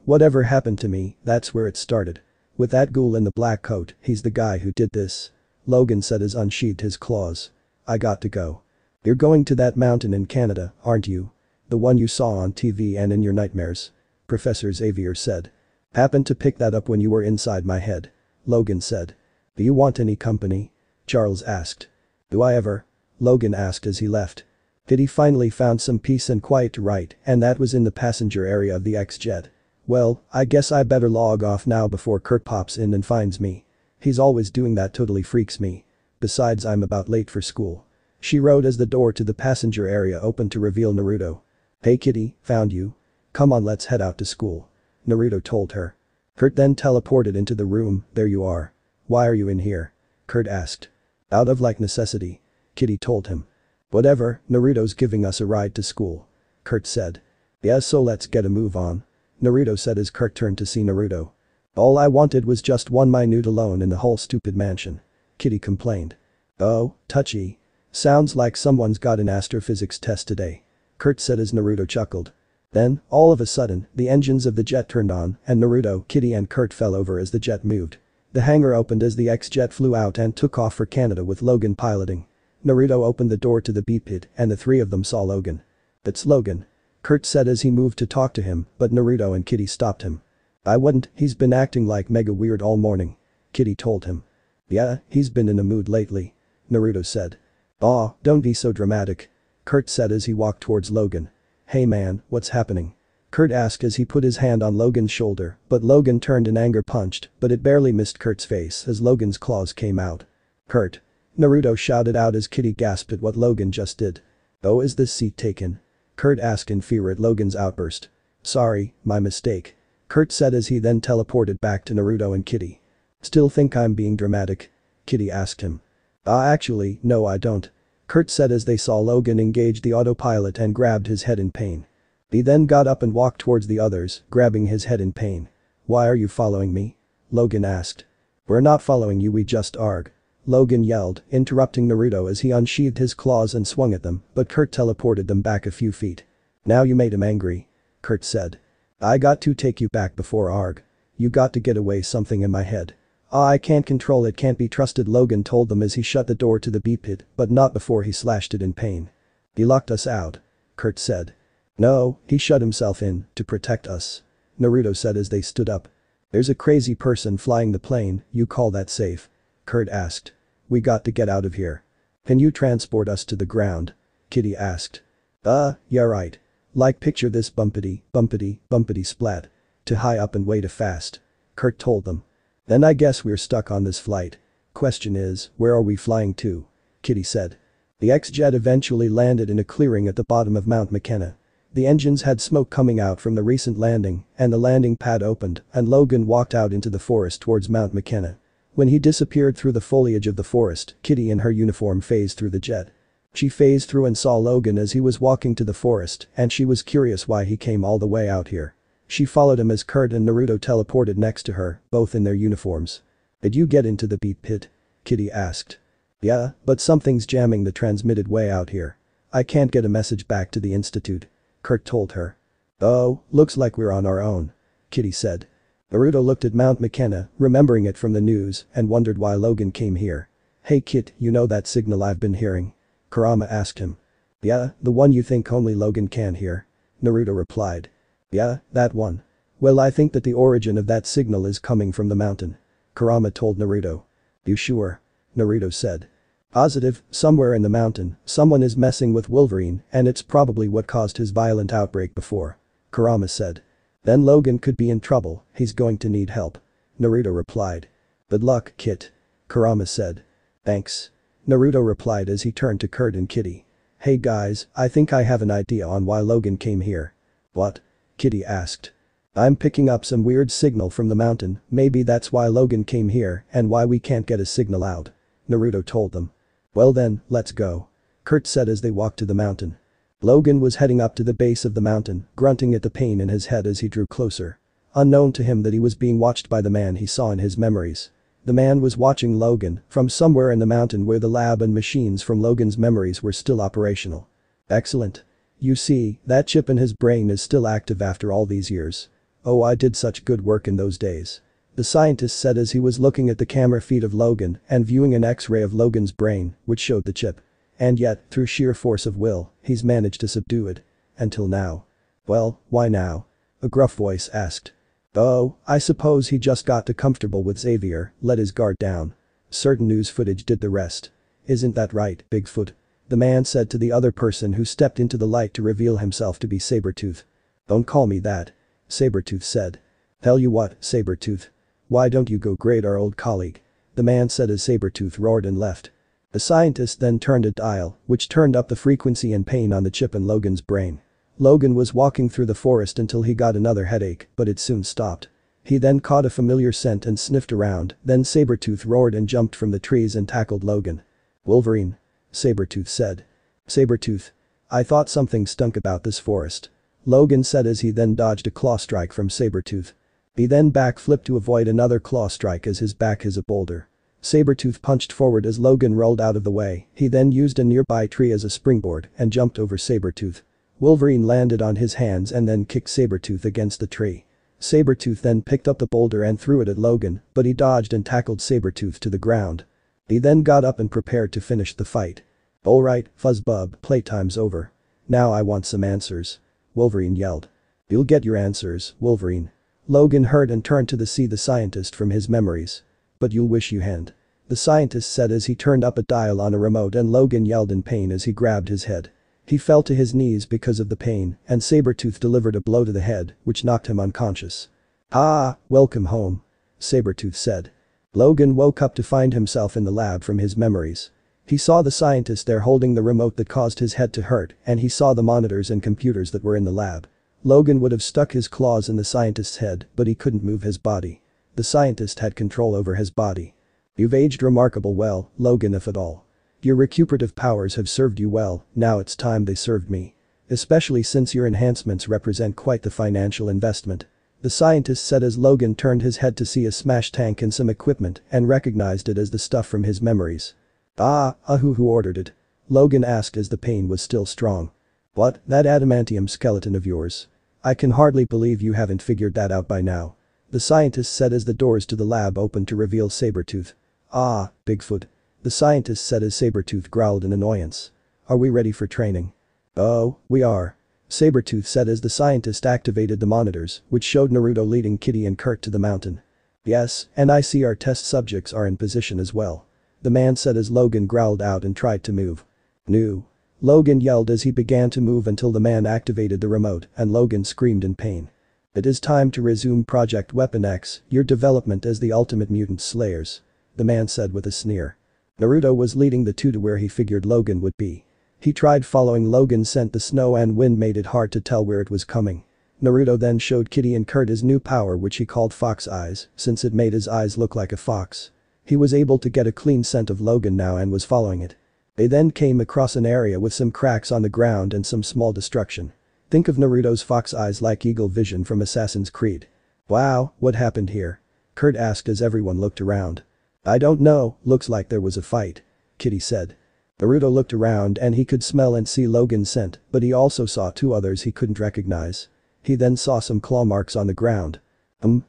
Whatever happened to me, that's where it started. With that ghoul in the black coat, he's the guy who did this. Logan said as unsheathed his claws. I got to go. You're going to that mountain in Canada, aren't you? The one you saw on TV and in your nightmares. Professor Xavier said. Happened to pick that up when you were inside my head. Logan said. Do you want any company? Charles asked. Do I ever? Logan asked as he left. Did he finally found some peace and quiet to write, and that was in the passenger area of the X-Jet. Well, I guess I better log off now before Kurt pops in and finds me. He's always doing that, totally freaks me. Besides, I'm about late for school. She wrote as the door to the passenger area opened to reveal Naruto. Hey kitty, found you. Come on, let's head out to school. Naruto told her. Kurt then teleported into the room. There you are. Why are you in here? Kurt asked. Out of necessity. Kitty told him. Whatever, Naruto's giving us a ride to school. Kurt said. Yeah, so let's get a move on. Naruto said as Kurt turned to see Naruto. All I wanted was just one minute alone in the whole stupid mansion. Kitty complained. Oh, touchy. Sounds like someone's got an astrophysics test today. Kurt said as Naruto chuckled. Then, all of a sudden, the engines of the jet turned on and Naruto, Kitty and Kurt fell over as the jet moved. The hangar opened as the X-Jet flew out and took off for Canada with Logan piloting. Naruto opened the door to the beep pit and the three of them saw Logan. That's Logan. Kurt said as he moved to talk to him, but Naruto and Kitty stopped him. I wouldn't, he's been acting like mega weird all morning. Kitty told him. Yeah, he's been in a mood lately. Naruto said. Aw, don't be so dramatic. Kurt said as he walked towards Logan. Hey man, what's happening? Kurt asked as he put his hand on Logan's shoulder, but Logan turned in anger punched, but it barely missed Kurt's face as Logan's claws came out. Kurt. Naruto shouted out as Kitty gasped at what Logan just did. Oh, is this seat taken? Kurt asked in fear at Logan's outburst. Sorry, my mistake. Kurt said as he then teleported back to Naruto and Kitty. Still think I'm being dramatic? Kitty asked him. Actually, no I don't. Kurt said as they saw Logan engage the autopilot and grabbed his head in pain. He then got up and walked towards the others, grabbing his head in pain. Why are you following me? Logan asked. We're not following you, we just arg. Logan yelled, interrupting Naruto as he unsheathed his claws and swung at them, but Kurt teleported them back a few feet. Now you made him angry. Kurt said. I got to take you back before arg. You got to get away, something in my head. I can't control it, can't be trusted, Logan told them as he shut the door to the beep pit, but not before he slashed it in pain. He locked us out. Kurt said. No, he shut himself in, to protect us. Naruto said as they stood up. There's a crazy person flying the plane, you call that safe? Kurt asked. We got to get out of here. Can you transport us to the ground? Kitty asked. Yeah right. Like picture this bumpity, bumpity, bumpity splat. To high up and way too fast. Kurt told them. Then I guess we're stuck on this flight. Question is, where are we flying to? Kitty said. The X-Jet eventually landed in a clearing at the bottom of Mount McKenna. The engines had smoke coming out from the recent landing, and the landing pad opened, and Logan walked out into the forest towards Mount McKenna. When he disappeared through the foliage of the forest, Kitty in her uniform phased through the jet. She phased through and saw Logan as he was walking to the forest, and she was curious why he came all the way out here. She followed him as Kurt and Naruto teleported next to her, both in their uniforms. Did you get into the beep pit? Kitty asked. Yeah, but something's jamming the transmitted way out here. I can't get a message back to the institute. Kurt told her. Oh, looks like we're on our own. Kitty said. Naruto looked at Mount McKenna, remembering it from the news, and wondered why Logan came here. Hey kid, you know that signal I've been hearing? Kurama asked him. Yeah, the one you think only Logan can hear. Naruto replied. Yeah, that one. Well, I think that the origin of that signal is coming from the mountain. Kurama told Naruto. You sure? Naruto said. Positive, somewhere in the mountain, someone is messing with Wolverine and it's probably what caused his violent outbreak before. Kurama said. Then Logan could be in trouble, he's going to need help. Naruto replied. Good luck, Kit. Kurama said. Thanks. Naruto replied as he turned to Kurt and Kitty. Hey guys, I think I have an idea on why Logan came here. What? Kitty asked. I'm picking up some weird signal from the mountain, maybe that's why Logan came here and why we can't get a signal out. Naruto told them. Well then, let's go. Kurt said as they walked to the mountain. Logan was heading up to the base of the mountain, grunting at the pain in his head as he drew closer. Unknown to him that he was being watched by the man he saw in his memories. The man was watching Logan from somewhere in the mountain where the lab and machines from Logan's memories were still operational. Excellent. You see, that chip in his brain is still active after all these years. Oh, I did such good work in those days. The scientist said as he was looking at the camera feed of Logan and viewing an X-ray of Logan's brain, which showed the chip. And yet, through sheer force of will, he's managed to subdue it. Until now. Well, why now? A gruff voice asked. Oh, I suppose he just got too comfortable with Xavier, let his guard down. Certain news footage did the rest. Isn't that right, Bigfoot? The man said to the other person who stepped into the light to reveal himself to be Sabretooth. Don't call me that. Sabretooth said. Tell you what, Sabretooth. Why don't you go greet our old colleague? The man said as Sabretooth roared and left. The scientist then turned a dial, which turned up the frequency and pain on the chip in Logan's brain. Logan was walking through the forest until he got another headache, but it soon stopped. He then caught a familiar scent and sniffed around, then Sabretooth roared and jumped from the trees and tackled Logan. Wolverine. Sabretooth said. Sabretooth. I thought something stunk about this forest. Logan said as he then dodged a claw strike from Sabretooth. He then backflipped to avoid another claw strike as his back is a boulder. Sabretooth punched forward as Logan rolled out of the way, he then used a nearby tree as a springboard and jumped over Sabretooth. Wolverine landed on his hands and then kicked Sabretooth against the tree. Sabretooth then picked up the boulder and threw it at Logan, but he dodged and tackled Sabretooth to the ground. He then got up and prepared to finish the fight. Alright, Fuzzbub, playtime's over. Now I want some answers. Wolverine yelled. You'll get your answers, Wolverine. Logan heard and turned to see the scientist from his memories. But you'll wish you hadn't. The scientist said as he turned up a dial on a remote and Logan yelled in pain as he grabbed his head. He fell to his knees because of the pain, and Sabretooth delivered a blow to the head, which knocked him unconscious. Ah, welcome home. Sabretooth said. Logan woke up to find himself in the lab from his memories. He saw the scientist there holding the remote that caused his head to hurt, and he saw the monitors and computers that were in the lab. Logan would have stuck his claws in the scientist's head, but he couldn't move his body. The scientist had control over his body. You've aged remarkable well, Logan, if at all. Your recuperative powers have served you well, now it's time they served me. Especially since your enhancements represent quite the financial investment. The scientist said as Logan turned his head to see a smash tank and some equipment and recognized it as the stuff from his memories. Who ordered it? Logan asked as the pain was still strong. What, that adamantium skeleton of yours? I can hardly believe you haven't figured that out by now. The scientist said as the doors to the lab opened to reveal Sabretooth. Ah, Bigfoot. The scientist said as Sabretooth growled in annoyance. Are we ready for training? Oh, we are. Sabretooth said as the scientist activated the monitors, which showed Naruto leading Kitty and Kurt to the mountain. Yes, and I see our test subjects are in position as well. The man said as Logan growled out and tried to move. No. Logan yelled as he began to move until the man activated the remote and Logan screamed in pain. It is time to resume Project Weapon X, your development as the ultimate mutant slayers. The man said with a sneer. Naruto was leading the two to where he figured Logan would be. He tried following Logan's scent. The snow and wind made it hard to tell where it was coming. Naruto then showed Kitty and Kurt his new power, which he called Fox Eyes, since it made his eyes look like a fox. He was able to get a clean scent of Logan now and was following it. They then came across an area with some cracks on the ground and some small destruction. Think of Naruto's fox eyes like eagle vision from Assassin's Creed. Wow, what happened here? Kurt asked as everyone looked around. I don't know, looks like there was a fight. Kitty said. Naruto looked around and he could smell and see Logan's scent, but he also saw two others he couldn't recognize. He then saw some claw marks on the ground.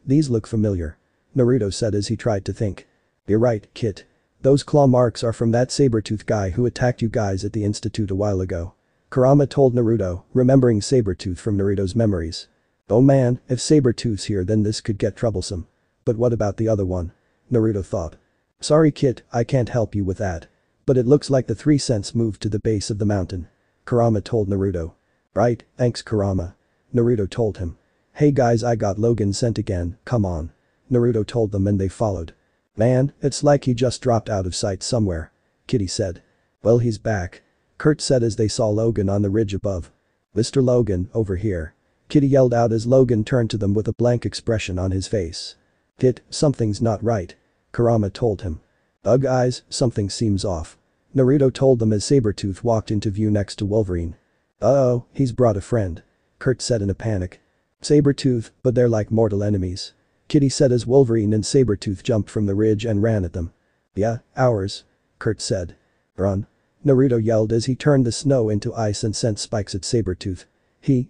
These look familiar. Naruto said as he tried to think. You're right, Kit. Those claw marks are from that Sabretooth guy who attacked you guys at the institute a while ago. Kurama told Naruto, remembering Sabretooth from Naruto's memories. Oh man, if Sabretooth's here then this could get troublesome. But what about the other one? Naruto thought. Sorry Kit, I can't help you with that. But it looks like the 3 cents moved to the base of the mountain. Kurama told Naruto. Right, thanks Kurama. Naruto told him. Hey guys, I got Logan's scent again, come on. Naruto told them and they followed. Man, it's like he just dropped out of sight somewhere. Kitty said. Well, he's back. Kurt said as they saw Logan on the ridge above. Mr. Logan, over here. Kitty yelled out as Logan turned to them with a blank expression on his face. Kit, something's not right. Kurama told him. Guys, something seems off. Naruto told them as Sabretooth walked into view next to Wolverine. Uh-oh, he's brought a friend. Kurt said in a panic. Sabretooth, but they're like mortal enemies. Kitty said as Wolverine and Sabretooth jumped from the ridge and ran at them. Yeah, ours. Kurt said. Run. Naruto yelled as he turned the snow into ice and sent spikes at Sabretooth.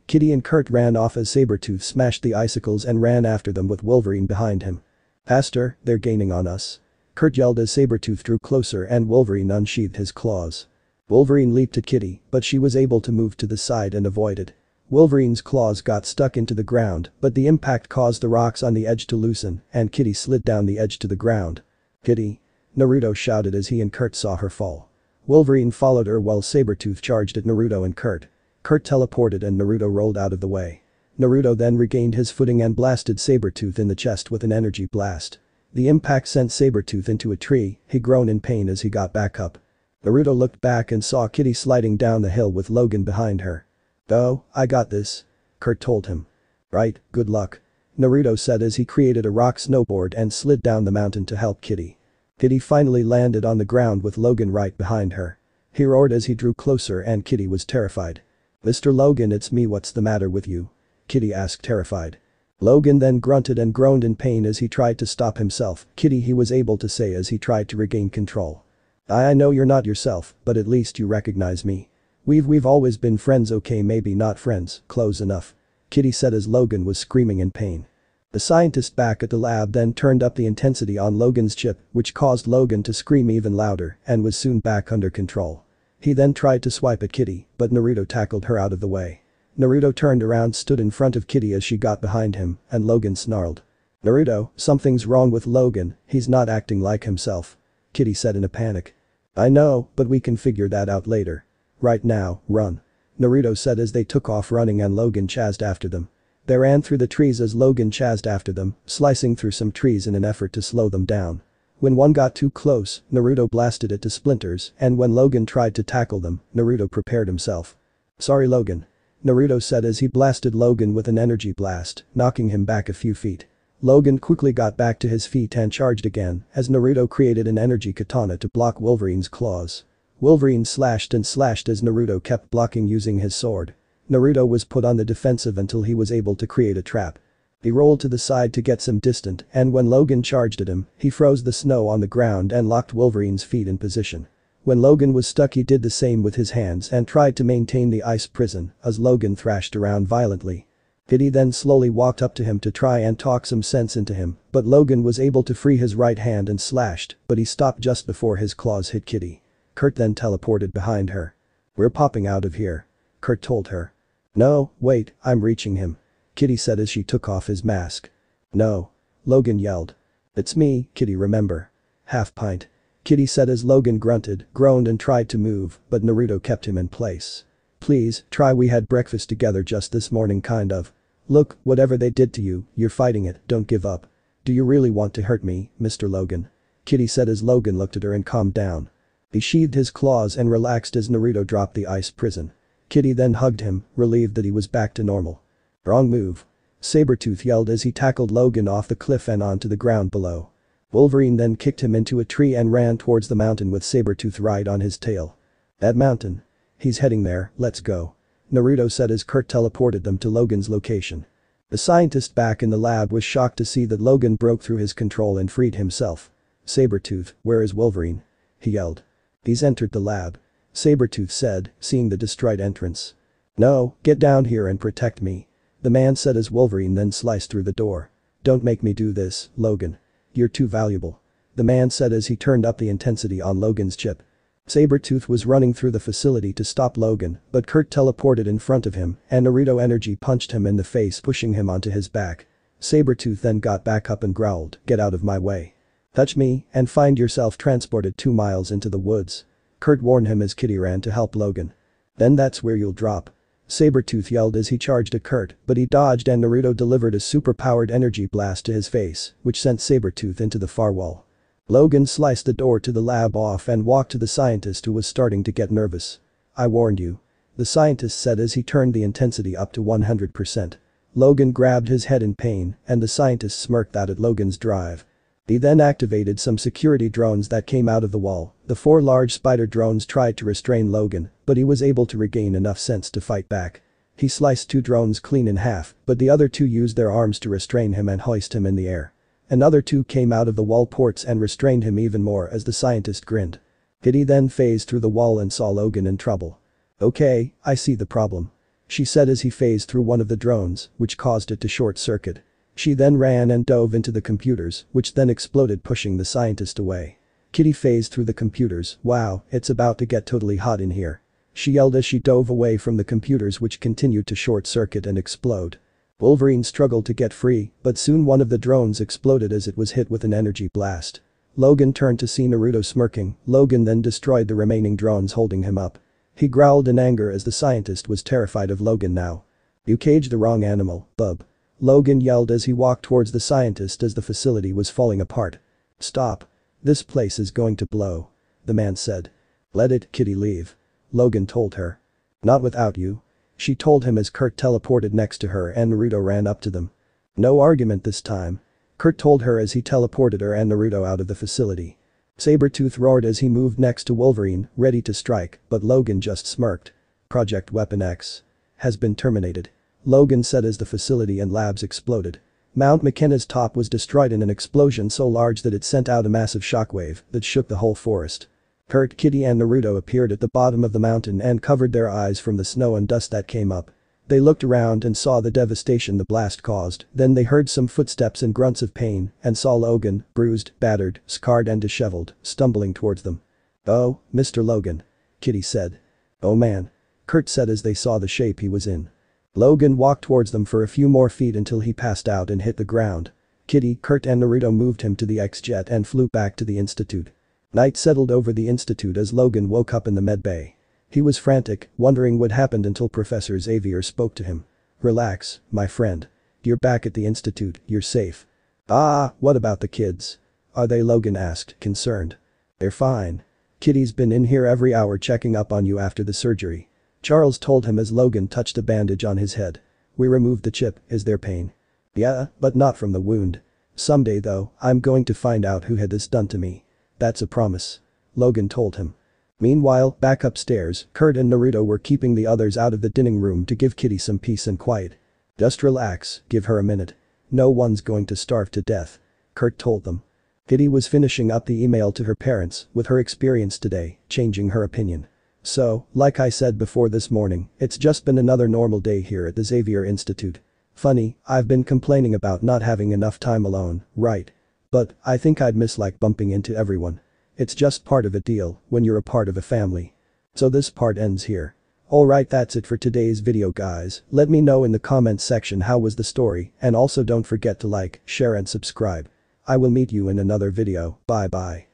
Kitty and Kurt ran off as Sabretooth smashed the icicles and ran after them with Wolverine behind him. Faster, they're gaining on us. Kurt yelled as Sabretooth drew closer and Wolverine unsheathed his claws. Wolverine leaped at Kitty, but she was able to move to the side and avoided. Wolverine's claws got stuck into the ground, but the impact caused the rocks on the edge to loosen, and Kitty slid down the edge to the ground. Kitty! Naruto shouted as he and Kurt saw her fall. Wolverine followed her while Sabretooth charged at Naruto and Kurt. Kurt teleported and Naruto rolled out of the way. Naruto then regained his footing and blasted Sabretooth in the chest with an energy blast. The impact sent Sabretooth into a tree, he groaned in pain as he got back up. Naruto looked back and saw Kitty sliding down the hill with Logan behind her. "Oh, I got this," Kurt told him. "Right, good luck," Naruto said as he created a rock snowboard and slid down the mountain to help Kitty. Kitty finally landed on the ground with Logan right behind her. He roared as he drew closer and Kitty was terrified. "Mr. Logan, it's me, what's the matter with you?" Kitty asked terrified. Logan then grunted and groaned in pain as he tried to stop himself. "Kitty," he was able to say as he tried to regain control. I know you're not yourself, but at least you recognize me. We've always been friends, okay, maybe not friends, close enough," Kitty said as Logan was screaming in pain. The scientist back at the lab then turned up the intensity on Logan's chip, which caused Logan to scream even louder and was soon back under control. He then tried to swipe at Kitty, but Naruto tackled her out of the way. Naruto turned around, stood in front of Kitty as she got behind him, and Logan snarled. "Naruto, something's wrong with Logan, he's not acting like himself," Kitty said in a panic. "I know, but we can figure that out later. Right now, run," Naruto said as they took off running and Logan chased after them. They ran through the trees as Logan chased after them, slicing through some trees in an effort to slow them down. When one got too close, Naruto blasted it to splinters, and when Logan tried to tackle them, Naruto prepared himself. "Sorry, Logan," Naruto said as he blasted Logan with an energy blast, knocking him back a few feet. Logan quickly got back to his feet and charged again as Naruto created an energy katana to block Wolverine's claws. Wolverine slashed and slashed as Naruto kept blocking using his sword. Naruto was put on the defensive until he was able to create a trap. He rolled to the side to get some distance, and when Logan charged at him, he froze the snow on the ground and locked Wolverine's feet in position. When Logan was stuck, he did the same with his hands and tried to maintain the ice prison as Logan thrashed around violently. Kitty then slowly walked up to him to try and talk some sense into him, but Logan was able to free his right hand and slashed, but he stopped just before his claws hit Kitty. Kurt then teleported behind her. "We're popping out of here," Kurt told her. "No, wait, I'm reaching him," Kitty said as she took off his mask. "No," Logan yelled. "It's me, Kitty, remember. Half pint," Kitty said as Logan grunted, groaned and tried to move, but Naruto kept him in place. "Please, try, we had breakfast together just this morning, kind of. Look, whatever they did to you, you're fighting it, don't give up. Do you really want to hurt me, Mr. Logan?" Kitty said as Logan looked at her and calmed down. He sheathed his claws and relaxed as Naruto dropped the ice prison. Kitty then hugged him, relieved that he was back to normal. "Wrong move," Sabretooth yelled as he tackled Logan off the cliff and onto the ground below. Wolverine then kicked him into a tree and ran towards the mountain with Sabretooth right on his tail. "That mountain. He's heading there, let's go," Naruto said as Kurt teleported them to Logan's location. The scientist back in the lab was shocked to see that Logan broke through his control and freed himself. "Sabretooth, where is Wolverine?" he yelled. "He's entered the lab," Sabretooth said, seeing the destroyed entrance. "No, get down here and protect me," the man said as Wolverine then sliced through the door. "Don't make me do this, Logan. You're too valuable," the man said as he turned up the intensity on Logan's chip. Sabretooth was running through the facility to stop Logan, but Kurt teleported in front of him and Naruto energy punched him in the face, pushing him onto his back. Sabretooth then got back up and growled, "Get out of my way. Touch me and find yourself transported 2 miles into the woods," Kurt warned him as Kitty ran to help Logan. "Then that's where you'll drop," Sabretooth yelled as he charged at Kurt, but he dodged and Naruto delivered a super-powered energy blast to his face, which sent Sabretooth into the far wall. Logan sliced the door to the lab off and walked to the scientist who was starting to get nervous. "I warned you," the scientist said as he turned the intensity up to 100%. Logan grabbed his head in pain and the scientist smirked at Logan's drive. He then activated some security drones that came out of the wall. The 4 large spider drones tried to restrain Logan, but he was able to regain enough sense to fight back. He sliced 2 drones clean in half, but the other 2 used their arms to restrain him and hoist him in the air. Another 2 came out of the wall ports and restrained him even more as the scientist grinned. Kitty then phased through the wall and saw Logan in trouble. "Okay, I see the problem," she said as he phased through one of the drones, which caused it to short circuit. She then ran and dove into the computers, which then exploded, pushing the scientist away. Kitty phased through the computers. "Wow, it's about to get totally hot in here," she yelled as she dove away from the computers, which continued to short circuit and explode. Wolverine struggled to get free, but soon one of the drones exploded as it was hit with an energy blast. Logan turned to see Naruto smirking. Logan then destroyed the remaining drones holding him up. He growled in anger as the scientist was terrified of Logan now. "You caged the wrong animal, bub," Logan yelled as he walked towards the scientist as the facility was falling apart. "Stop. This place is going to blow," the man said. "Let it, Kitty, leave," Logan told her. "Not without you," she told him as Kurt teleported next to her and Naruto ran up to them. "No argument this time," Kurt told her as he teleported her and Naruto out of the facility. Sabretooth roared as he moved next to Wolverine, ready to strike, but Logan just smirked. "Project Weapon X has been terminated," Logan said as the facility and labs exploded. Mount McKenna's top was destroyed in an explosion so large that it sent out a massive shockwave that shook the whole forest. Kurt, Kitty and Naruto appeared at the bottom of the mountain and covered their eyes from the snow and dust that came up. They looked around and saw the devastation the blast caused, then they heard some footsteps and grunts of pain and saw Logan, bruised, battered, scarred and disheveled, stumbling towards them. "Oh, Mr. Logan," Kitty said. "Oh man," Kurt said as they saw the shape he was in. Logan walked towards them for a few more feet until he passed out and hit the ground. Kitty, Kurt and Naruto moved him to the X-jet and flew back to the institute. Night settled over the institute as Logan woke up in the med bay. He was frantic, wondering what happened until Professor Xavier spoke to him. "Relax, my friend. You're back at the institute, you're safe." "Ah, what about the kids? Are they?" Logan asked, concerned. "They're fine. Kitty's been in here every hour checking up on you after the surgery," Charles told him as Logan touched a bandage on his head. "We removed the chip, is there pain?" "Yeah, but not from the wound. Someday though, I'm going to find out who had this done to me. That's a promise," Logan told him. Meanwhile, back upstairs, Kurt and Naruto were keeping the others out of the dining room to give Kitty some peace and quiet. "Just relax, give her a minute. No one's going to starve to death," Kurt told them. Kitty was finishing up the email to her parents with her experience today, changing her opinion. "So, like I said before this morning, it's just been another normal day here at the Xavier Institute. Funny, I've been complaining about not having enough time alone, right? But I think I'd miss like bumping into everyone. It's just part of a deal when you're a part of a family. So this part ends here. Alright, that's it for today's video guys. Let me know in the comments section how was the story and also don't forget to like, share and subscribe. I will meet you in another video. Bye bye.